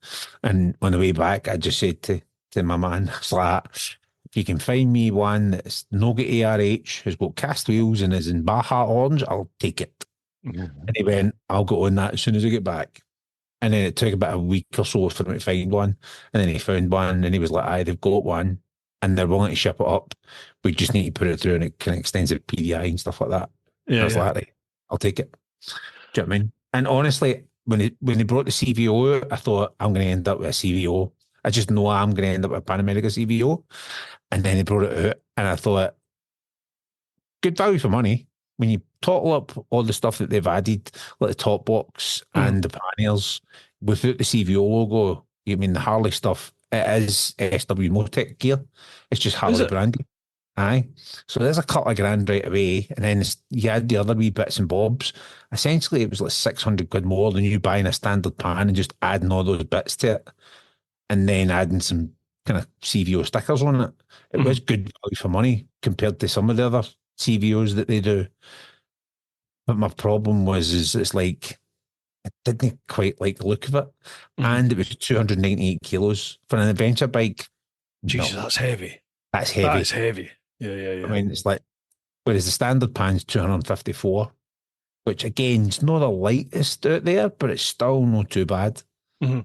And on the way back, I just said to my man, I was like, if you can find me one that's no got ARH, has got cast wheels and is in Baja orange, I'll take it. And he went, I'll go on that as soon as I get back. And then it took about a week or so for him to find one. And then he found one, and he was like, aye, they've got one and they're willing to ship it up. We just need to put it through an kind of extensive PDI and stuff like that. I was like, right, I'll take it. Do you know what I mean? And honestly, when they brought the CVO out, I thought, I'm going to end up with a CVO. I just know I'm going to end up with a Pan America CVO. And then they brought it out, and I thought, good value for money. When you total up all the stuff that they've added, like the top box and the panniers, without the CVO logo, you mean the Harley stuff, it is SW Motec gear. It's just Harley branded. Aye. So there's a couple of grand right away. And then you add the other wee bits and bobs. Essentially, it was like 600 quid more than you buying a standard pan and just adding all those bits to it. And then adding some kind of CVO stickers on it. It was good value for money compared to some of the other CVOs that they do. But my problem was, it's like, I didn't quite like the look of it. Mm. And it was 298 kilos. For an adventure bike, Jesus, no, that's heavy. that's heavy. That is heavy. Yeah. I mean, it's like, whereas the standard pan's 254, which again, it's not the lightest out there, but it's still not too bad. Mm-hmm.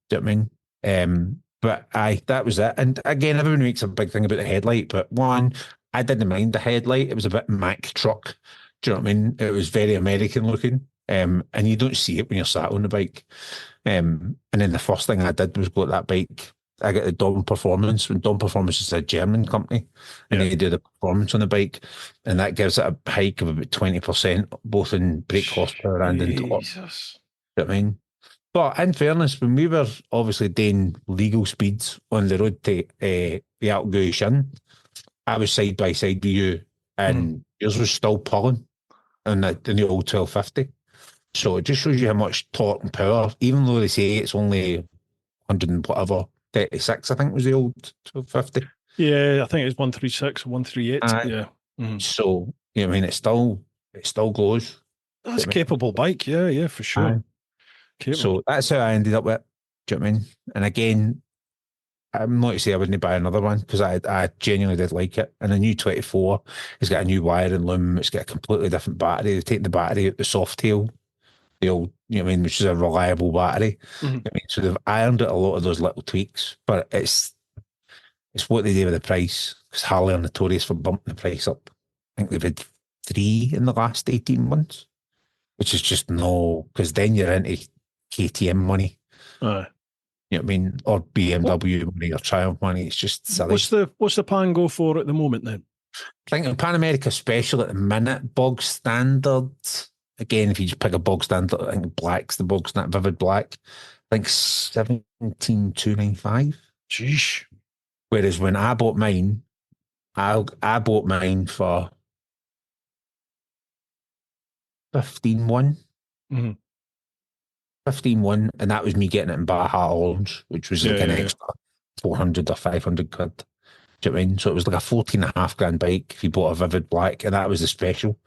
Do you know what I mean? But that was it. And again, everyone makes a big thing about the headlight, but one, I didn't mind the headlight. It was a bit Mack truck. Do you know what I mean? It was very American looking. And you don't see it when you're sat on the bike. And then the first thing I did was go to that bike. I got the Dom Performance. When Dom Performance is a German company, and they do the performance on the bike, and that gives it a hike of about 20%, both in brake horsepower and in torque. Jesus. You know what I mean? But in fairness, when we were obviously doing legal speeds on the road to the Alpgui Shin, I was side by side with you, and yours was still pulling in the old 1250. So it just shows you how much torque and power, even though they say it's only 100 and whatever, 36, I think was the old 1250. Yeah, I think it was 136, 138. Yeah. Mm-hmm. So, you know what I mean? It still goes. That's a capable bike. Yeah, for sure. So that's how I ended up with it. Do you know what I mean? And again, I'm not to say I wouldn't buy another one because I genuinely did like it. And the new 24 has got a new wiring loom. It's got a completely different battery. They've taken the battery out the soft tail, the old, you know what I mean, which is a reliable battery. Mm-hmm. You know what I mean? So they've ironed out a lot of those little tweaks, but it's what they do with the price, because Harley are notorious for bumping the price up. I think they've had 3 in the last 18 months, which is just no, because then you're into KTM money. You know what I mean? Or BMW money or Triumph money. It's just silly. What's the pan go for at the moment then? I think in Pan America Special at the minute, bog standard. Again, if you just pick a bog standard, I think black's the bog standard, vivid black. I think 17,295. Jeez. Whereas when I bought mine, I bought mine for 15,1. Mm-hmm. 15,1, and that was me getting it in Baja Orange, which was like an extra 400 or 500 quid. Do you know what I mean? So it was like a 14.5 grand bike if you bought a Vivid Black, and that was the special,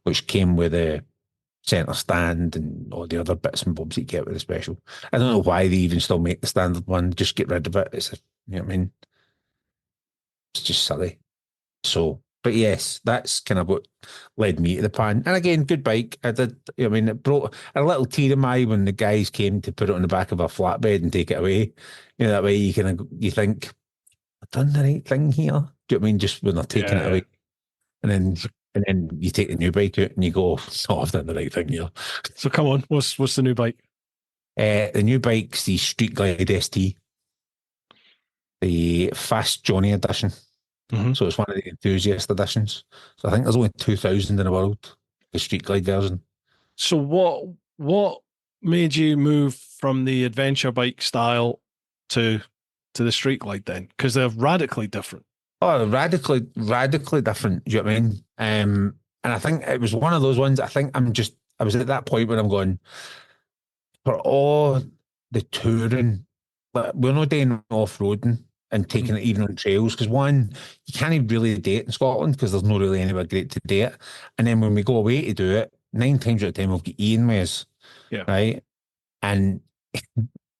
which came with a centre stand and all the other bits and bobs you get with the special. I don't know why they even still make the standard one. Just get rid of it. You know what I mean? It's just silly. So, but yes, that's kind of what led me to the Pan. And again, good bike. I did, I mean, it brought a little tear in my eye when the guys came to put it on the back of a flatbed and take it away. You know, that way you think, I've done the right thing here. Do you know what I mean? Just when they're taking it away. And then you take the new bike out and you go, oh, I've done the right thing here. So come on, what's the new bike? The new bike's the Street Glide ST, the Fast Johnny edition. Mm-hmm. So it's one of the enthusiast editions. So I think there's only 2,000 in the world, the Street Glide version. So what made you move from the adventure bike style to the Street Glide then? Because they're radically different. Oh, radically different. Do you know what I mean? And I think it was one of those ones. I was at that point where I'm going, for all the touring, but we're not doing off-roading and taking it even on trails, because one, you can't really do it in Scotland because there's not really anywhere great to do it. And then when we go away to do it, 9 times out of 10 we'll get Iain with us, right? And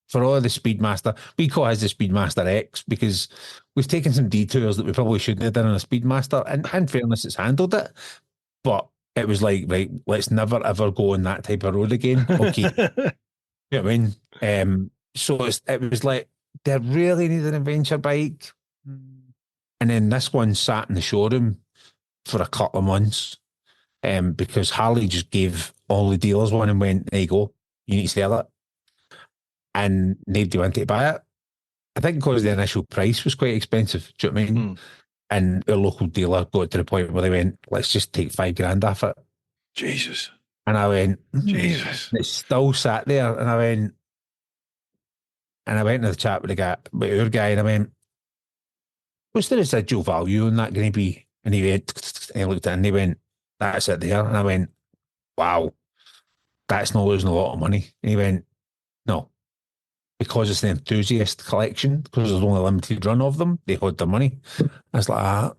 for all the Speedmaster, we call it the Speedmaster X because we've taken some detours that we probably shouldn't have done on a Speedmaster, and in fairness, it's handled it, but it was like, right, let's never ever go on that type of road again. Okay. You know what I mean? So it was like, they really need an adventure bike. And then this one sat in the showroom for a couple of months because Harley just gave all the dealers one and went, there you go, you need to sell it. And nobody wanted to buy it. I think because the initial price was quite expensive. Do you know what I mean? And our local dealer got to the point where they went, let's just take $5,000 off it. Jesus. And I went, Jesus. And it still sat there. And I went into the chat with our guy, and I went, what's the residual value on that going to be? And he went, and he looked at it and he went, that's it there. And I went, wow, that's not losing a lot of money. And he went, no, because it's the enthusiast collection, because there's only a limited run of them, they hold their money. I was like,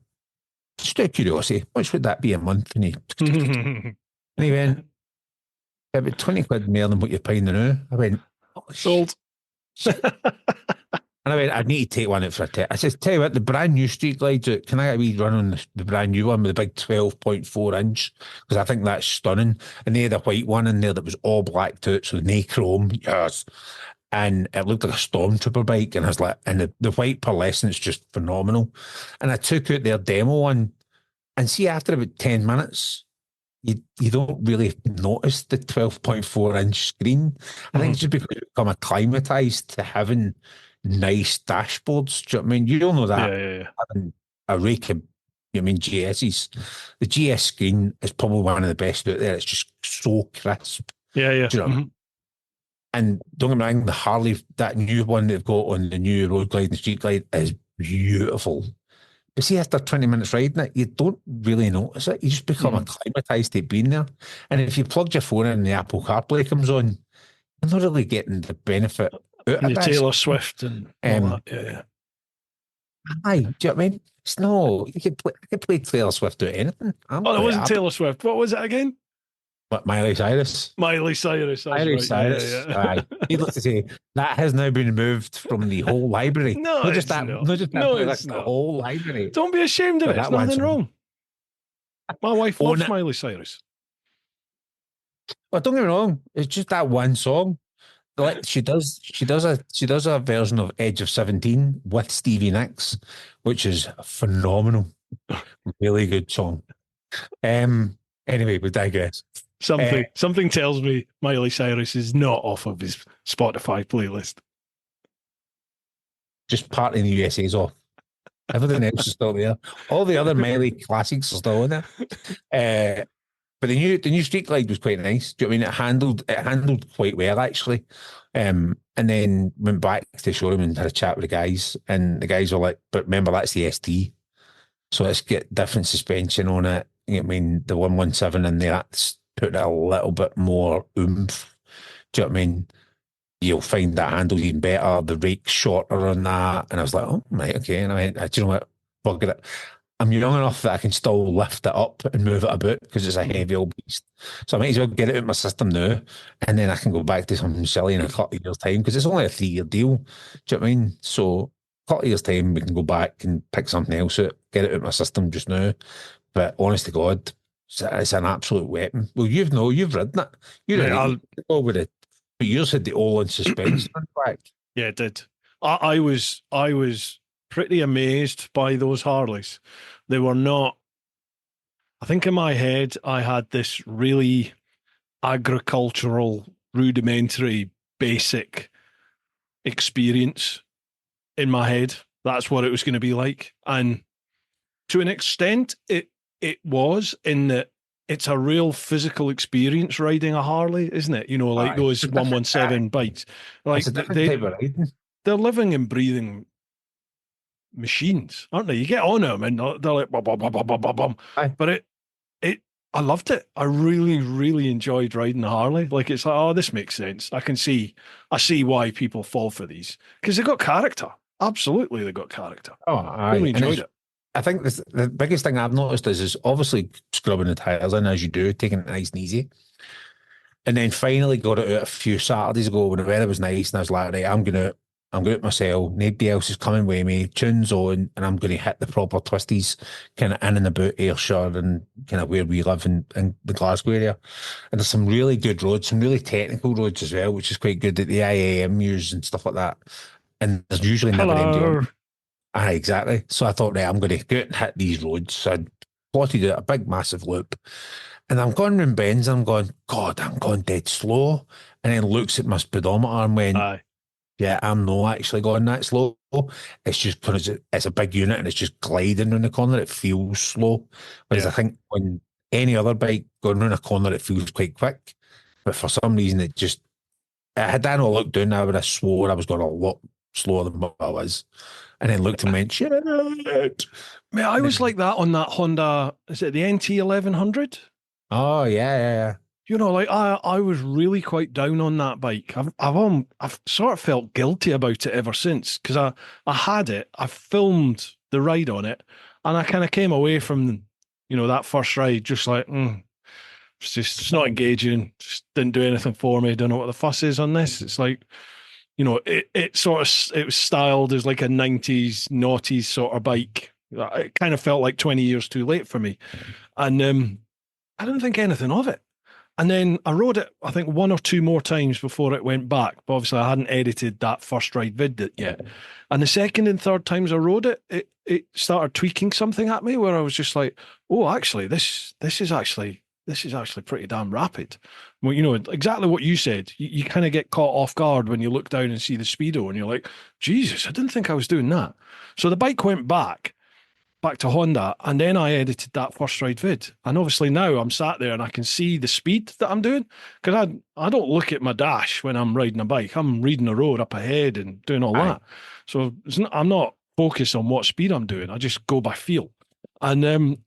just out of curiosity, which would that be a month? And he went, About 20 quid more than what you're paying now. I went, oh, Sold. And I went, I need to take one out for a test. I said, tell you what, the brand new Street Glides, can I get a wee run on the brand new one with the big 12.4 inch? Because I think that's stunning. And they had a white one in there that was all blacked out, so no chrome. Yes. And it looked like a stormtrooper bike. And I was like, and the white pearlescent's just phenomenal. And I took out their demo one. And see, after about 10 minutes, you don't really notice the 12.4 inch screen. I think it's just because you've become acclimatized to having nice dashboards. Do you know what I mean? You don't know that. Yeah. Having a rake of, GS's. The GS screen is probably one of the best out there. It's just so crisp. Yeah. Do you know what I mean? And don't get me wrong, the Harley, that new one they've got on the new Road Glide and Street Glide is beautiful. But see, after 20 minutes riding it, you don't really notice it. You just become acclimatized to being there. And if you plug your phone in and the Apple CarPlay comes on, you're not really getting the benefit out of Taylor Swift and all that. Yeah. Aye, do you know what I mean? It's no, I could play Taylor Swift out anything. It wasn't Taylor Swift. What was it again? What, Miley Cyrus? Miley Cyrus. Miley Cyrus. Yeah. Aye. Needless to say, that has now been removed from the whole library. Not just that. The whole library. Don't be ashamed of it. There's nothing wrong. My wife loves Miley Cyrus. Well, don't get me wrong. It's just that one song. Like she does a version of Edge of 17 with Stevie Nicks, which is phenomenal. Really good song. Anyway, we digress. Something tells me Miley Cyrus is not off of his Spotify playlist. Just part in the USA's off. Everything else is still there. All the other Miley classics are still in there. But the new Street Glide was quite nice. Do you know what I mean? It handled quite well actually. And then went back to the showroom and had a chat with the guys, and the guys were like, "But remember, that's the ST, so let's get different suspension on it." I mean, the 117 in there, that's put a little bit more oomph. Do you know what I mean? You'll find that handle even better. The rake's shorter on that. And I was like, oh, right, okay. And I went, do you know what? Forget it. I'm young enough that I can still lift it up and move it about because it's a heavy old beast. So I might as well get it out of my system now, and then I can go back to something silly in a couple of years' time because it's only a 3-year deal. Do you know what I mean? So a couple of years' time, we can go back and pick something else out, get it out of my system just now. But honest to God, it's an absolute weapon. Well, you've ridden it. With it. But yours had the all-in suspension on the back. Yeah, it did. I was pretty amazed by those Harleys. They were not. I think in my head I had this really agricultural, rudimentary, basic experience in my head. That's what it was going to be like, and to an extent, it was in that it's a real physical experience riding a Harley, isn't it? You know, like those 117 bikes. Like they're living and breathing machines, aren't they? You get on them and they're like bum, bum, bum, bum, bum, bum. But I loved it. I really, really enjoyed riding a Harley. Like it's like, oh, this makes sense. I see why people fall for these because they got character. Absolutely, they got character. Oh, I really enjoyed it. I think the biggest thing I've noticed is obviously scrubbing the tyres in as you do, taking it nice and easy. And then finally got it out a few Saturdays ago when the weather was nice and I was like, right, I'm going out myself. Nobody else is coming with me. Tunes on, and I'm going to hit the proper twisties kind of in and about Ayrshire and kind of where we live in the Glasgow area. And there's some really good roads, some really technical roads as well, which is quite good that the IAM use and stuff like that. And there's usually never anybody on. Aye, exactly. So I thought, right, I'm going to go out and hit these roads. So I plotted out a big, massive loop. And I'm going round bends and I'm going, God, I'm going dead slow. And then looks at my speedometer and went, yeah, I'm not actually going that slow. It's just because it's a big unit and it's just gliding around the corner. It feels slow. Whereas I think when any other bike going around a corner, it feels quite quick. But for some reason, had I not looked down, I would have swore I was going a lot slower than what I was. And then looked and went, shit. Man, I was like that on that Honda, is it the NT 1100? Oh, yeah. You know, like I was really quite down on that bike. I've sort of felt guilty about it ever since because I had it, I filmed the ride on it, and I kind of came away from, that first ride just like, it's not engaging. Just didn't do anything for me. Don't know what the fuss is on this. It's like, it was styled as like a 90s noughties sort of bike. It kind of felt like 20 years too late for me. And I didn't think anything of it. And then I rode it, I think, one or two more times before it went back. But obviously I hadn't edited that first ride vid yet. And the second and third times I rode it, it started tweaking something at me where I was just like, oh, actually, this is actually pretty damn rapid. Well, exactly what you said. You kind of get caught off guard when you look down and see the speedo and you're like, Jesus, I didn't think I was doing that. So the bike went back to Honda, and then I edited that first ride vid. And obviously now I'm sat there and I can see the speed that I'm doing, because I don't look at my dash when I'm riding a bike. I'm reading the road up ahead and doing all that. So I'm not focused on what speed I'm doing. I just go by feel. And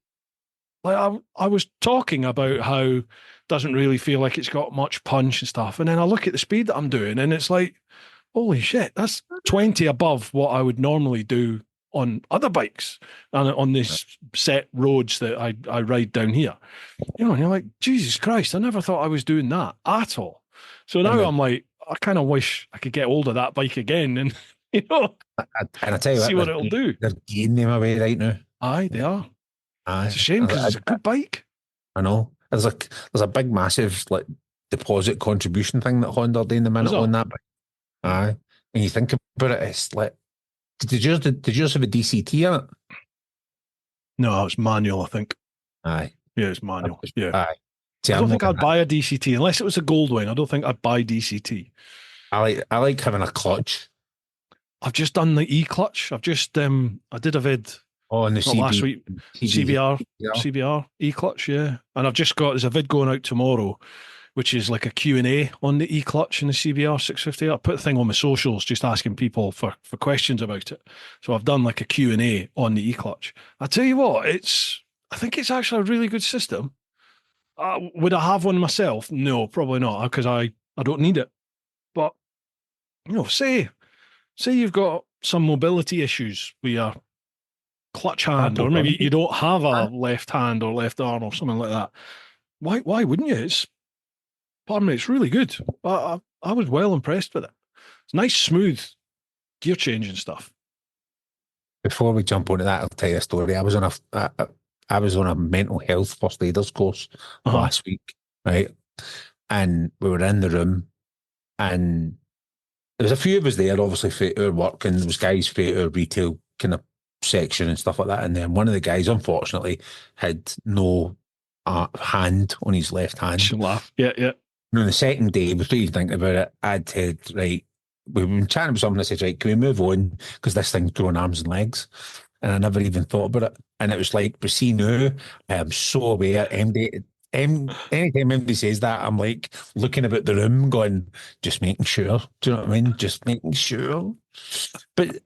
I was talking about how it doesn't really feel like it's got much punch and stuff. And then I look at the speed that I'm doing and it's like, holy shit, that's 20 above what I would normally do on other bikes and on this set roads that I ride down here. And you're like, Jesus Christ, I never thought I was doing that at all. So now I'm like, I kind of wish I could get hold of that bike again and, and I tell you see what it'll do. They're giving them away right now. Aye, they are. Aye. It's a shame because it's a good bike. I know. There's a big, massive deposit contribution thing that Honda are doing the minute on that bike. Aye. And you think about it, it's like, did yours have a DCT in it? No, it was manual, I think. Aye. Yeah, it's manual. Yeah. Aye. See, I don't think I'd buy a DCT unless it was a Goldwing. I don't think I'd buy DCT. I like having a clutch. I've just done the e-clutch. I've just I did a vid on the last week. CBR e-clutch, yeah. And there's a vid going out tomorrow, which is like a Q&A on the e-clutch and the CBR 650. I put a thing on my socials just asking people for questions about it. So I've done like a Q&A on the e-clutch. I tell you what, I think it's actually a really good system. Would I have one myself? No, probably not, because I don't need it. But, say you've got some mobility issues with your clutch hand, or maybe you don't have a left hand or left arm or something like that. Why wouldn't you? It's really good. I was well impressed with it. It's nice, smooth gear change and stuff. Before we jump onto that, I'll tell you a story. I was on a mental health first aiders course last week, right? And we were in the room, and there was a few of us there, obviously, for our work, and there was guys for our retail kind of section and stuff like that. And then one of the guys, unfortunately, had no hand on his left hand. Yeah. The second day, before you think about it, I'd said, right, we've been chatting about something. I said, right, can we move on? Because this thing's growing arms and legs. And I never even thought about it. And it was like, but see now, I am so aware. Anytime anybody says that, I'm like looking about the room going, just making sure. Do you know what I mean? Just making sure. But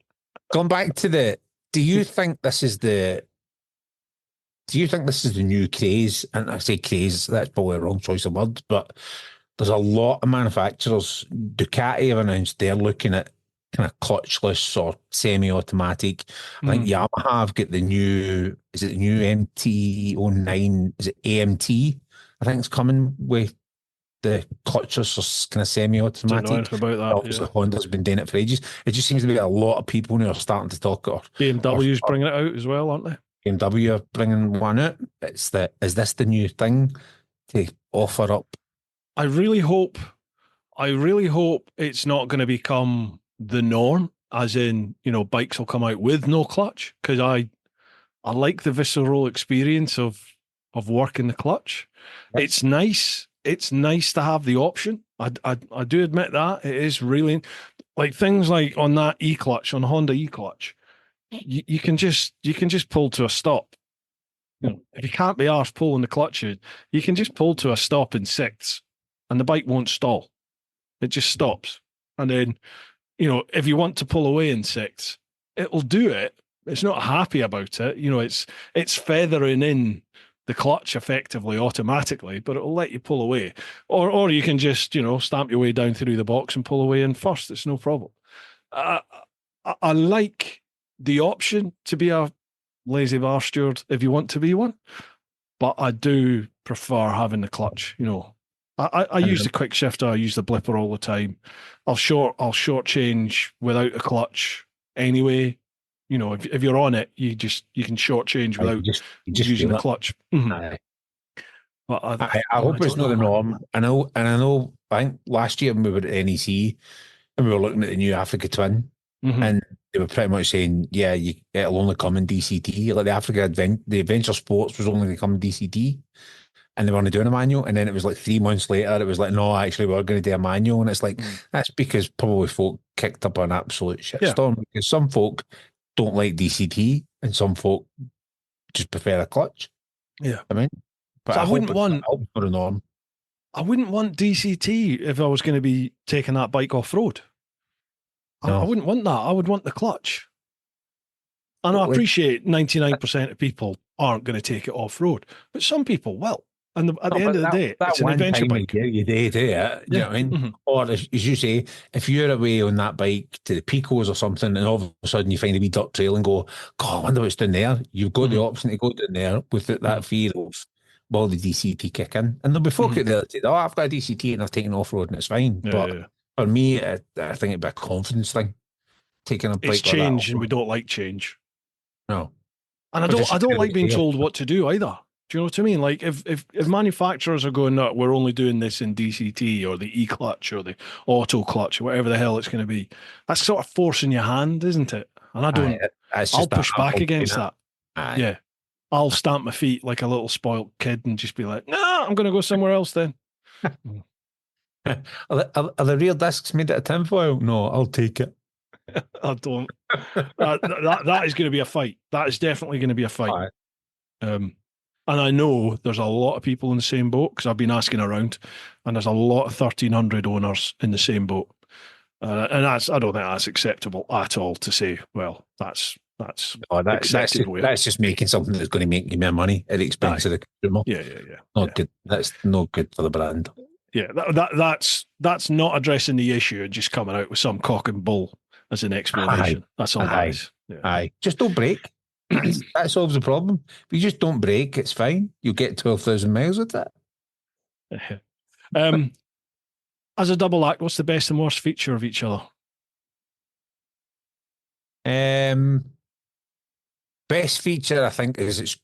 going back to do you think this is the new craze? And I say craze, that's probably a wrong choice of words, but there's a lot of manufacturers. Ducati have announced they're looking at kind of clutchless or semi-automatic. I think Yamaha have got the new MT-09, is it AMT? I think it's coming with the clutches are kind of semi-automatic. Don't know anything about that. Obviously, Honda's been doing it for ages. It just seems to be a lot of people who are starting to talk. BMW's bringing it out as well, aren't they? BMW are bringing one out. Is this the new thing to offer up? I really hope it's not going to become the norm, as in, bikes will come out with no clutch, because I like the visceral experience of working the clutch. Right. It's nice. It's nice to have the option. I do admit that. It is really like things like on that e-clutch, on Honda e-clutch, you can just pull to a stop. If you can't be arsed pulling the clutch in, you can just pull to a stop in sixths and the bike won't stall. It just stops. And then, if you want to pull away in sixths, it'll do it. It's not happy about it. It's feathering in the clutch effectively automatically, but it'll let you pull away. Or you can just, stamp your way down through the box and pull away in first. It's no problem. I like the option to be a lazy bar steward if you want to be one. but I do prefer having the clutch. I use the quick shifter. I use the blipper all the time. I'll short change without a clutch anyway. If you're on it, you can short change without you just using feel the it. clutch. But I hope it's not the norm. I know. I think last year when we were at NEC and we were looking at the new Africa Twin, and they were pretty much saying, yeah, it'll only come in DCT. Like the Adventure Sports was only going to come in DCT, and they weren't doing a manual. And then it was like 3 months later, it was like, no, actually, we're going to do a manual. And it's like, that's because probably folk kicked up an absolute shitstorm, because some folk don't like DCT and some folk just prefer a clutch. Yeah. I mean, but so I wouldn't want for the norm. I wouldn't want DCT if I was going to be taking that bike off road. I wouldn't want that. I would want the clutch. And I appreciate 99% of people aren't going to take it off road, but some people will. And at the end of the day, it's an adventure bike. You do it. Do you know what I mean? Or as you say, if you're away on that bike to the Picos or something, and all of a sudden you find a wee dirt trail and go, God, I wonder what's down there. You've got the option to go down there without that fear of, will the DCT kick in? And there'll be folk out there that say, oh, I've got a DCT and I've taken off road and it's fine. For me, I think it'd be a confidence thing. Taking a bike. It's change, and we don't like change. No. And I don't like being told what to do either. Do you know what I mean? Like if manufacturers are going, no, we're only doing this in DCT or the E-clutch or the auto clutch or whatever the hell it's going to be, that's sort of forcing your hand, isn't it? And I don't. I'll push back against that. Yeah, I'll stamp my feet like a little spoiled kid and just be like, no, I'm going to go somewhere else then. Are the rear discs made out of tinfoil? No, I'll take it. I don't. That is going to be a fight. That is definitely going to be a fight. And I know there's a lot of people in the same boat because I've been asking around, and there's a lot of 1300 owners in the same boat. And I don't think that's acceptable at all to say, well, that's acceptable. That's just making something that's going to make you more money at the expense of the consumer. Yeah. Not good. That's not good for the brand. Yeah, that's not addressing the issue and just coming out with some cock and bull as an explanation. That's all that is. Aye. Just don't break. That solves the problem. If you just don't break, it's fine. You'll get 12,000 miles with that. As a double act, what's the best and worst feature of each other? Best feature, I think, is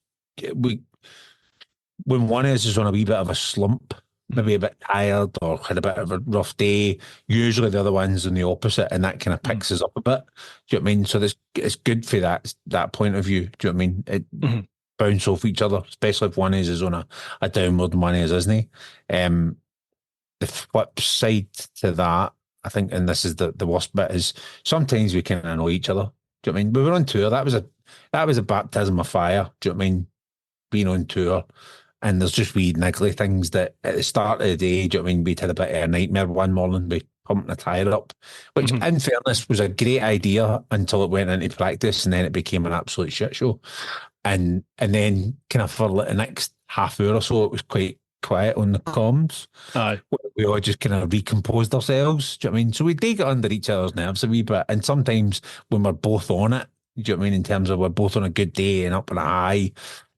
when one is on a wee bit of a slump, maybe a bit tired or had a bit of a rough day, usually the other one's on the opposite, and that kind of picks us up a bit. Do you know what I mean? So it's good for that point of view. Do you know what I mean? It bounce off each other, especially if one is on a downward and one isn't he? The flip side to that, I think, and this is the worst bit, is sometimes we can annoy each other. Do you know what I mean? We were on tour. That was a baptism of fire. Do you know what I mean? Being on tour. And there's just wee niggly things that at the start of the day, do you know what I mean, we'd had a bit of a nightmare one morning by pumping a tyre up, which in fairness was a great idea until it went into practice, and then it became an absolute shit show. And then kind of for like the next half hour or so, it was quite quiet on the comms. Aye. We all just kind of recomposed ourselves. Do you know what I mean? So we did get under each other's nerves a wee bit. And sometimes when we're both on it, do you know what I mean, in terms of we're both on a good day and up on a high,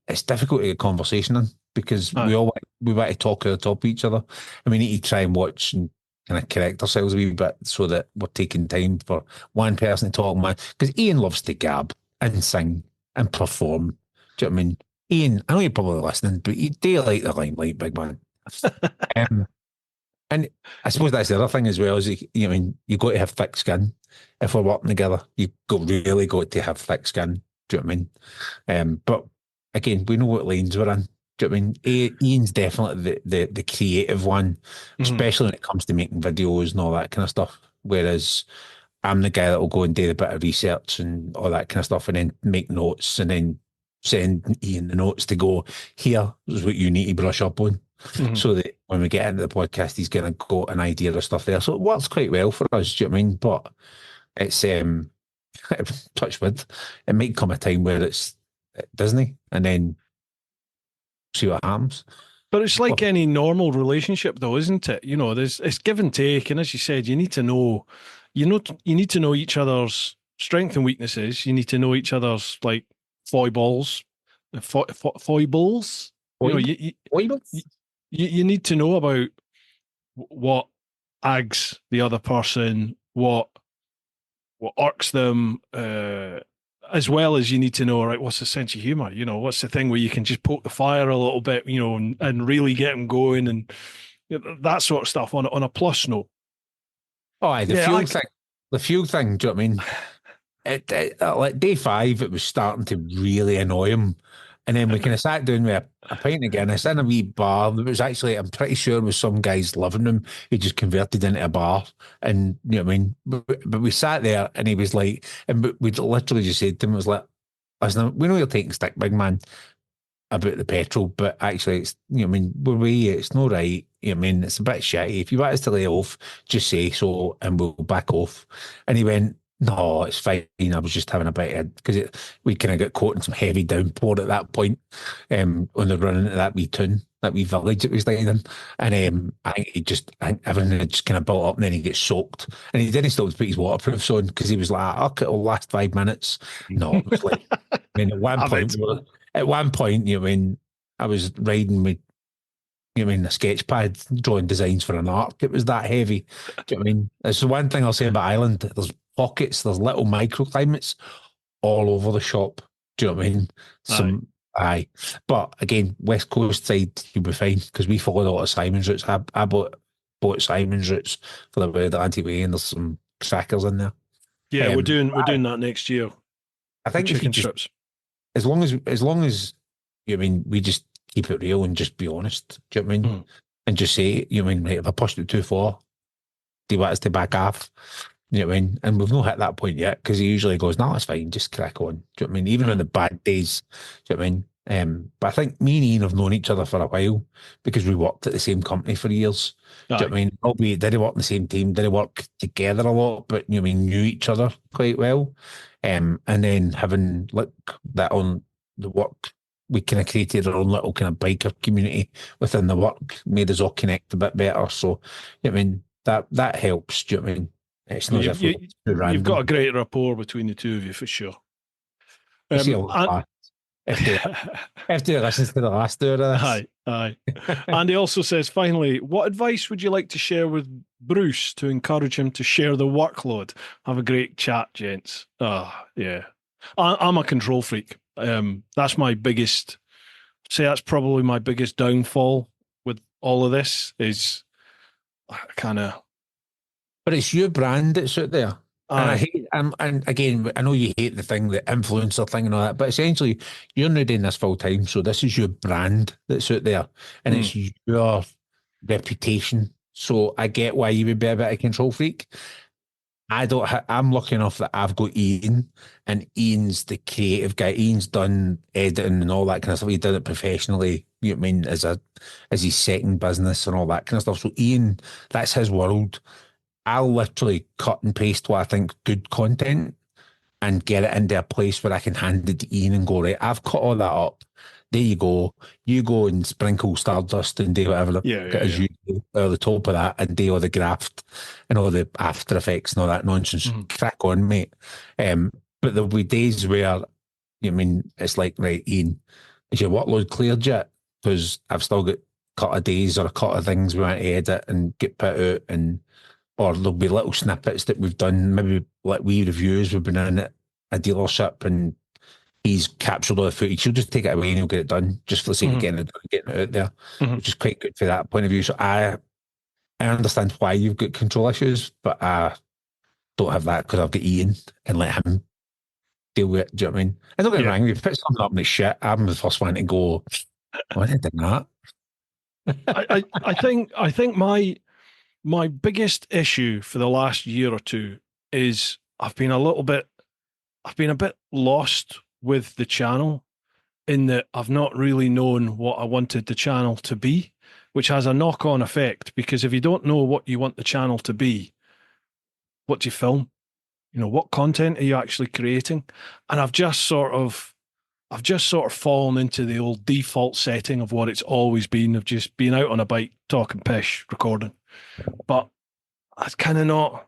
it's difficult to get conversation in, because we want to talk at the top of each other, and we need to try and watch and kind of correct ourselves a wee bit so that we're taking time for one person to talk, man. Because Iain loves to gab and sing and perform. Do you know what I mean? Iain, I know you're probably listening, but you do like the limelight, big man. And I suppose that's the other thing as well, is you've got to have thick skin. If we're working together, you've really got to have thick skin. Do you know what I mean? But again, we know what lanes we're in. Do you know what I mean? Ian's definitely the creative one, especially when it comes to making videos and all that kind of stuff. Whereas I'm the guy that will go and do a bit of research and all that kind of stuff, and then make notes, and then send Iain the notes to go, here is what you need to brush up on. So that when we get into the podcast, he's going to got an idea of stuff there. So it works quite well for us, do you know what I mean? But it's, touch wood, it might come a time where it doesn't, and then see what happens. But it's like any normal relationship, though, isn't it? It's give and take, and as you said, you need to know each other's strengths and weaknesses. You need to know each other's like foibles. You know, you need to know about what ags the other person, what irks them, as well as you need to know, right, what's the sense of humor? You know, what's the thing where you can just poke the fire a little bit, you know, and really get them going, and that sort of stuff on a plus note. Oh, the fuel thing. Do you know what I mean? Like day 5, it was starting to really annoy him. And then we kind of sat down with a pint again. I sat in a wee bar. There was actually, I'm pretty sure, was some guys living room. He just converted into a bar. And, you know what I mean? But we sat there and he was like, and we literally just said to him, it was like, listen, we know you're taking stick, big man, about the petrol, but actually, it's, you know what I mean? It's not right. You know what I mean? It's a bit shitty. If you want us to lay off, just say so and we'll back off. And he went, no, it's fine. I was just having a bit of, because we kind of got caught in some heavy downpour at that point, when they're running into that wee town, that wee village it was staying in. And I think everything had just kind of built up, and then he gets soaked. And he didn't stop to put his waterproofs on because he was like, okay, it'll last 5 minutes. No, it was like, I mean, at one point, you know, when I was riding with, you know, a sketch pad drawing designs for an arc, it was that heavy. Do you know what I mean? It's the one thing I'll say about Ireland. There's pockets, there's little microclimates all over the shop. Do you know what I mean? Aye. But again, West Coast side, you'll be fine because we followed a lot of Simon's routes. I bought Simon's routes for the Atlantic Way, and there's some crackers in there. Yeah, we're doing that next year. I think chicken strips. As long as you know what I mean, we just keep it real and just be honest. Do you know what I mean? And just say, you know what I mean, right, if I pushed it too far, do you want us to back off? You know what I mean? And we've not hit that point yet because he usually goes, no, it's fine, just crack on. Do you know what I mean? Even on the bad days, do you know what I mean? But I think me and Ian have known each other for a while because we worked at the same company for years. Do you know what I mean? Albeit didn't work in the same team, didn't work together a lot, but you know what I mean, knew each other quite well. And then having like that on the work, we kind of created our own little kind of biker community within the work, made us all connect a bit better. So, you know what I mean, that helps. Do you know what I mean? It's not you've got a great rapport between the two of you for sure. If you listen to the last hour of this. Aye. And he also says, finally, what advice would you like to share with Bruce to encourage him to share the workload? Have a great chat, gents. Yeah. I'm a control freak. That's my biggest, that's probably my biggest downfall with all of this is kind of. But it's your brand that's out there. And I hate, and again, I know you hate the thing, the influencer thing and all that, but essentially you're not doing this full time. So this is your brand that's out there and it's your reputation. So I get why you would be a bit of a control freak. I'm lucky enough that I've got Ian, and Ian's the creative guy. Ian's done editing and all that kind of stuff. He did it professionally, you know what I mean, as his second business and all that kind of stuff. So Ian, that's his world. I'll literally cut and paste what I think good content and get it into a place where I can hand it to Ian and go, right, I've cut all that up. There you go. You go and sprinkle stardust and do whatever you do over the top of that and do all the graft and all the After Effects and all that nonsense. Crack on, mate. But there'll be days where, you know what I mean, it's like, right, Ian, is your workload cleared yet? Because I've still got a couple of days or a couple of things we want to edit and get put out, and or there'll be little snippets that we've done, maybe like wee reviews. We've been in a dealership and he's captured all the footage. He'll just take it away and he'll get it done just for the sake of getting it out there, which is quite good for that point of view. So I understand why you've got control issues, but I don't have that because I've got Ian and let him deal with it. Do you know what I mean? I don't get me wrong, if you put something up in the shit, I'm the first one to go, why did I do that? I think my biggest issue for the last year or two is I've been a bit lost with the channel in that I've not really known what I wanted the channel to be, which has a knock-on effect, because if you don't know what you want the channel to be, what do you film? You know, what content are you actually creating? And I've just sort of fallen into the old default setting of what it's always been, of just being out on a bike, talking pish, recording. But that's kind of not,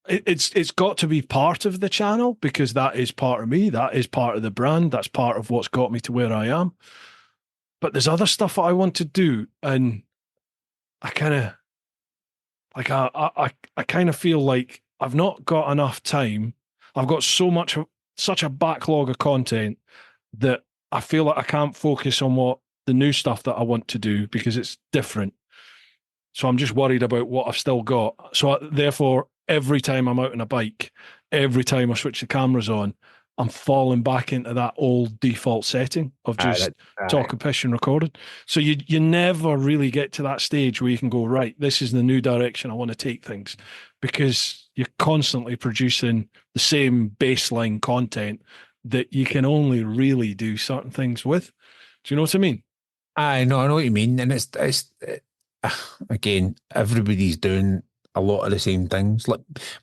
it's got to be part of the channel, because that is part of me. That is part of the brand. That's part of what's got me to where I am. But there's other stuff that I want to do, and I kind of like I kind of feel like I've not got enough time. I've got such a backlog of content that I feel like I can't focus on what the new stuff that I want to do, because it's different. So I'm just worried about what I've still got. So therefore, every time I'm out on a bike, every time I switch the cameras on, I'm falling back into that old default setting of just talking, piss and recording. So you never really get to that stage where you can go, right, this is the new direction I want to take things, because you're constantly producing the same baseline content that you can only really do certain things with. Do you know what I mean? I know what you mean. And it's again, everybody's doing a lot of the same things, like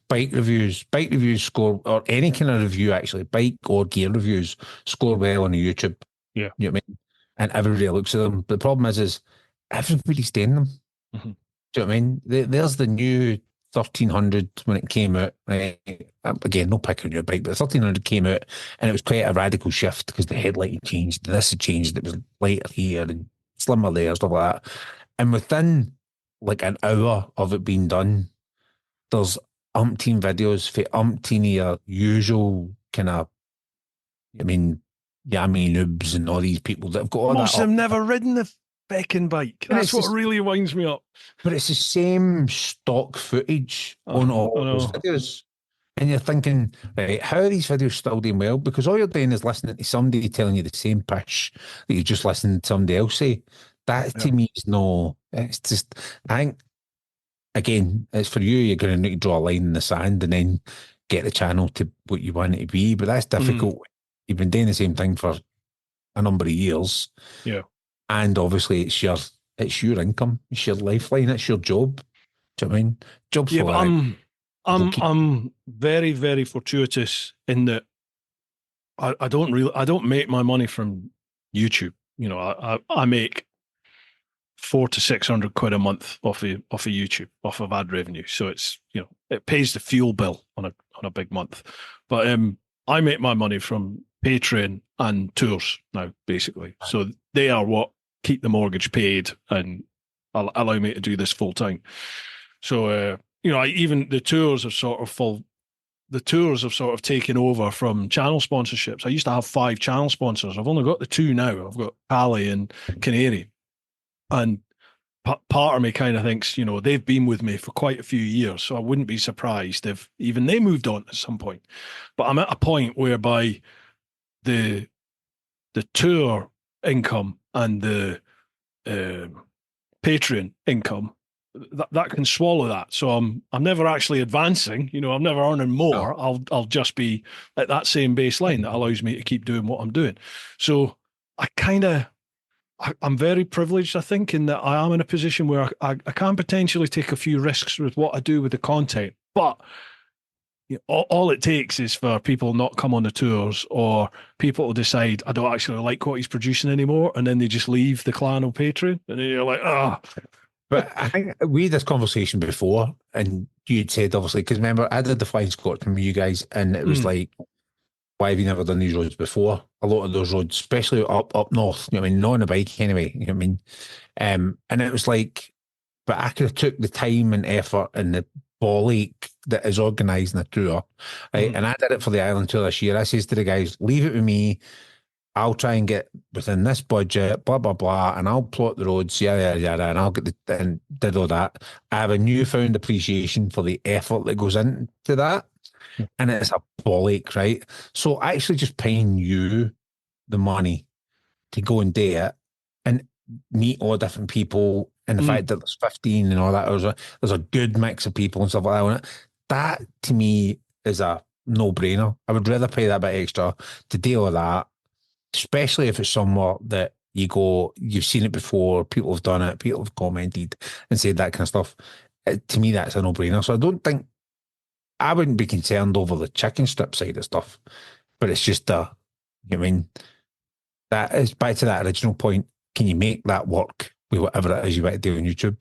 bike reviews score, or any kind of review, actually, bike or gear reviews score well on YouTube. Yeah. You know what I mean? And everybody looks at them. But the problem is everybody's doing them. Mm-hmm. Do you know what I mean? There's the new 1300 when it came out. Right? Again, no pick on your bike, but the 1300 came out, and it was quite a radical shift because the headlight changed. This had changed. It was lighter here and slimmer there, stuff like that. And within like an hour of it being done, there's umpteen videos for umpteen your usual kind of, Yami noobs and all these people that have got all most that. Most of them never ridden the feckin' bike. That's what really winds me up. But it's the same stock footage on all those videos. And you're thinking, right, how are these videos still doing well? Because all you're doing is listening to somebody telling you the same pish that you just listened to somebody else say. That to me is no, it's just, I think, again, it's for you, you're going to need to draw a line in the sand and then get the channel to what you want it to be. But that's difficult. You've been doing the same thing for a number of years. Yeah. And obviously it's your income, it's your lifeline, it's your job. Do you know what I mean? Job's yeah, but I'm very, very fortuitous in that I don't make my money from YouTube. You know, I make £400 to £600 a month off of YouTube, off of ad revenue. So it's, you know, it pays the fuel bill on a big month. But I make my money from Patreon and tours now, basically. So they are what keep the mortgage paid and allow me to do this full time. So you know, even the tours have sort of taken over from channel sponsorships. I used to have 5 channel sponsors. I've only got the 2 now. I've got Cali and Canary. And part of me kind of thinks, you know, they've been with me for quite a few years, so I wouldn't be surprised if even they moved on at some point. But I'm at a point whereby the tour income and the Patreon income, that can swallow that. So I'm never actually advancing. You know, I'm never earning more. No. I'll just be at that same baseline that allows me to keep doing what I'm doing. So I'm very privileged, I think, in that I am in a position where I can potentially take a few risks with what I do with the content. But you know, all it takes is for people not come on the tours, or people to decide, I don't actually like what he's producing anymore, and then they just leave the clan on Patreon, and then you're like, ah. But I think we had this conversation before, and you'd said, obviously, because remember, I did the Flying Scot from you guys, and it was like, why have you never done these roads before? A lot of those roads, especially up north, you know what I mean, not on a bike anyway, you know what I mean? And it was like, but I could have took the time and effort and the ball ache that is organising a tour, right? And I did it for the Island Tour this year. I says to the guys, leave it with me. I'll try and get within this budget, blah, blah, blah, and I'll plot the roads, yada, and I'll get and did all that. I have a newfound appreciation for the effort that goes into that. And it's a ball ache, right? So actually just paying you the money to go and do it and meet all different people, and the fact that there's 15 and all that, there's a good mix of people and stuff like that on it. That to me is a no-brainer. I would rather pay that bit extra to deal with that, especially if it's somewhere that you go, you've seen it before, people have done it, people have commented and said that kind of stuff. To me, that's a no-brainer. So I wouldn't be concerned over the chicken strip side of stuff, but it's just I mean, that is back to that original point. Can you make that work with whatever it is you want to do on YouTube?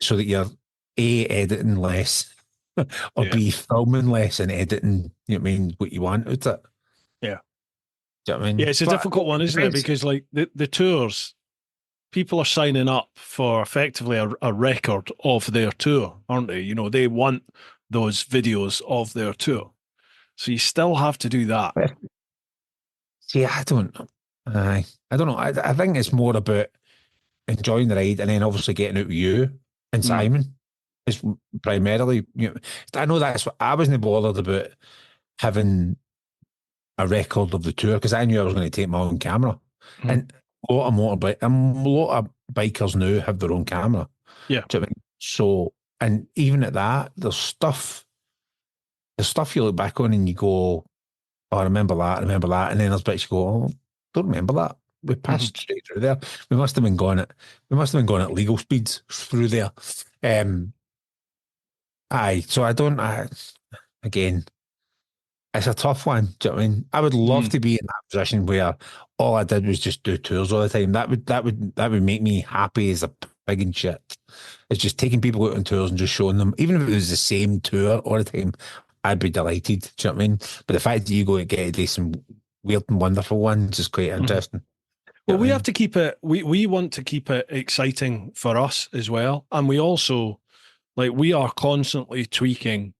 So that you're editing less or B, filming less and editing, you know what I mean, what you want with it. Yeah. Do you know what I mean? Yeah, it's a difficult one, isn't it? Because like the tours, people are signing up for effectively a record of their tour, aren't they? You know, they want those videos of their tour. So you still have to do that. See, I don't know. I don't know. I think it's more about enjoying the ride and then obviously getting out with you and Simon. Is primarily, you know, I know that's what I wasn't bothered about having a record of the tour because I knew I was going to take my own camera. And a lot of bikers now have their own camera. Yeah. Do you know what I mean? So, and even at that, there's stuff you look back on and you go, oh, I remember that, and then there's bits you go, oh, don't remember that. We passed straight through there. We must have been going at legal speeds through there. So again, it's a tough one. Do you know what I mean? I would love to be in that position where all I did was just do tours all the time. That would make me happy as a pig and shit. It's just taking people out on tours and just showing them, even if it was the same tour all the time, I'd be delighted. Do you know what I mean? But the fact that you go and get to do some weird and wonderful ones is quite interesting. Well, we have to keep it, we want to keep it exciting for us as well. And we also, like, we are constantly tweaking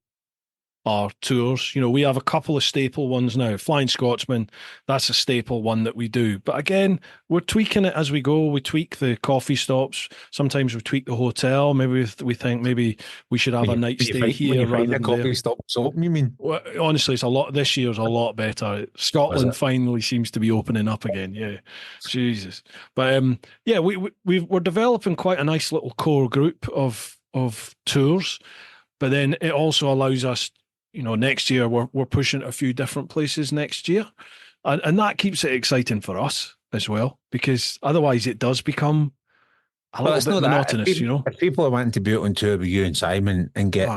our tours. You know, we have a couple of staple ones now. Flying Scotsman, that's a staple one that we do. But again, we're tweaking it as we go. We tweak the coffee stops. Sometimes we tweak the hotel. Maybe we think maybe we should have a night stay here rather than coffee stops open, you mean? Well, honestly, this year's a lot better. Scotland finally seems to be opening up again. Yeah, Jesus. But yeah, we're developing quite a nice little core group of tours. But then it also allows us, you know, next year we're pushing a few different places next year, and that keeps it exciting for us as well, because otherwise it does become a little bit monotonous. You know, if people are wanting to be out on tour with you and Simon and get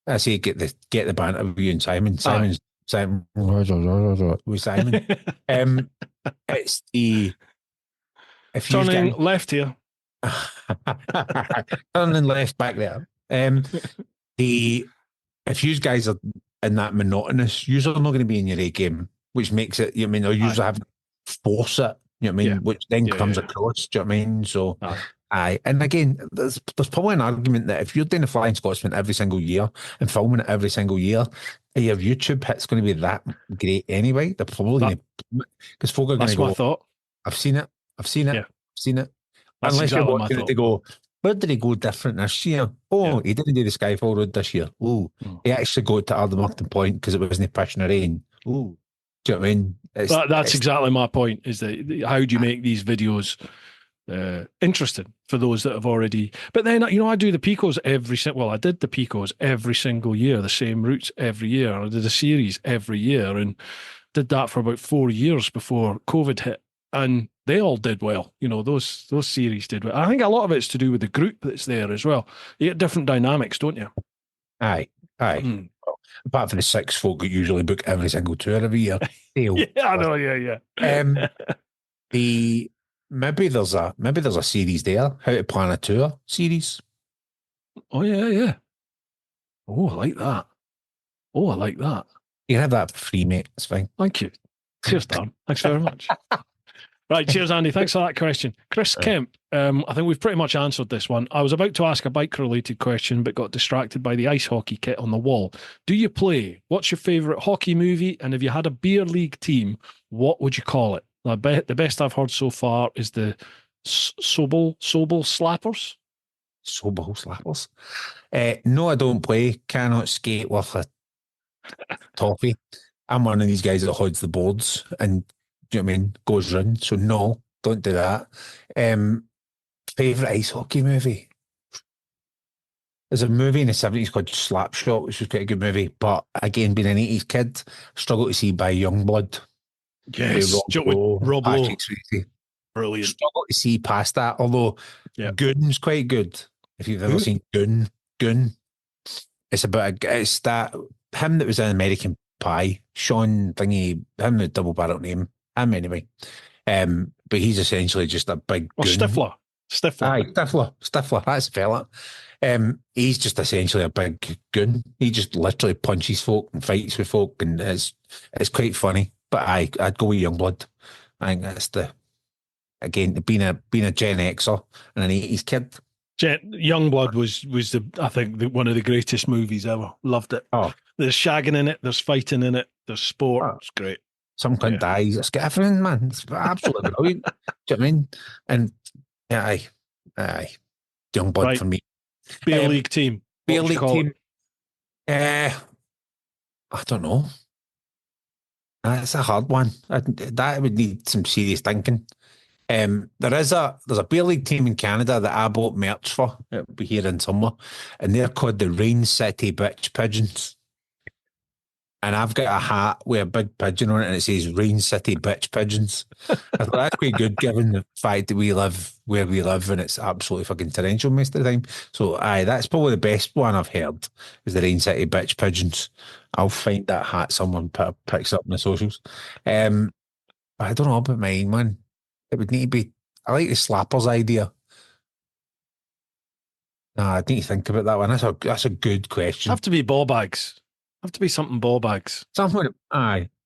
the banter with you and Simon, Simon with Simon, it's the if you turning left here, turning left back there. If you guys are in that monotonous, you're not going to be in your A game, which makes it, you know what I mean, or usually have to force it, you know what I mean, which then comes across, do you know what I mean? So, and again, there's probably an argument that if you're doing a Flying Scotsman every single year and filming it every single year, your YouTube hit's going to be that great anyway. They're probably going to, because folk are going to go, that's my thought. I've seen it. That's unless exactly you're watching it to go, where did he go different this year? Oh, he didn't do the Skyfall Road this year. Oh, he actually got to Ardmurton Point because it wasn't pushing the rain. Oh, do you know what I mean? That's exactly my point, is that how do you make these videos interesting for those that have already... But then, you know, I do the Picos I did the Picos every single year, the same routes every year. I did a series every year and did that for about 4 years before COVID hit. And they all did well. You know, those series did well. I think a lot of it's to do with the group that's there as well. You get different dynamics, don't you? Aye. Well, apart from the 6 folk that usually book every single tour every year. Yeah, I know, yeah. Maybe there's a series there, how to plan a tour series. Oh, yeah. Oh, I like that. You can have that for free, mate. It's fine. Thank you. Cheers, Dan. Thanks very much. Right, cheers, Andy. Thanks for that question. Chris Kemp, I think we've pretty much answered this one. I was about to ask a bike-related question, but got distracted by the ice hockey kit on the wall. Do you play? What's your favourite hockey movie? And if you had a beer league team, what would you call it? The best I've heard so far is the Sobel Slappers. Sobel Slappers? No, I don't play. Cannot skate worth a toffee. I'm one of these guys that hods the boards and, do you know what I mean, goes round. So no, don't do that. Favourite ice hockey movie? There's a movie in the 70s called Slapshot, which was quite a good movie. But again, being an 80s kid, struggle to see by Youngblood. Yes, Rob Lowe. Brilliant. Struggle to see past that, although Goon's quite good. If you've ever seen Goon. It's about it's that him that was in American Pie, Sean thingy, him with double barrel name. Anyway. But he's essentially just a big goon. Stifler. Aye, Stifler. That's the fella. He's just essentially a big goon. He just literally punches folk and fights with folk, and it's quite funny. But I'd go with Youngblood. I think that's again being a Gen Xer and an 80s kid. Youngblood was one of the greatest movies ever. Loved it. Oh, there's shagging in it, there's fighting in it, there's sport. Oh. It's great. Some cunt dies. It's got everything, man. It's absolutely brilliant. Do you know what I mean? And yeah, aye. Youngblood for me. Beer League team. Beer League team. I don't know. That's a hard one. That would need some serious thinking. There's a beer league team in Canada that I bought merch for. It'll be here in summer, and they're called the Rain City Bitch Pigeons. And I've got a hat with a big pigeon on it, and it says Rain City Bitch Pigeons. I thought that's quite good, given the fact that we live where we live, and it's absolutely fucking torrential most of the time. So, that's probably the best one I've heard, is the Rain City Bitch Pigeons. I'll find that hat, someone picks up in the socials. But I don't know about mine, man. It would need to be, I like the Slappers idea. Nah, I need to think about that one. That's a good question. Have to be ball bags. Have to be something ball bags. Something,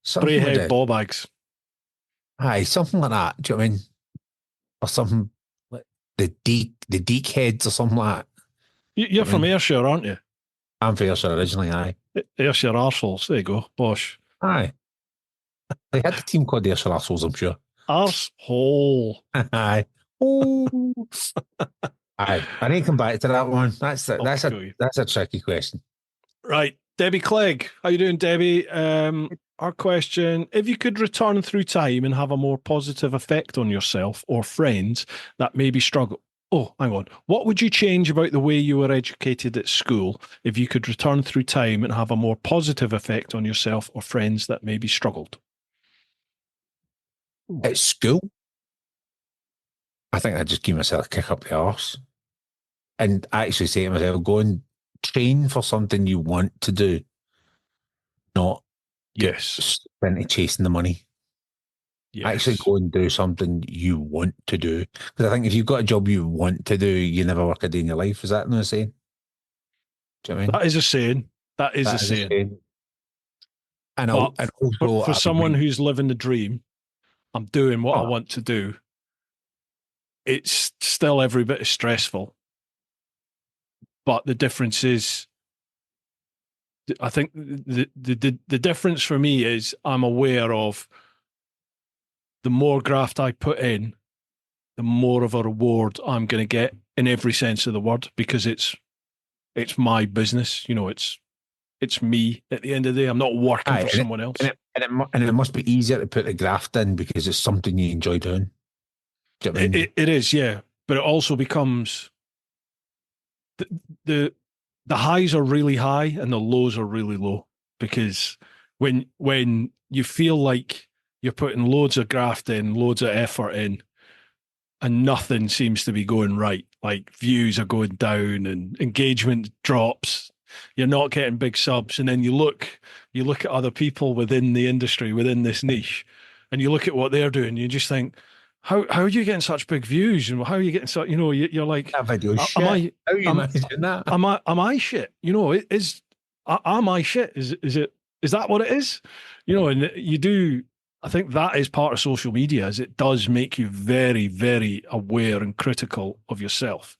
Spray head ball bags. Something like that. Do you know what I mean? Or something like the Deek heads or something like that. You're from Ayrshire, aren't you? I'm from Ayrshire originally, aye. Ayrshire arseholes. There you go. Bosh. Aye. They had the team called the Ayrshire Arseholes, I'm sure. Arsehole. Aye. Oh. Aye. I need to come back to that one. That's a tricky question. Right. Debbie Clegg. How you doing, Debbie? Our question, if you could return through time and have a more positive effect on yourself or friends that maybe struggle. Oh, hang on. What would you change about the way you were educated at school if you could return through time and have a more positive effect on yourself or friends that maybe struggled? At school, I think I'd just give myself a kick up the arse and actually say to myself, go and train for something you want to do, not into chasing the money. Yes. Actually go and do something you want to do. Because I think if you've got a job you want to do, you never work a day in your life. Is that not a saying? Do you know what I mean? That is a saying. That is a saying. And also, for someone who's living the dream, I'm doing what I want to do. It's still every bit as stressful. But the difference is, I think the difference for me is I'm aware of the more graft I put in, the more of a reward I'm going to get in every sense of the word, because it's my business. You know, it's me at the end of the day. I'm not working for someone else. And it must be easier to put the graft in because it's something you enjoy doing. Do you know what I mean? It is, yeah. But it also becomes the highs are really high and the lows are really low, because when you feel like you're putting loads of graft in, loads of effort in, and nothing seems to be going right, like views are going down and engagement drops, you're not getting big subs, and then you look at other people within the industry, within this niche, and you look at what they're doing, you just think, how are you getting such big views, and how are you getting such, you know, you're like, that video shit. How are you managing that? Am I shit? You know, am I shit? Is that what it is? You know, and you do. I think that is part of social media, is it does make you very, very aware and critical of yourself.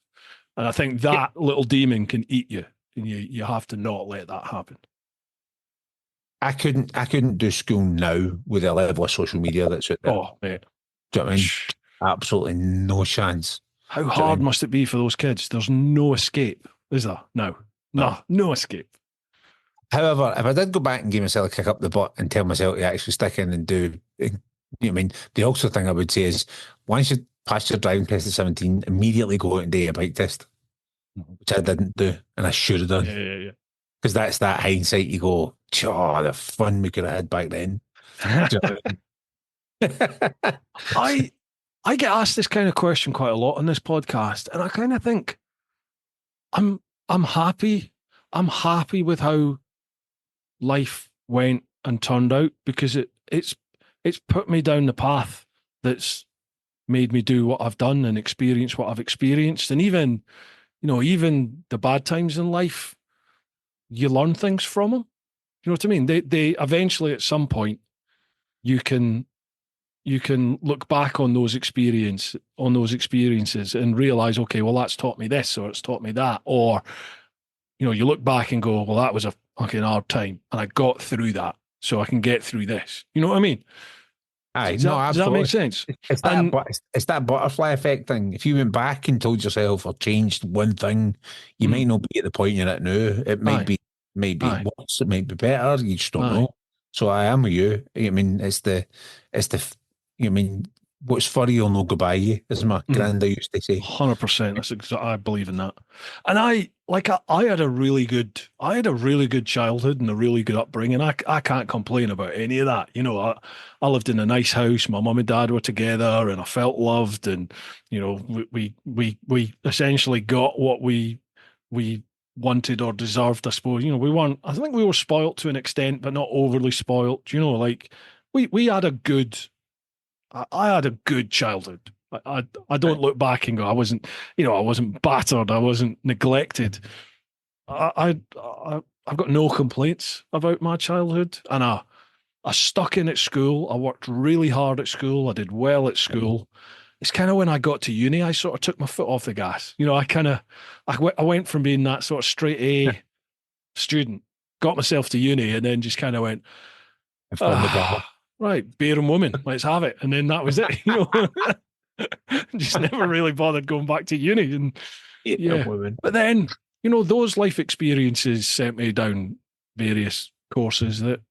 And I think that little demon can eat you, and you have to not let that happen. I couldn't do school now with the level of social media that's out there. Oh, mate. Do you know what I mean? Absolutely no chance. How hard must it be for those kids? There's no escape, is there? No escape. However, if I did go back and give myself a kick up the butt and tell myself to actually stick in and do, you know what I mean? The also thing I would say is, once you pass your driving test at 17, immediately go out and do a bike test, which I didn't do, and I should have done. Yeah. Because that's that hindsight. You go, the fun we could have had back then. I get asked this kind of question quite a lot on this podcast, and I kind of think I'm happy. I'm happy with how life went and turned out, because it's put me down the path that's made me do what I've done and experience what I've experienced. And even even the bad times in life, you learn things from them. You know what I mean? They eventually, at some point, you can look back on those experiences and realize, okay, well, that's taught me this, or it's taught me that, or you look back and go, well, that was a fucking hard time, and I got through that, so I can get through this. You know what I mean? Aye, Does no, that absolutely. make sense? It's that butterfly effect thing. If you went back and told yourself or changed one thing, you might not be at the point you're at now. It might be worse, it might be better. You just don't know. So I am with you. I mean, what's furry will no go by you, as my granddad used to say. 100%. That's exactly. I believe in that. And I had a really good childhood and a really good upbringing. I can't complain about any of that. I lived in a nice house. My mum and dad were together, and I felt loved. And we essentially got what we wanted or deserved, I suppose. I think we were spoilt to an extent, but not overly spoilt. We had a good. I had a good childhood. I don't look back and go, I wasn't battered, I wasn't neglected. I've got no complaints about my childhood, and I stuck in at school. I worked really hard at school. I did well at school. It's kind of when I got to uni, I sort of took my foot off the gas. I went from being that sort of straight A student, got myself to uni, and then just kind of went, right, beer and woman, let's have it. And then that was it. Just never really bothered going back to uni. And but then, those life experiences sent me down various courses that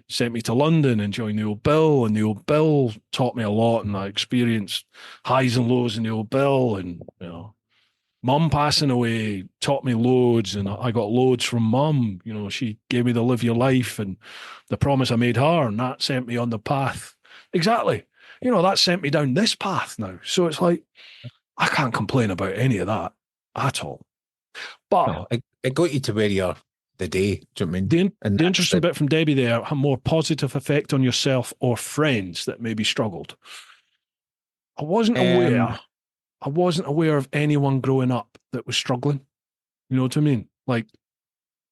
sent me to London and joined the Old Bill. And the Old Bill taught me a lot, and I experienced highs and lows in the Old Bill. And, Mum passing away taught me loads, and I got loads from Mum. She gave me the live your life and the promise I made her, and that sent me on the path. Exactly. That sent me down this path now. So it's like, I can't complain about any of that at all. But it got you to where you are today. Do you know what I mean? The interesting bit from Debbie there, a more positive effect on yourself or friends that maybe struggled. I wasn't aware of anyone growing up that was struggling. You know what I mean? Like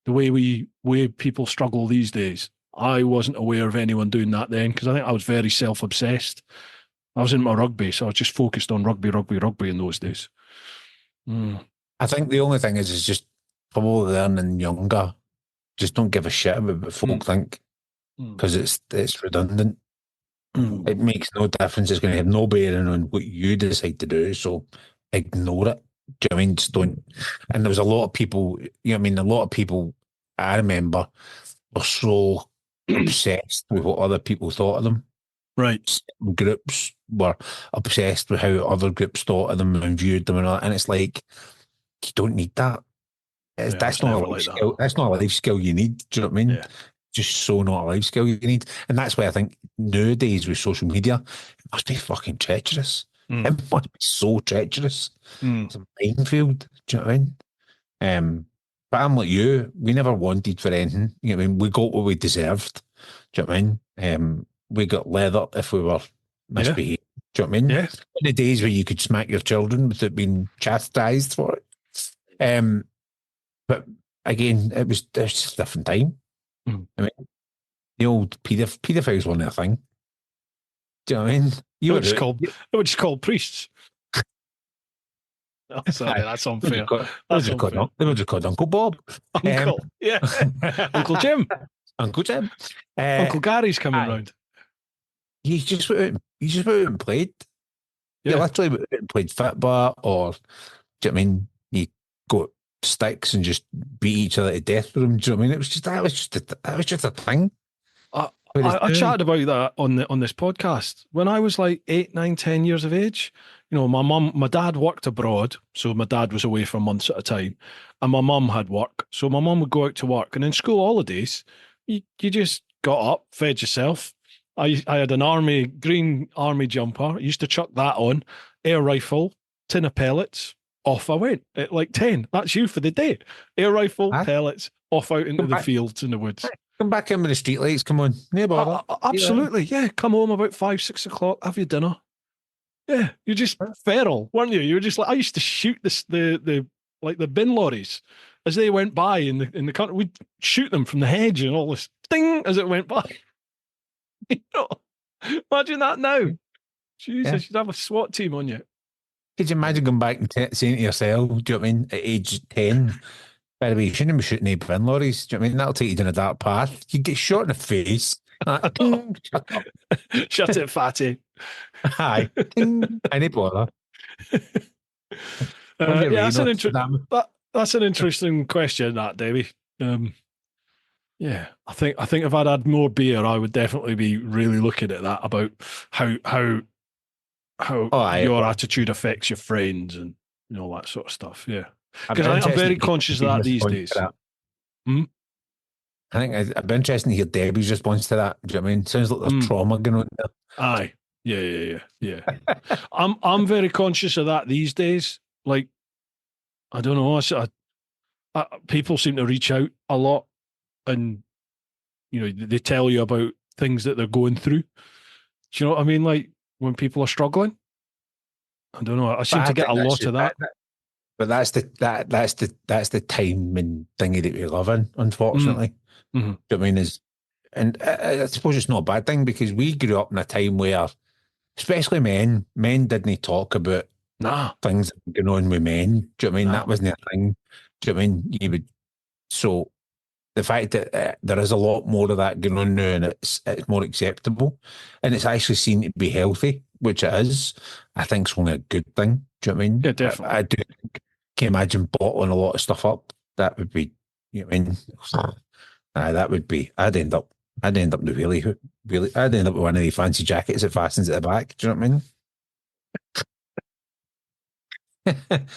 the way people struggle these days. I wasn't aware of anyone doing that then, because I think I was very self-obsessed. I was in my rugby, so I was just focused on rugby in those days. I think the only thing is just probably learning younger. Just don't give a shit about what folk think, because it's redundant. It makes no difference. It's going to have no bearing on what you decide to do. So ignore it. Do you know what I mean? Just don't. And there was a lot of people, a lot of people I remember were so obsessed with what other people thought of them. Right. Certain groups were obsessed with how other groups thought of them and viewed them. And it's like, you don't need that. That's not a life skill. That's not a life skill you need. Do you know what I mean? Yeah. Just so not a life skill you need. And that's why I think nowadays with social media, it must be fucking treacherous. It must be so treacherous. It's a minefield. Do you know what I mean? But I'm like you. We never wanted for anything. You know what I mean? We got what we deserved. Do you know what I mean? We got leather if we were misbehaved. Do you know what I mean? Yeah. The days where you could smack your children without being chastised for it. But again, it was just a different time. I mean, the old paedophiles weren't a thing. Do you know what I mean? They were just called priests. Oh, sorry, that's unfair. They were just called Uncle Bob. Uncle, yeah. Uncle Jim. Uncle Jim. Uncle Gary's coming round. He just went out and played. Yeah. He literally went out and played football, or, do you know what I mean? You got sticks and just beat each other to death with them. Do you know what I mean? That was just a thing. I chatted about that on this podcast. When I was like 8, 9, 10 years of age, my dad worked abroad, so my dad was away for months at a time, and my mum had work. So my mum would go out to work, and in school holidays, you just got up, fed yourself. I had an green army jumper. I used to chuck that on, air rifle, tin of pellets. Off I went at like 10. That's you for the day. Air rifle, pellets, off out into the fields and the woods. Come back in with the street lights, come on. Absolutely, yeah. Come home about 5, 6 o'clock, have your dinner. Yeah, you're just feral, weren't you? You were just like, I used to shoot the like the bin lorries, as they went by in the country, we'd shoot them from the hedge and all this ding as it went by. You know, imagine that now. Jesus, you'd have a SWAT team on you. Could you imagine going back and saying to yourself, do you know what I mean, at age 10, by the way, you shouldn't be shooting at bin lorries. Do you know what I mean? That'll take you down a dark path. You get shot in the face. Like, shut up. Shut it, fatty. Aye. Any bother. That's an interesting question, that, Davey. Yeah, I think if I'd had more beer, I would definitely be really looking at that about how your attitude affects your friends and all that sort of stuff. Yeah, because I'm very conscious of that these days. I think it'd be interesting to hear Debbie's response to that. Do you know what I mean? Sounds like there's trauma going on there. Aye, yeah. I'm very conscious of that these days. Like, I don't know. People seem to reach out a lot, and they tell you about things that they're going through. Do you know what I mean? Like when people are struggling. I don't know. I seem to get a lot of that. But that's the time and thingy that we live in, unfortunately. Mm-hmm. Do you know what I mean? And I suppose it's not a bad thing, because we grew up in a time where, especially men didn't talk about things that were going on with men. Do you know what I mean? That wasn't a thing. Do you know what I mean? So the fact that there is a lot more of that going on now, and it's more acceptable, and it's actually seen to be healthy, which it is, I think it's only a good thing. Do you know what I mean? Yeah, definitely. I do think, can you imagine bottling a lot of stuff up? That would be, you know what I mean? That would be, I'd end up with I'd end up with one of the fancy jackets that fastens at the back. Do you know what I mean?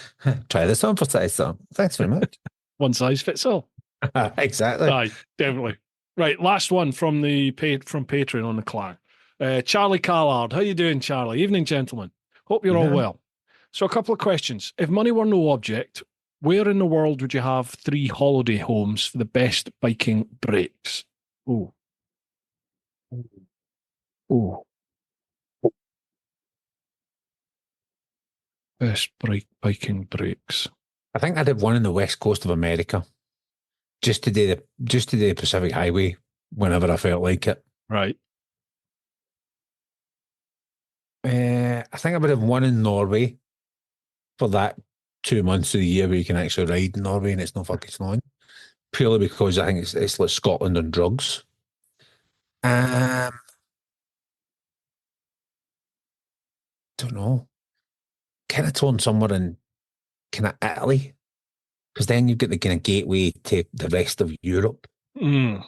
Try this on for size some. Thanks very much. One size fits all. Exactly. Aye, definitely. Right, last one from Patreon on the clan. Charlie Callard. How you doing, Charlie? Evening, gentlemen. Hope you're all well. So a couple of questions. If money were no object, where in the world would you have 3 holiday homes for the best biking breaks? Oh. Best biking breaks. I think I'd have one on the west coast of America, just to do the Pacific Highway whenever I felt like it. Right. I think I would have one in Norway for that 2 months of the year where you can actually ride in Norway and it's not fucking snowing. Purely because I think it's like Scotland on drugs. Don't know. Kind of torn somewhere in kind of Italy, because then you've got the kind of gateway to the rest of Europe. Mm.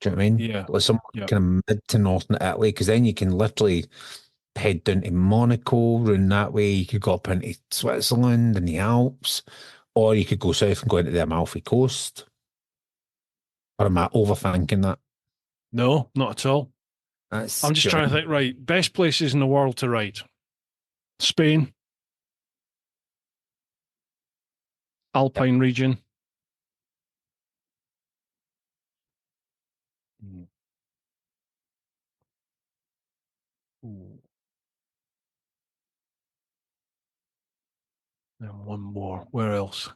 Do you know what I mean? Yeah. Like somewhere kind of mid to northern Italy, because then you can literally head down to Monaco, round that way. You could go up into Switzerland and the Alps, or you could go south and go into the Amalfi Coast. Or am I overthinking that? No, not at all. I'm just trying to think, right, best places in the world to ride. Spain. Alpine region. Ooh. Then one more. Where else?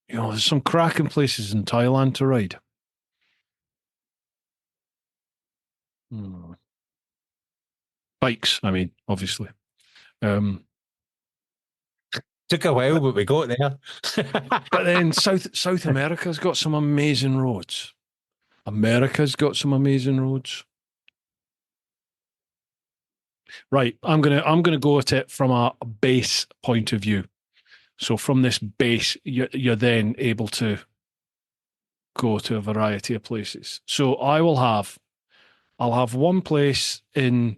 There's some cracking places in Thailand to ride. Bikes, I mean, obviously. Took a while, but we got there. But then South America's got some amazing roads. America's got some amazing roads. Right, I'm gonna go at it from a base point of view. So from this base, you're then able to go to a variety of places. So I'll have one place in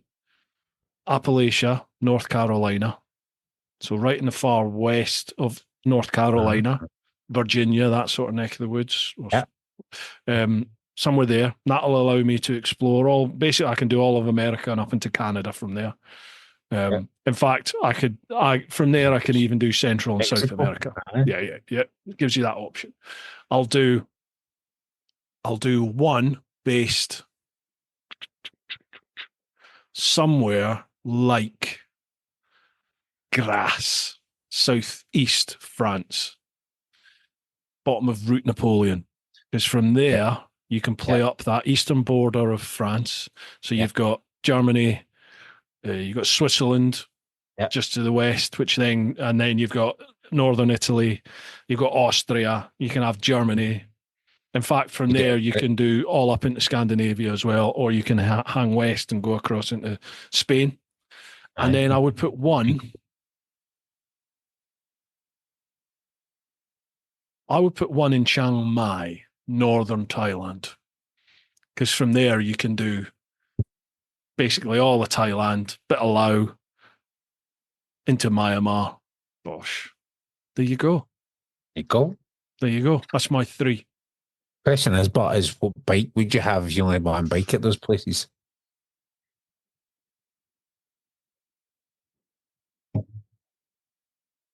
Appalachia, North Carolina. So right in the far west of North Carolina, Virginia, that sort of neck of the woods. Somewhere there. That'll allow me to explore basically I can do all of America and up into Canada from there. In fact, from there I can even do Central and South America. Yeah. It gives you that option. I'll do one based somewhere like Grasse, southeast France, bottom of Route Napoleon. Because from there, you can play up that eastern border of France. So you've got Germany, you've got Switzerland just to the west, and then you've got northern Italy, you've got Austria, you can have Germany. In fact, from there, you can do all up into Scandinavia as well, or you can hang west and go across into Spain. And then I would put one in Chiang Mai, northern Thailand. Because from there, you can do basically all of Thailand, bit of Laos, into Myanmar. Bosh. There you go. There you go. That's my 3. Question is, what bike would you have if you only had one bike at those places?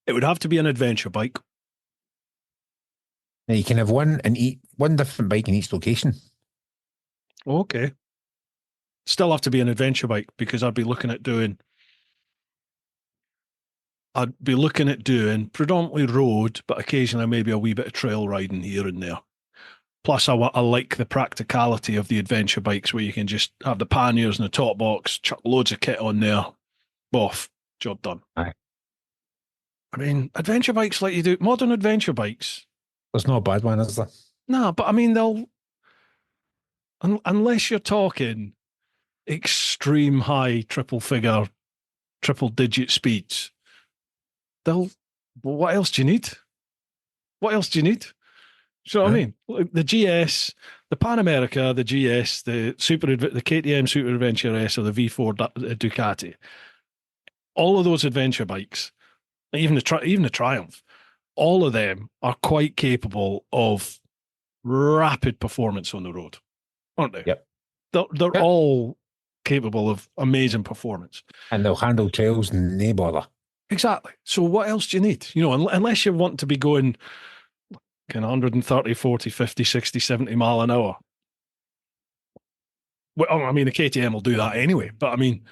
It would have to be an adventure bike. Now you can have one different bike in each location. Okay. Still have to be an adventure bike because I'd be looking at doing predominantly road, but occasionally maybe a wee bit of trail riding here and there. Plus, I like the practicality of the adventure bikes where you can just have the panniers and the top box, chuck loads of kit on there, boff, job done. Aye. I mean, adventure bikes like you do, modern adventure bikes. There's no bad one, is there? No, but I mean, unless you're talking extreme high triple digit speeds, what else do you need? Do you know what I mean? The GS, the Pan America, the GS, the KTM Super Adventure S or the V4 Ducati, all of those adventure bikes, even the Triumph, all of them are quite capable of rapid performance on the road, aren't they? Yep. They're all capable of amazing performance. And they'll handle trails and no bother. Exactly. So what else do you need? You know, unless you want to be going kind of 130, 40, 50, 60, 70 mile an hour. Well, I mean, the KTM will do that anyway, but I mean,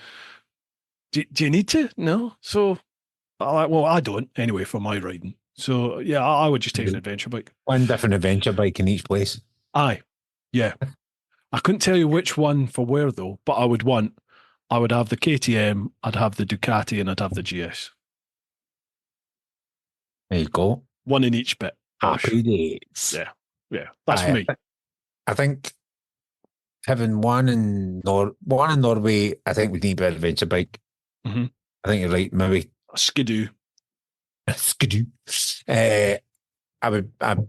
do you need to? No. So, I don't anyway for my riding. So, yeah, I would just take an adventure bike. One different adventure bike in each place. Aye. Yeah. I couldn't tell you which one for where though, but I would have the KTM, I'd have the Ducati, and I'd have the GS. There you go. One in each bit. Happy days. Yeah. That's for me. I think having one in Norway, I think we need an adventure bike. Mm-hmm. I think you're right. Maybe a Skidoo. I'd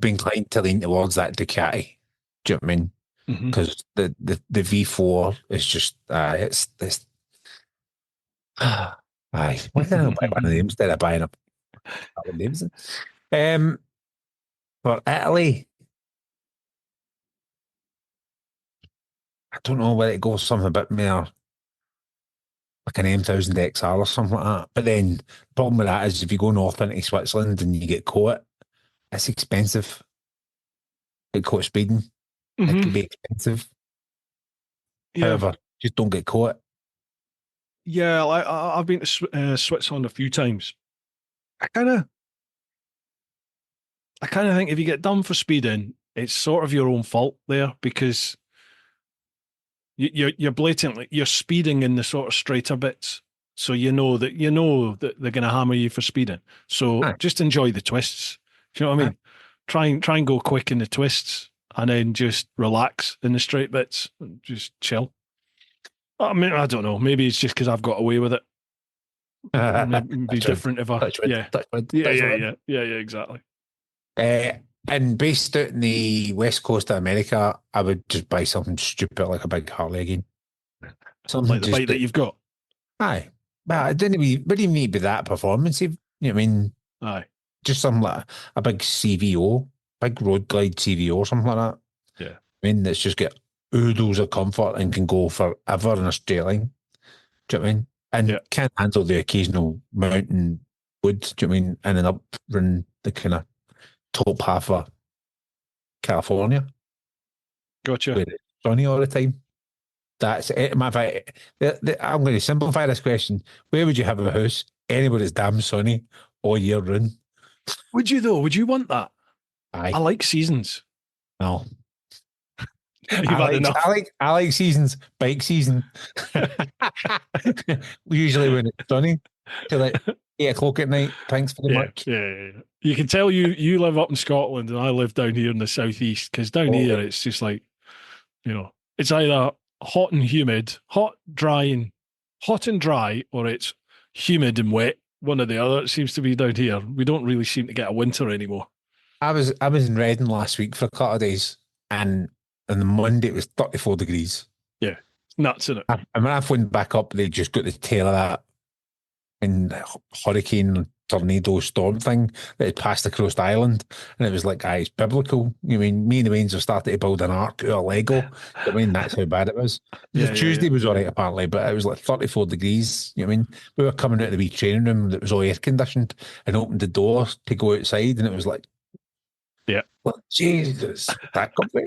be inclined to lean towards that Ducati. Do you know what I mean? Because the V4 is just it's this. Why did I not buy one of them instead of buying a names? For Italy, I don't know whether it goes something a bit more like an M1000 XR or something like that. But then the problem with that is if you go north into Switzerland and you get caught, it's expensive. Get caught speeding, it can be expensive. Yeah. However, just don't get caught. Yeah, I've been to Switzerland a few times. I kind of think if you get done for speeding, it's sort of your own fault there because you're blatantly speeding in the sort of straighter bits, so you know that they're going to hammer you for speeding. So just enjoy the twists. Do you know what I mean? Try and go quick in the twists, and then just relax in the straight bits. And just chill. I mean, I don't know. Maybe it's just because I've got away with it. It'd be different if I. Yeah, exactly. And based out in the west coast of America, I would just buy something stupid like a big Harley again. Something like the bike that you've got. Aye, but it didn't even need to be that performance. You know what I mean? Aye, just something like a big CVO, big road glide CVO, or something like that. Yeah, I mean that's just got oodles of comfort and can go forever in a straight line. Do you know what I mean? And can handle the occasional mountain woods. Do you know what I mean? And then up run the kind of top half of California. Gotcha. Where it's sunny all the time. That's it. I'm going to simplify this question. Where would you have a house? anywhere that's damn sunny all year round. Would you though? Would you want that? Aye. I like seasons. No. You've had enough. I like seasons, bike season. Usually when it's sunny, till like 8 o'clock at night. Thanks very much. Yeah. You can tell you live up in Scotland and I live down here in the southeast, because down here it's just like, it's either hot and humid, hot and dry, or it's humid and wet. One or the other. It seems to be down here. We don't really seem to get a winter anymore. I was in Reading last week for a couple of days, and on the Monday it was 34 degrees. Yeah, nuts, isn't it? And when I phoned back up, they just got the tail of that in hurricane, tornado, storm thing that had passed across the island, and it was like, it's biblical. You mean, me and the Waynes have started to build an ark out of Lego. I mean, that's how bad it was. Tuesday was all right apparently, but it was like 34 degrees. You know what I mean? We were coming out of the wee training room that was all air conditioned, and opened the door to go outside, and it was like, Jesus, that company.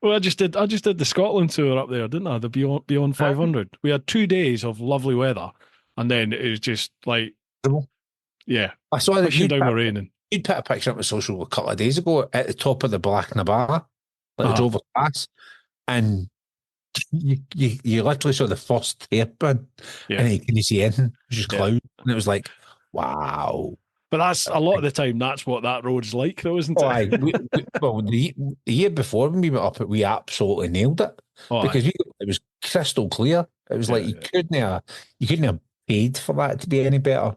Well, I just did the Scotland tour up there, didn't I? The Beyond 500. We had 2 days of lovely weather, and then it was just like, I saw that pushing down the raining. You'd put a picture up on social a couple of days ago at the top of the Black Nabara, like the Dover Pass, and you literally saw the first hairpin, and you couldn't see anything. It was just cloud, and it was like, wow. But that's a lot of the time. That's what that road's like, though, isn't it? The year before when we went up it, we absolutely nailed it because it was crystal clear. It was like you couldn't have paid for that to be any better.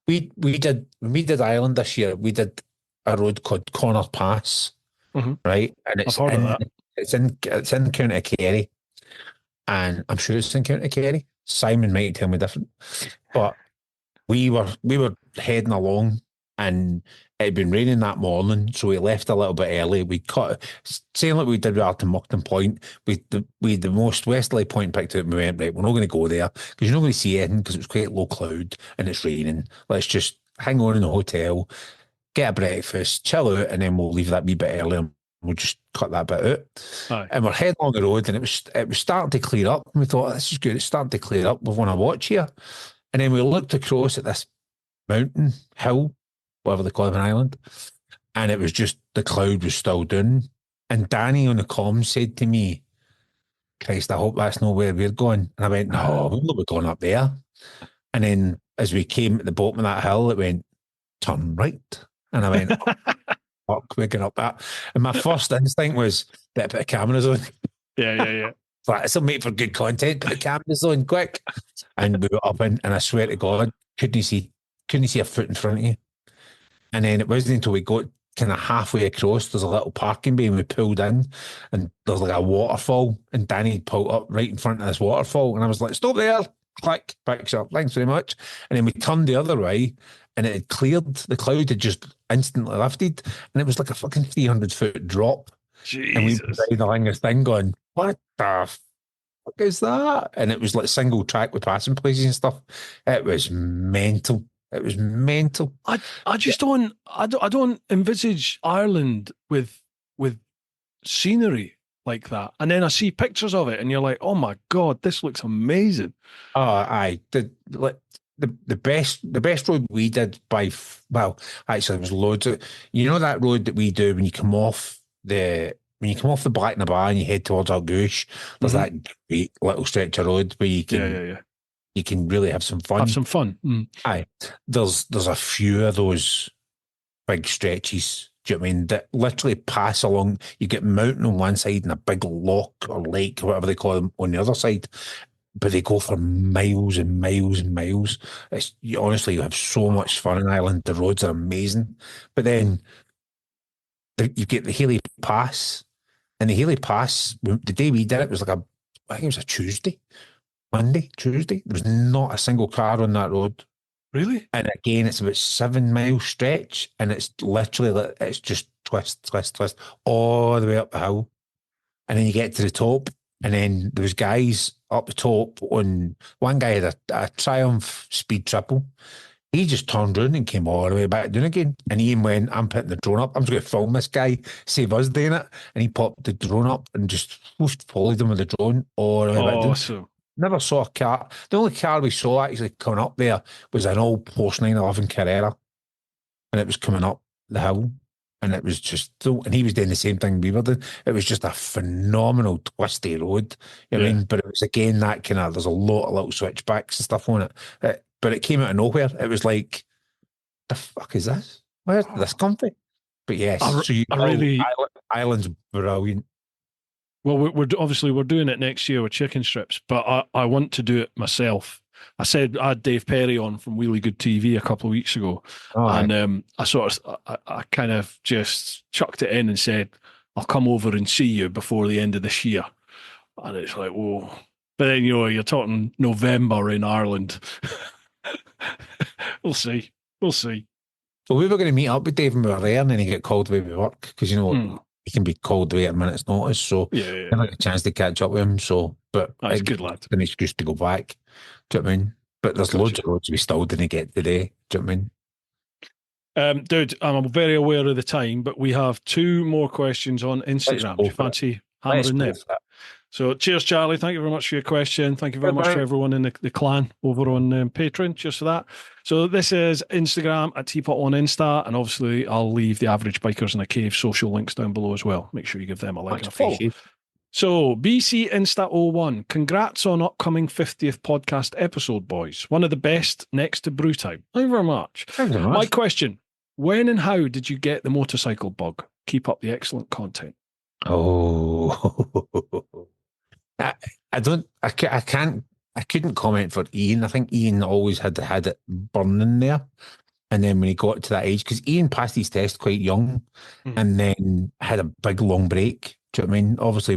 When we did Ireland this year, we did a road called Connor Pass, right? And it's in County Kerry, and I'm sure it's in County Kerry. Simon might tell me different, but we were heading along, and it had been raining that morning, so we left a little bit early. We cut, saying like we did with Arton Point, we had the most westerly point picked out, and we went, right, we're not going to go there because you're not going to see anything because it was quite low cloud and it's raining. Let's just hang on in the hotel, get a breakfast, chill out, and then we'll leave that wee bit early and we'll just cut that bit out. And we're heading along the road, and it was starting to clear up, and we thought, this is good, it's starting to clear up, we want to watch here. And then we looked across at this mountain, hill, whatever they call it in Ireland, and it was just, the cloud was still down. And Danny on the comms said to me, Christ, I hope that's not where we're going. And I went, no, we'll not be going up there. And then as we came at the bottom of that hill, it went, turn right. And I went, fuck, we're going up that. And my first instinct was, better put the cameras on. Yeah. This will make for good content. Put the cameras on quick. And we were up in, and I swear to God, couldn't see a foot in front of you. And then it wasn't until we got kind of halfway across, there's a little parking bay, and we pulled in, and there's like a waterfall, and Danny pulled up right in front of this waterfall, and I was like, stop there, click, picture, thanks very much. And then we turned the other way, and it had cleared, the cloud had just instantly lifted, and it was like a fucking 300-foot drop. Jesus. And we were down the thing going, what the fuck is that? And it was like single track with passing places and stuff. It was mental. It was mental. I just don't envisage Ireland with scenery like that. And then I see pictures of it, and you're like, oh my God, this looks amazing. Oh, aye. The best road we did actually there was loads of, that road that we do when you come off the Black Nabbar and you head towards Argush, there's that great little stretch of road where you can you can really have some fun. Aye. There's a few of those big stretches, do you know what I mean, that literally pass along. You get mountain on one side and a big loch or lake or whatever they call them on the other side, but they go for miles and miles and miles. Honestly, you have so much fun in Ireland. The roads are amazing. But then you get the Haley Pass, and the Haley Pass, the day we did it was I think it was a Tuesday. There was not a single car on that road. Really? And again, it's about 7 mile stretch, and it's literally, it's just twist all the way up the hill. And then you get to the top, and then there was guys up the top one guy had a Triumph Speed Triple. He just turned around and came all the way back down again. And Ian went, I'm putting the drone up. I'm just going to film this guy, save us doing it. And he popped the drone up and just followed him with the drone all the way back down. Awesome. never saw a car. The only car we saw actually coming up there was an old Porsche 911 Carrera, and it was coming up the hill, and it was just so. And he was doing the same thing we were doing. It was just a phenomenal twisty road. You know what I mean? But it was again that kind of. There's a lot of little switchbacks and stuff on it. But it came out of nowhere. It was like, the fuck is this? Where's this come from? But yes, Ireland's brilliant. Well, we're obviously doing it next year with chicken strips, but I want to do it myself. I said I had Dave Perry on from Wheelie Good TV a couple of weeks ago, and I kind of just chucked it in and said, I'll come over and see you before the end of this year. And it's like, whoa. But then, you're talking November in Ireland. We'll see. Well, we were going to meet up with Dave and we were there, and then he got called away with work because, he can be called away at a minute's notice. So I never got a chance to catch up with him. So, but it's good, lad. An excuse to go back. Do you know what I mean? But there's loads of roads we still didn't get today. Do you know what I mean? Dude, I'm very aware of the time, but we have 2 more questions on Instagram. Do you fancy hammering them? So cheers, Charlie. Thank you very much for your question. Thank you very much to everyone in the clan over on Patreon. Cheers for that. So this is Instagram at TeapotOne Insta, and obviously I'll leave the Average Bikers in a Cave social links down below as well. Make sure you give them a like and a follow. So BC Insta 01, congrats on upcoming 50th podcast episode, boys. One of the best next to Brewtime. Thank you very much. My question, when and how did you get the motorcycle bug? Keep up the excellent content. I couldn't comment for Ian. I think Ian always had it burning there. And then when he got to that age, because Ian passed his test quite young and then had a big long break. Do you know what I mean? Obviously,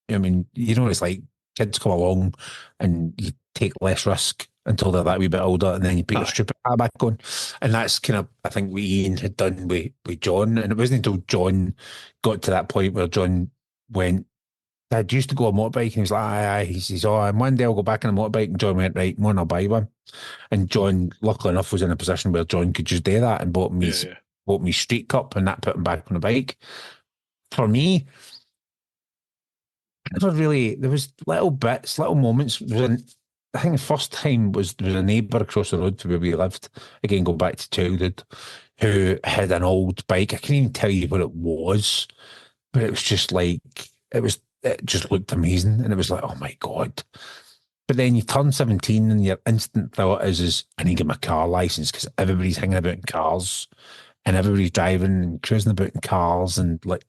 it's like kids come along and you take less risk until they're that wee bit older, and then you put your stupid hat back on. And that's kind of, I think, what Ian had done with John. And it wasn't until John got to that point where John went, Dad used to go on a motorbike, and he was like, aye. He says, and one day I'll go back on a motorbike. And John went, right, come on, I'll buy one. And John, luckily enough, was in a position where John could just do that and bought me Street Cup, and that put him back on the bike. For me, never really, there was little bits, little moments. I think the first time there was a neighbour across the road from where we lived, again, go back to childhood, who had an old bike. I can't even tell you what it was, but it was just like, it just looked amazing. And it was like, oh my God. But then you turn 17 and your instant thought is I need to get my car licence, because everybody's hanging about in cars and everybody's driving and cruising about in cars and like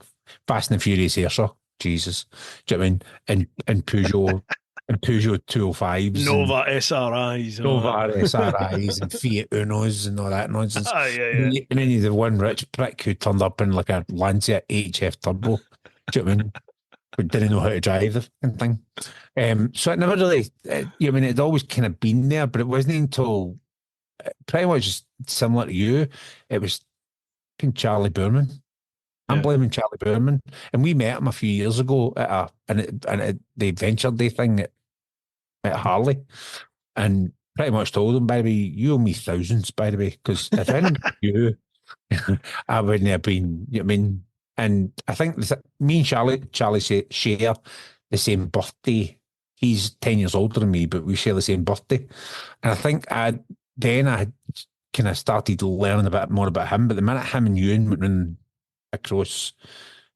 Fast and Furious Airsoft. Jesus. Do you know what I mean? And Peugeot and Peugeot 205s. Nova SRIs. Nova SRIs and Fiat Unos and all that nonsense. And then you the one rich prick who turned up in like a Lancia HF Turbo. Do you know what I mean? Who didn't know how to drive the fucking thing. So it never really, it'd always kind of been there, but it wasn't until pretty much similar to you. It was Charlie Boorman. I'm blaming Charlie Boorman. And we met him a few years ago at the Adventure Day thing at Harley. And pretty much told him, by the way, you owe me thousands, by the way, because if I didn't you, I wouldn't have been, you know what I mean? And I think me and Charlie share the same birthday. He's 10 years older than me, but we share the same birthday. And I think I had kind of started learning a bit more about him. But the minute him and Ewan went running across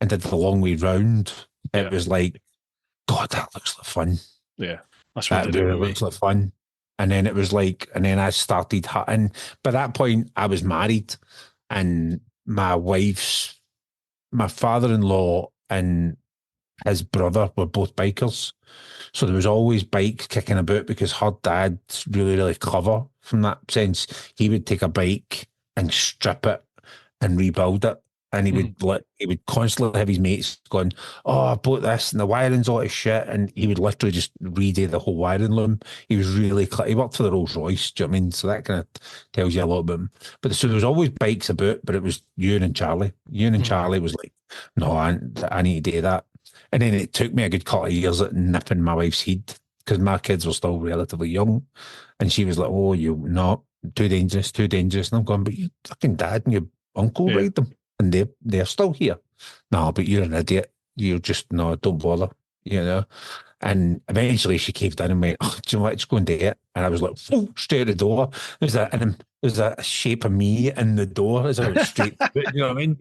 and did the long way round, it was like, God, that looks like fun. Yeah, that's what it really looks like fun. And then it was like, and then I started, and by that point I was married, and my father-in-law and his brother were both bikers. So there was always bikes kicking about, because her dad's really, really clever from that sense. He would take a bike and strip it and rebuild it. And he would constantly have his mates going, oh, I bought this and the wiring's all out of shit. And he would literally just redo the whole wiring loom. He was really he worked for the Rolls Royce, do you know what I mean? So that kind of tells you a lot about him. But so there was always bikes about, but it was Ewan and Charlie. Ewan and Charlie was like, no, I need to do that. And then it took me a good couple of years at nipping my wife's head, because my kids were still relatively young. And she was like, oh, you're not, too dangerous. And I'm going, but your fucking dad and your uncle ride them. And they're still here. No, but you're an idiot. You're just, no, don't bother, you know. And eventually she caved in and went, "Oh, do you know what? Just go and do it." And I was like, "Oh," straight out the door. There's a shape of me in the door as I went straight. You know what I mean?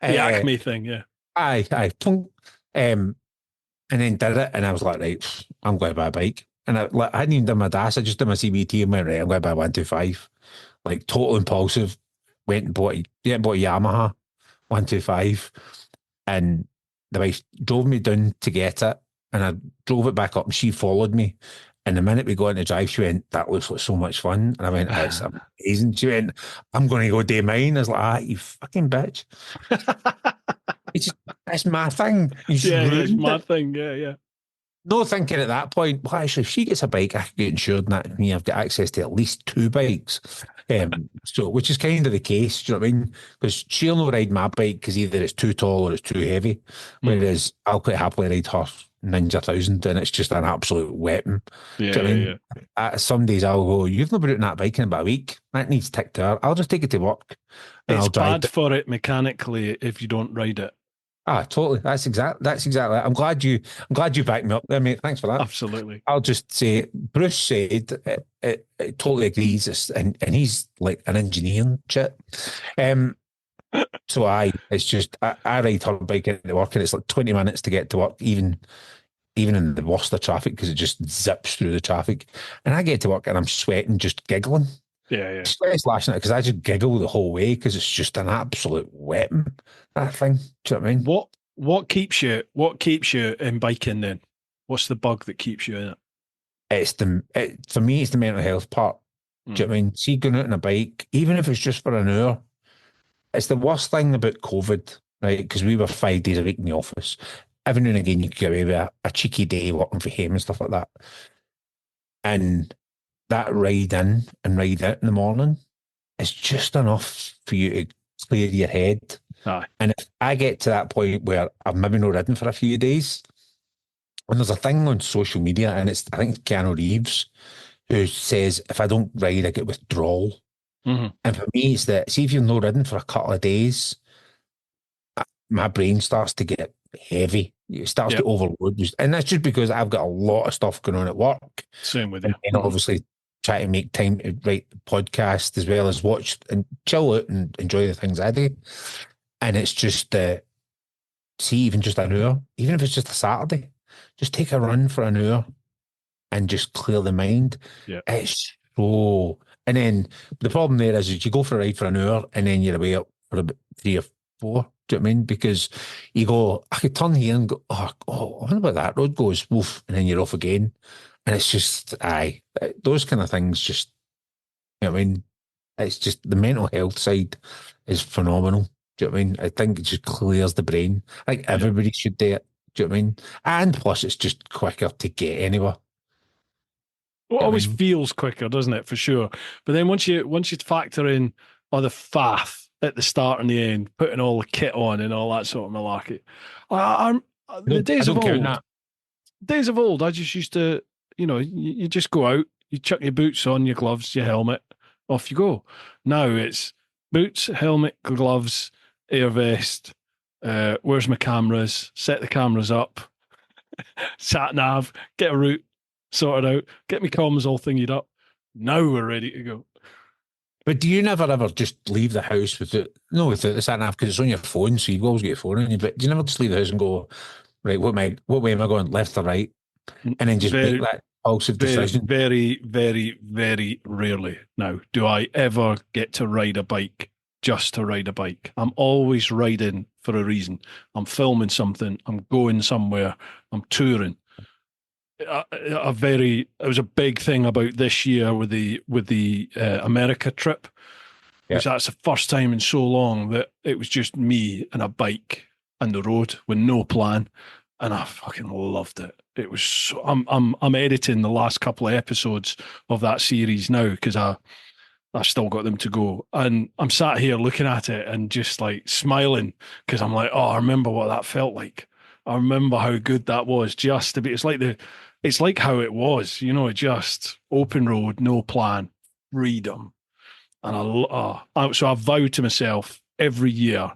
The Acme thing, yeah. Aye. And then did it, and I was like, right, I'm going to buy a bike. And I hadn't even done my DAS, I just did my CBT and went, right, I'm going to buy a 125. Like, total impulsive. Went and bought a Yamaha 125, and the wife drove me down to get it, and I drove it back up, and she followed me. And the minute we got into drive, she went, "That looks like so much fun." And I went, "It's amazing." She went, "I'm going to go do mine." I was like, "You fucking bitch." It's my thing. It's my thing. Yeah. No thinking at that point, well, actually, if she gets a bike, I can get insured, and that me, I've got access to at least 2 bikes. So, which is kind of the case, do you know what I mean? Because she'll not ride my bike because either it's too tall or it's too heavy. Whereas I'll quite happily ride her Ninja 1000, and it's just an absolute weapon. Yeah, do you know what I mean? Some days I'll go, "You've not been out on that bike in about a week. That needs ticked to her. I'll just take it to work." And it's I'll drive bad for it mechanically if you don't ride it. Totally. That's exactly. I'm glad you backed me up there, mate. Thanks for that. Absolutely. I'll just say, Bruce said it totally agrees, and he's like an engineering chit. So it's just I ride her bike into work, and it's like 20 minutes to get to work, even in the worst of traffic, because it just zips through the traffic. And I get to work and I'm sweating, just giggling. Yeah. Sweat's lashing out because I just giggle the whole way because it's just an absolute weapon, that thing. Do you know what I mean? What keeps you in biking then? What's the bug that keeps you in it? For me, it's the mental health part. Do you know what I mean? See, going out on a bike, even if it's just for an hour, it's the worst thing about COVID, right? Because we were 5 days a week in the office. Every now and again, you could get away with a cheeky day working for him and stuff like that. And that ride in and ride out in the morning is just enough for you to clear your head. Aye. And if I get to that point where I've maybe not ridden for a few days, and there's a thing on social media, and it's, I think, Keanu Reeves, who says, if I don't ride, I get withdrawal. Mm-hmm. And for me, it's that, see, if you're not ridden for a couple of days, my brain starts to get heavy. It starts to overload. And that's just because I've got a lot of stuff going on at work. Same with you. And obviously try to make time to write the podcast as well as watch and chill out and enjoy the things I do. And it's just, see, even just an hour, even if it's just a Saturday, just take a run for an hour and just clear the mind. Yeah. It's so... And then the problem there is you go for a ride for an hour and then you're away up for about 3 or 4. Do you know what I mean? Because you go, I could turn here and go, I wonder what that road goes, woof, and then you're off again. And it's just, those kind of things just, you know what I mean? It's just, the mental health side is phenomenal. Do you know what I mean? I think it just clears the brain. I think everybody should do it. Do you know what I mean? And plus, it's just quicker to get anywhere. Well, it always feels quicker, doesn't it? For sure. But then once you factor in all the faff at the start and the end, putting all the kit on and all that sort of malarkey. The days of old, I just used to, you just go out, you chuck your boots on, your gloves, your helmet, off you go. Now it's boots, helmet, gloves, air vest, where's my cameras, set the cameras up, sat nav, get a route sorted out, get my comms all thingied up. Now we're ready to go. But do you never ever just leave the house without the sat nav, because it's on your phone, so you've always got your phone on you, but do you never just leave the house and go, right, what way am I going, left or right? And then just make that impulsive decision? Very, very, very rarely now do I ever get to ride a bike just to ride a bike. I'm always riding for a reason. I'm filming something, I'm going somewhere, I'm touring. It was a big thing about this year with the America trip. Because that's the first time in so long that it was just me and a bike and the road with no plan, and I fucking loved it. It was so, I'm editing the last couple of episodes of that series now because I've still got them to go, and I'm sat here looking at it and just like smiling because I'm like, I remember what that felt like. I remember how good that was. Just to be, it's like how it was, just open road, no plan, freedom. And so I've vowed to myself every year,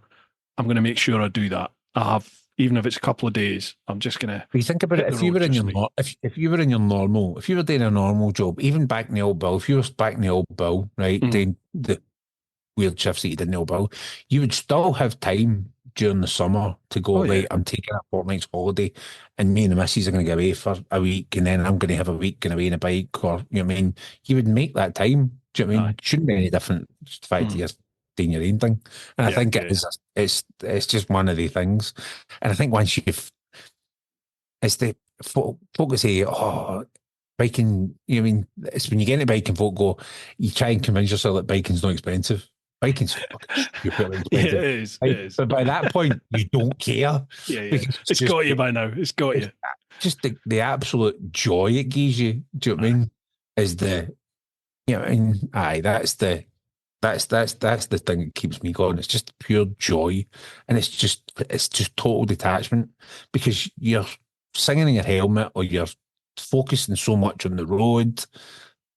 I'm going to make sure I do that. I have, even if it's a couple of days. I'm just gonna. You think about it. If you were in your if you were in your normal, if you were doing a normal job, even back in the old bill, if you were back in the old bill, right, doing the weird shifts that you did in the old bill, you would still have time during the summer to go, right, I'm taking a fortnight's holiday and me and the missus are going to get away for a week and then I'm going to have a week going away in a bike, or, you know what I mean? You would make that time. Do you know what I mean? It shouldn't be any different. Just the fact that you're doing your own thing. And I think it's just one of the things. And I think once you've, it's the folk say, oh, biking, you know what I mean? It's when you get into biking, folk go, you try and convince yourself that biking's not expensive. Biking's fucking stupidly expensive. It is. It is. But by that point, you don't care. It's got you by now. It's got you. Just the absolute joy it gives you. Do you know what I mean? Is the, you know, and that's the thing that keeps me going. It's just pure joy, and it's just total detachment, because you're singing in your helmet or you're focusing so much on the road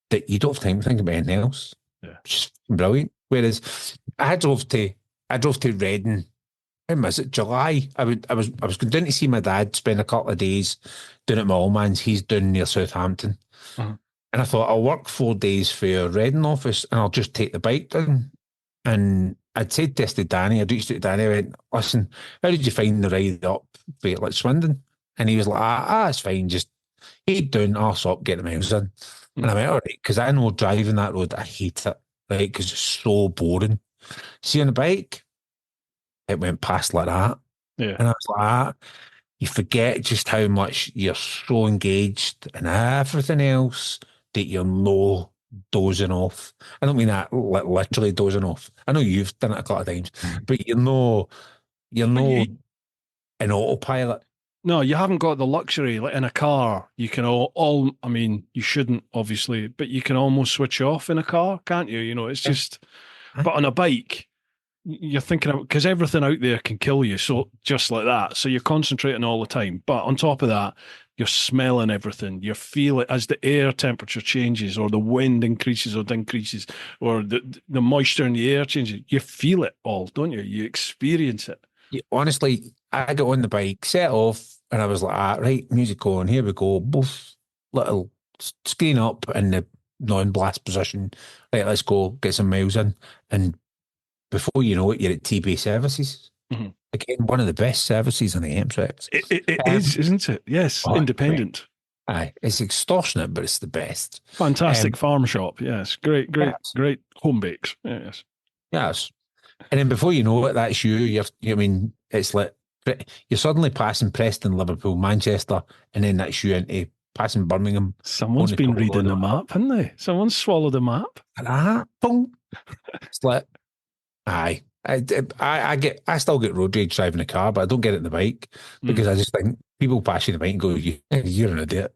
that you don't have time to think about anything else. Yeah, it's just brilliant. Whereas I drove to Reading. When was it? July. I was going down to see my dad, spend a couple of days down at my old man's. He's down near Southampton. And I thought, I'll work 4 days for your Reading office and I'll just take the bike down. And I'd said this to Danny, I'd reached out to Danny, I went, listen, how did you find the ride up for like Swindon? And he was like, it's fine, just head down, arse up, get the miles in. And I went, all right, because I know driving that road, I hate it, right, because it's so boring. See, on the bike, it went past like that. Yeah. And I was like, you forget just how much you're so engaged in everything else that you're no dozing off. I don't mean that literally dozing off. I know you've done it a couple of times, but you're no in autopilot. No, you haven't got the luxury. Like in a car, you can all I mean, you shouldn't, obviously, but you can almost switch off in a car, can't you? You know, it's just, but on a bike, you're thinking of, because everything out there can kill you, so just like that. So you're concentrating all the time. But on top of that, you're smelling everything. You feel it as the air temperature changes, or the wind increases or decreases, or the moisture in the air changes. You feel it all, don't you? You experience it. Honestly, I got on the bike, set off, and I was like, right, music on, here we go. Both little screen up in the non-blast position. Right, let's go, get some miles in. And before you know it, you're at TB Services. Again, one of the best services on the M6. It is, isn't it? Yes, independent. Aye, it's extortionate, but it's the best. Fantastic farm shop. Yes, great home bakes. Yes. Yes. And then before you know it, that's you. I mean, it's like you're suddenly passing Preston, Liverpool, Manchester, and then that's you into passing Birmingham. Someone's been reading the map, haven't they? Someone's swallowed a map. Boom. It's like, aye. I still get road rage driving a car, but I don't get it in the bike, because I just think people pass you the bike and go, you're an idiot.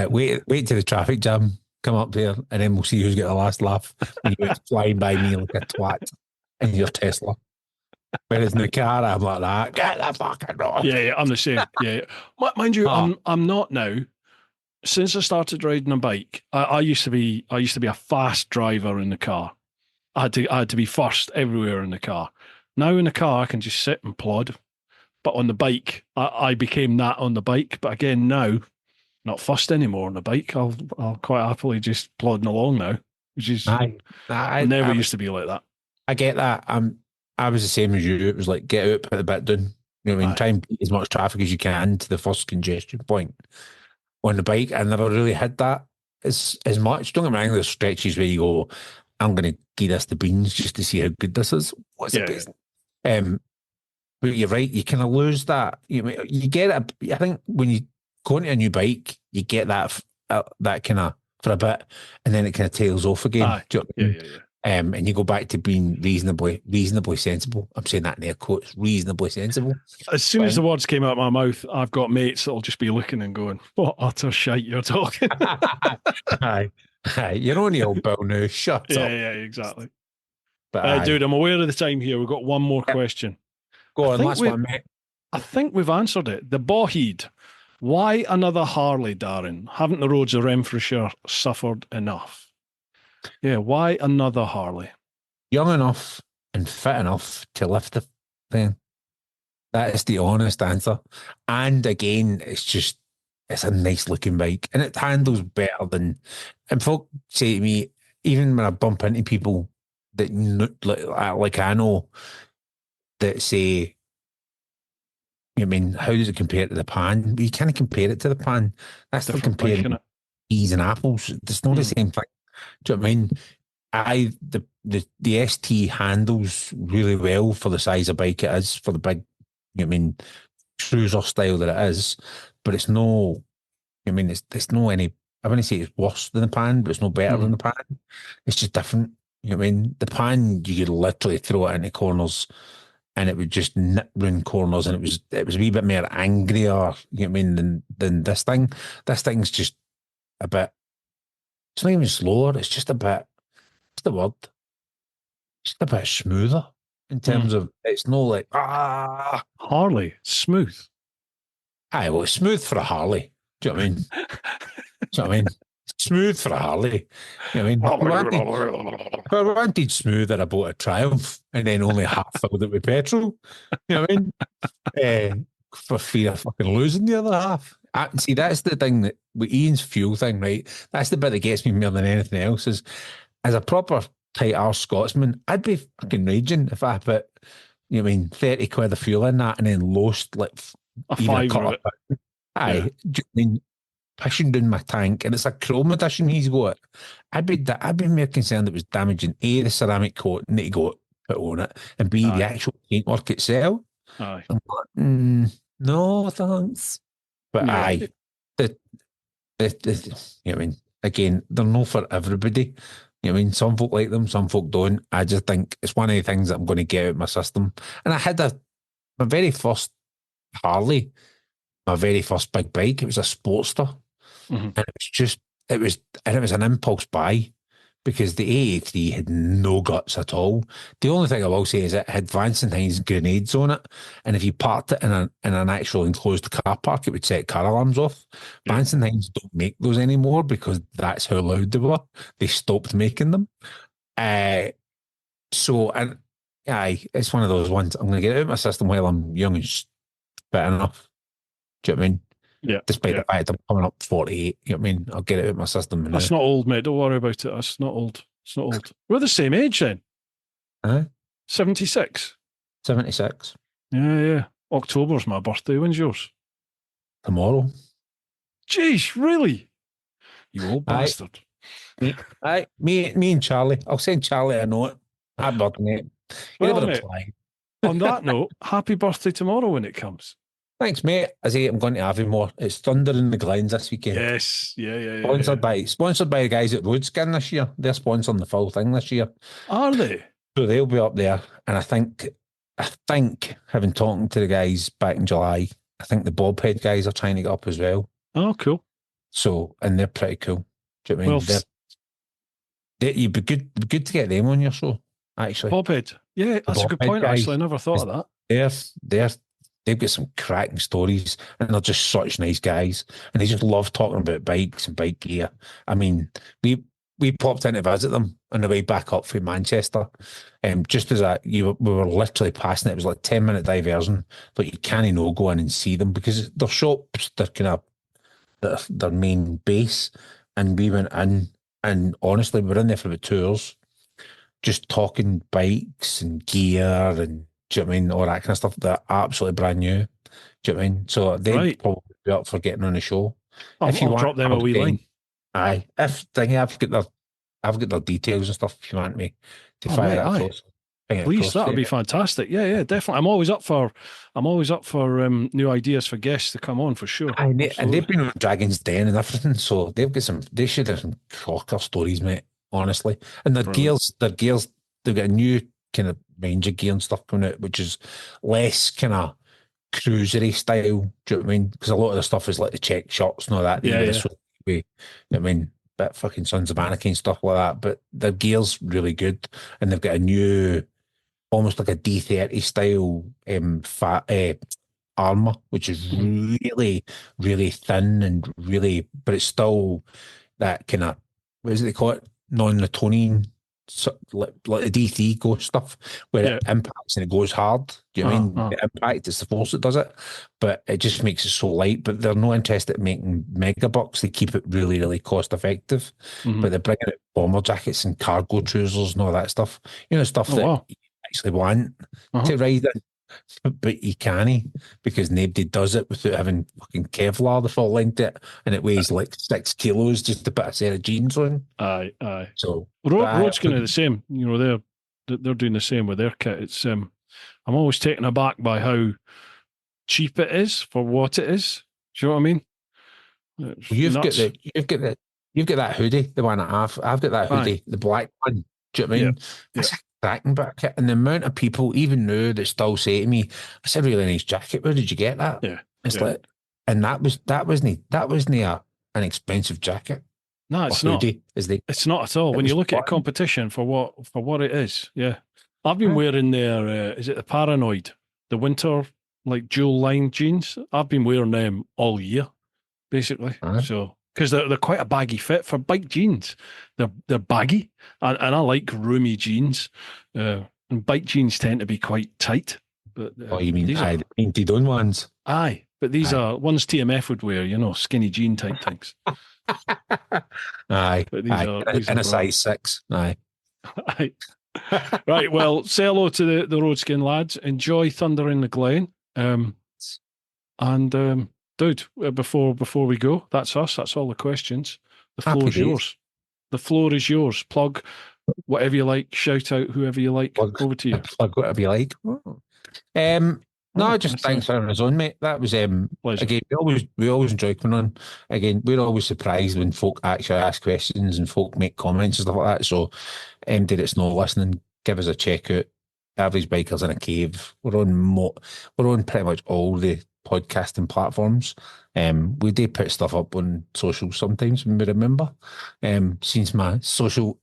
Wait till the traffic jam come up there, and then we'll see who's got the last laugh. And you're flying by me like a twat in your Tesla. Whereas in the car, I'm like that. Get the fucking road. Yeah, I'm the same. Yeah. Mind you, I'm not now. Since I started riding a bike, I used to be a fast driver in the car. I had to be first everywhere in the car. Now in the car, I can just sit and plod. But on the bike, I became that on the bike. But again, now, not first anymore on the bike. I'll quite happily just plodding along now, which is I never used to be like that. I get that. I was the same as you. It was like, get out, put the bit down. You know what I mean? Try and beat as much traffic as you can to the first congestion point. On the bike, I never really had that as much. Don't get me wrong, there's stretches where you go, I'm going to give this the beans just to see how good this is. What's it based? But you're right, you kind of lose that. You get it. I think when you go into a new bike, you get that kind of for a bit, and then it kind of tails off again. Yeah. And you go back to being reasonably sensible. I'm saying that in air quotes, reasonably sensible. As soon as the words came out of my mouth, I've got mates that'll just be looking and going, "What utter shite you're talking." Aye, you're on the old bill now. Shut up. Yeah, exactly. But dude, I'm aware of the time here. We've got one more question. Go on, last one, mate. I think we've answered it. The Boheed. Why another Harley, Darren? Haven't the roads of Renfrewshire suffered enough? Yeah, why another Harley? Young enough and fit enough to lift the thing. That is the honest answer. And again, it's a nice looking bike, and it handles better than. And folk say to me, even when I bump into people that like I know that say, I mean, how does it compare to the pan? You can't compare it to the pan. That's like Different bike, comparing innit? peas and apples. It's not the same thing. Do you know what I mean? The ST handles really well for the size of bike it is, for the big, I mean, cruiser style that it is, but it's no, I mean, it's no any, I wouldn't say it's worse than the pan, but it's no better than the pan. It's just different. You know what I mean? The pan, you could literally throw it into corners and it would just nip round corners, and it was a wee bit more angrier, you know what I mean, than this thing. This thing's just a bit, it's not even slower, it's just a bit, what's the word? Just a bit smoother in terms of, it's no like, Harley, smooth. Aye, well, it's smooth for a Harley. Do you know what I mean? Do you know what I mean? Smooth for a Harley. You know what I mean? I wanted smoother, I bought a Triumph and then only half filled it with petrol. You know what I mean? For fear of fucking losing the other half. See, that's the thing that with Ian's fuel thing, right? That's the bit that gets me more than anything else. Is as a proper tight arse Scotsman, I'd be fucking raging if I put, you know what I mean, 30 quid of fuel in that and then lost like A even a fiver couple of of it. Aye, Yeah. do you know what I mean, pushing down my tank, and it's a chrome edition he's got. I'd be more concerned it was damaging A, the ceramic coating that he got put on it, and B, the actual paintwork itself. Aye. I'm like, no thanks. But Yeah. aye, the you know what I mean, again, they're not for everybody. You know what I mean, some folk like them, some folk don't. I just think it's one of the things that I'm going to get out of my system. And I had my very first Harley, my very first big bike. It was a Sportster. And it was an impulse buy because the AA3 had no guts at all. The only thing I will say is it had Vance and Hines grenades on it, and if you parked it in an actual enclosed car park, it would set car alarms off. Yeah. Vance and Hines don't make those anymore because that's how loud they were. They stopped making them. And aye, it's one of those ones. I'm going to get it out of my system while I'm young and fit enough. Do you know what I mean? Yeah. Despite the fact I'm coming up 48, you know what I mean? I'll get it out of my system. That's not old, mate. Don't worry about it. That's not old. It's not old. We're the same age then. 76. 76. Yeah. October's my birthday. When's yours? Tomorrow. Jeez, really? You old bastard. Aye, me and Charlie. I'll send Charlie a note. Happy birthday, mate. Well, mate, on that note, happy birthday tomorrow when it comes. Thanks, mate. I say I'm going to Aviemore. It's Thunder in the Glens this weekend. Yes, yeah. Sponsored by the guys at Roadskin this year. They're sponsoring the full thing this year. Are they? So they'll be up there, and I think, having talked to the guys back in July, I think the Bobhead guys are trying to get up as well. Oh, cool. So, and they're pretty cool. Do you know what I mean? You'd be good to get them on your show, actually. Bobhead. Yeah, that's a good point, guys. Actually. I never thought of that. They've got some cracking stories, and they're just such nice guys, and they just love talking about bikes and bike gear. I mean, we popped in to visit them on the way back up from Manchester, just as we were literally passing it. It was like 10-minute diversion, but you can't go in and see them because their shops, they're kind of their main base, and we went in, and honestly, we were in there for about 2 hours, just talking bikes and gear and, do you know what I mean, all that kind of stuff. They're absolutely brand new. Do you know what I mean? So they'd probably be up for getting on the show. I'll drop them a wee line. Aye, I've got their details and stuff. If you want me to fire that across, please, that would be fantastic. Yeah, definitely. I'm always up for new ideas for guests to come on for sure. And they've been on Dragon's Den and everything, so they should have some corker stories, mate. Honestly, and their gears, they've got a new kind of Ranger gear and stuff coming out, which is less kind of cruisery style. Do you know what I mean? Because a lot of the stuff is like the check shots and all that. Yeah. You know what I mean? Bit fucking Sons of Anarchy and stuff like that. But their gear's really good, and they've got a new, almost like a D30 style armor, which is really, really thin and really, but it's still that kind of, what is it they call it? Non-Newtonian like the D3 Ghost stuff, where it impacts and it goes hard. Do you know what I mean? The impact is the force that does it, but it just makes it so light. But they're no interested in making mega bucks. They keep it really, really cost effective. But they're bringing out bomber jackets and cargo trousers and all that stuff. You know, stuff that you actually want to ride in. But you can't, because nobody does it without having fucking Kevlar the full length it, and it weighs like 6 kilos just to put a set of jeans on. Aye. So Road's going to do the same. You know, they're doing the same with their kit. It's I'm always taken aback by how cheap it is for what it is. Do you know what I mean? You've got that hoodie, the one I've got that hoodie, the black one. Do you know what I mean? That's a cracking bit of kit, and the amount of people even now that still say to me, "It's a really nice jacket. Where did you get that?" It's like, and that wasn't an expensive jacket. No, it's not. It's not at all. When you look at competition for what it is, I've been wearing their is it the Paranoid, the winter like dual line jeans? I've been wearing them all year, basically. So because they're quite a baggy fit for bike jeans. They're baggy, and I like roomy jeans. And bike jeans tend to be quite tight. But you mean the painted-on ones? Aye, but these are ones TMF would wear. You know, skinny jean type things. Aye, but these are a size 6. Aye. Right. Well, say hello to the Roadskin lads. Enjoy Thunder in the Glen. Dude, before we go, that's us. That's all the questions. The floor is yours. The floor is yours. Plug whatever you like. Shout out whoever you like. Over to you. Plug whatever you like. Just thanks for having us on, mate. That was again. We always enjoy coming on. Again, we're always surprised when folk actually ask questions and folk make comments and stuff like that. So, anybody that's not listening, give us a check out. Average Bikers in a Cave. We're on pretty much all the podcasting platforms. We do put stuff up on social sometimes when we remember. Since my social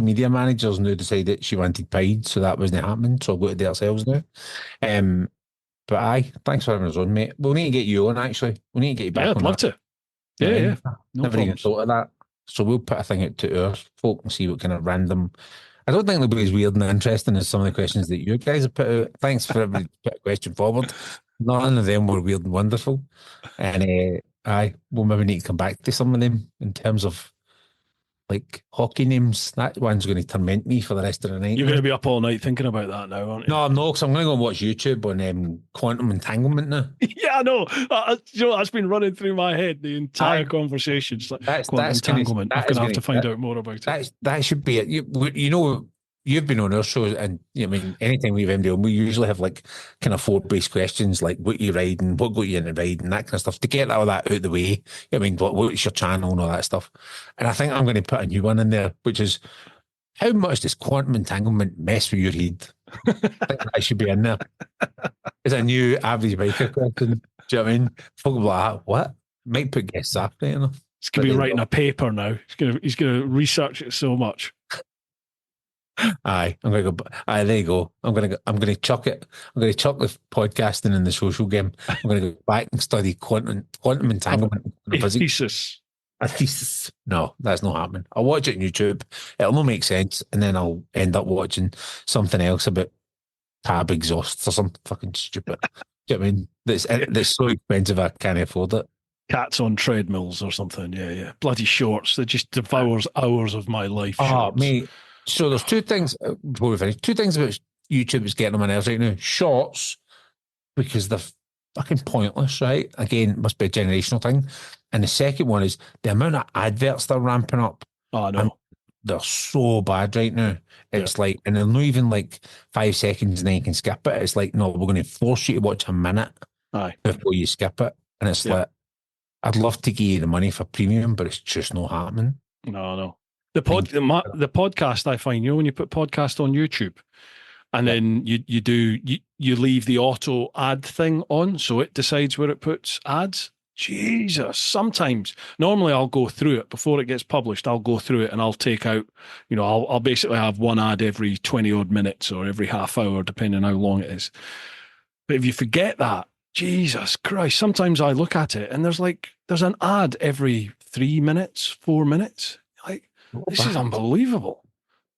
media manager's now decided she wanted Pied, so that wasn't happening. So I've got to do it ourselves now. But aye, thanks for having us on, mate. We'll need to get you on actually. We need to get you back. Yeah, I'd love to. Yeah. Never even thought of that. So we'll put a thing out to our folk and see what kind of random. I don't think they'll be as weird and interesting as some of the questions that you guys have put out. Thanks for everybody put a question forward. None of them were weird and wonderful. And we'll maybe need to come back to some of them in terms of like hockey names. That one's going to torment me for the rest of the night. You're going to be up all night thinking about that now, aren't you? No, I'm not, because I'm going to go and watch YouTube on quantum entanglement now. Yeah, I know. That's been running through my head the entire conversation. It's like quantum entanglement. I'm going to have to find out more about it. That should be it. You know, you've been on our show, and I mean, anytime we've MD on, we usually have like kind of 4-based questions, like what you riding, what got you into riding, that kind of stuff, to get all that out of the way. I mean, what's your channel and all that stuff. And I think I'm going to put a new one in there, which is, how much does quantum entanglement mess with your head? I think that should be in there. It's a new average biker question. Do you know what I mean? Folk will be like, what? Might put guests after, you know. He's going to be writing a paper now. He's going to research it so much. Aye, I'm going to go. Aye, there you go. I'm going to chuck it. I'm going to chuck the podcasting in the social game. I'm going to go back and study quantum entanglement. A thesis. A thesis. No, that's not happening. I'll watch it on YouTube. It'll not make sense, and then I'll end up watching something else about tab exhausts or something fucking stupid. Do you know what I mean? That's so expensive I can't afford it. Cats on treadmills or something. Yeah. Bloody shorts. That just devours hours of my life. Shorts. Mate. So there's two things before we finish. Two things about YouTube that's getting on my nerves right now. Shorts, because they're fucking pointless, right? Again, it must be a generational thing. And the second one is the amount of adverts they're ramping up. Oh, no. They're so bad right now. It's like, and they're not even like 5 seconds and then you can skip it. It's like, no, we're going to force you to watch a minute before you skip it. And it's like, I'd love to give you the money for premium, but it's just not happening. No. The podcast, I find, when you put podcast on YouTube and then you leave the auto ad thing on, so it decides where it puts ads. Jesus, sometimes, normally I'll go through it before it gets published. I'll go through it and I'll take out, I'll basically have one ad every 20 odd minutes or every half hour, depending on how long it is. But if you forget that, Jesus Christ, sometimes I look at it and there's an ad every 3 minutes, 4 minutes. This is unbelievable.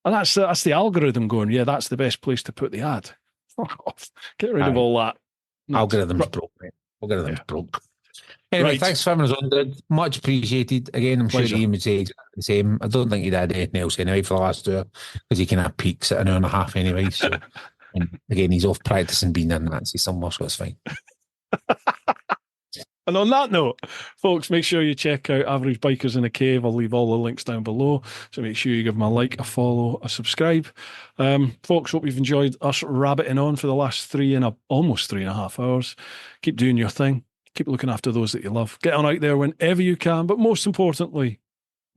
And that's the algorithm going, yeah, that's the best place to put the ad. Fuck off. Get rid of all that. Algorithm's broke, mate. Algorithm's broke. Anyway, Right. thanks for having us on, dude. Much appreciated. Again, I'm Pleasure. sure Ian would say exactly the same. I don't think he'd had anything else anyway for the last hour, because he can have peaks at an hour and a half anyway. So, and again, he's off practicing being in Nancy somewhere, so it's fine. And on that note, folks, make sure you check out Average Bikers in a Cave. I'll leave all the links down below. So make sure you give them a like, a follow, a subscribe. Folks, hope you've enjoyed us rabbiting on for the last almost 3.5 hours. Keep doing your thing. Keep looking after those that you love. Get on out there whenever you can. But most importantly,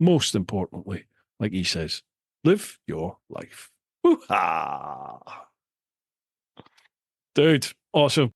like he says, live your life. Woo-ha! Dude, awesome.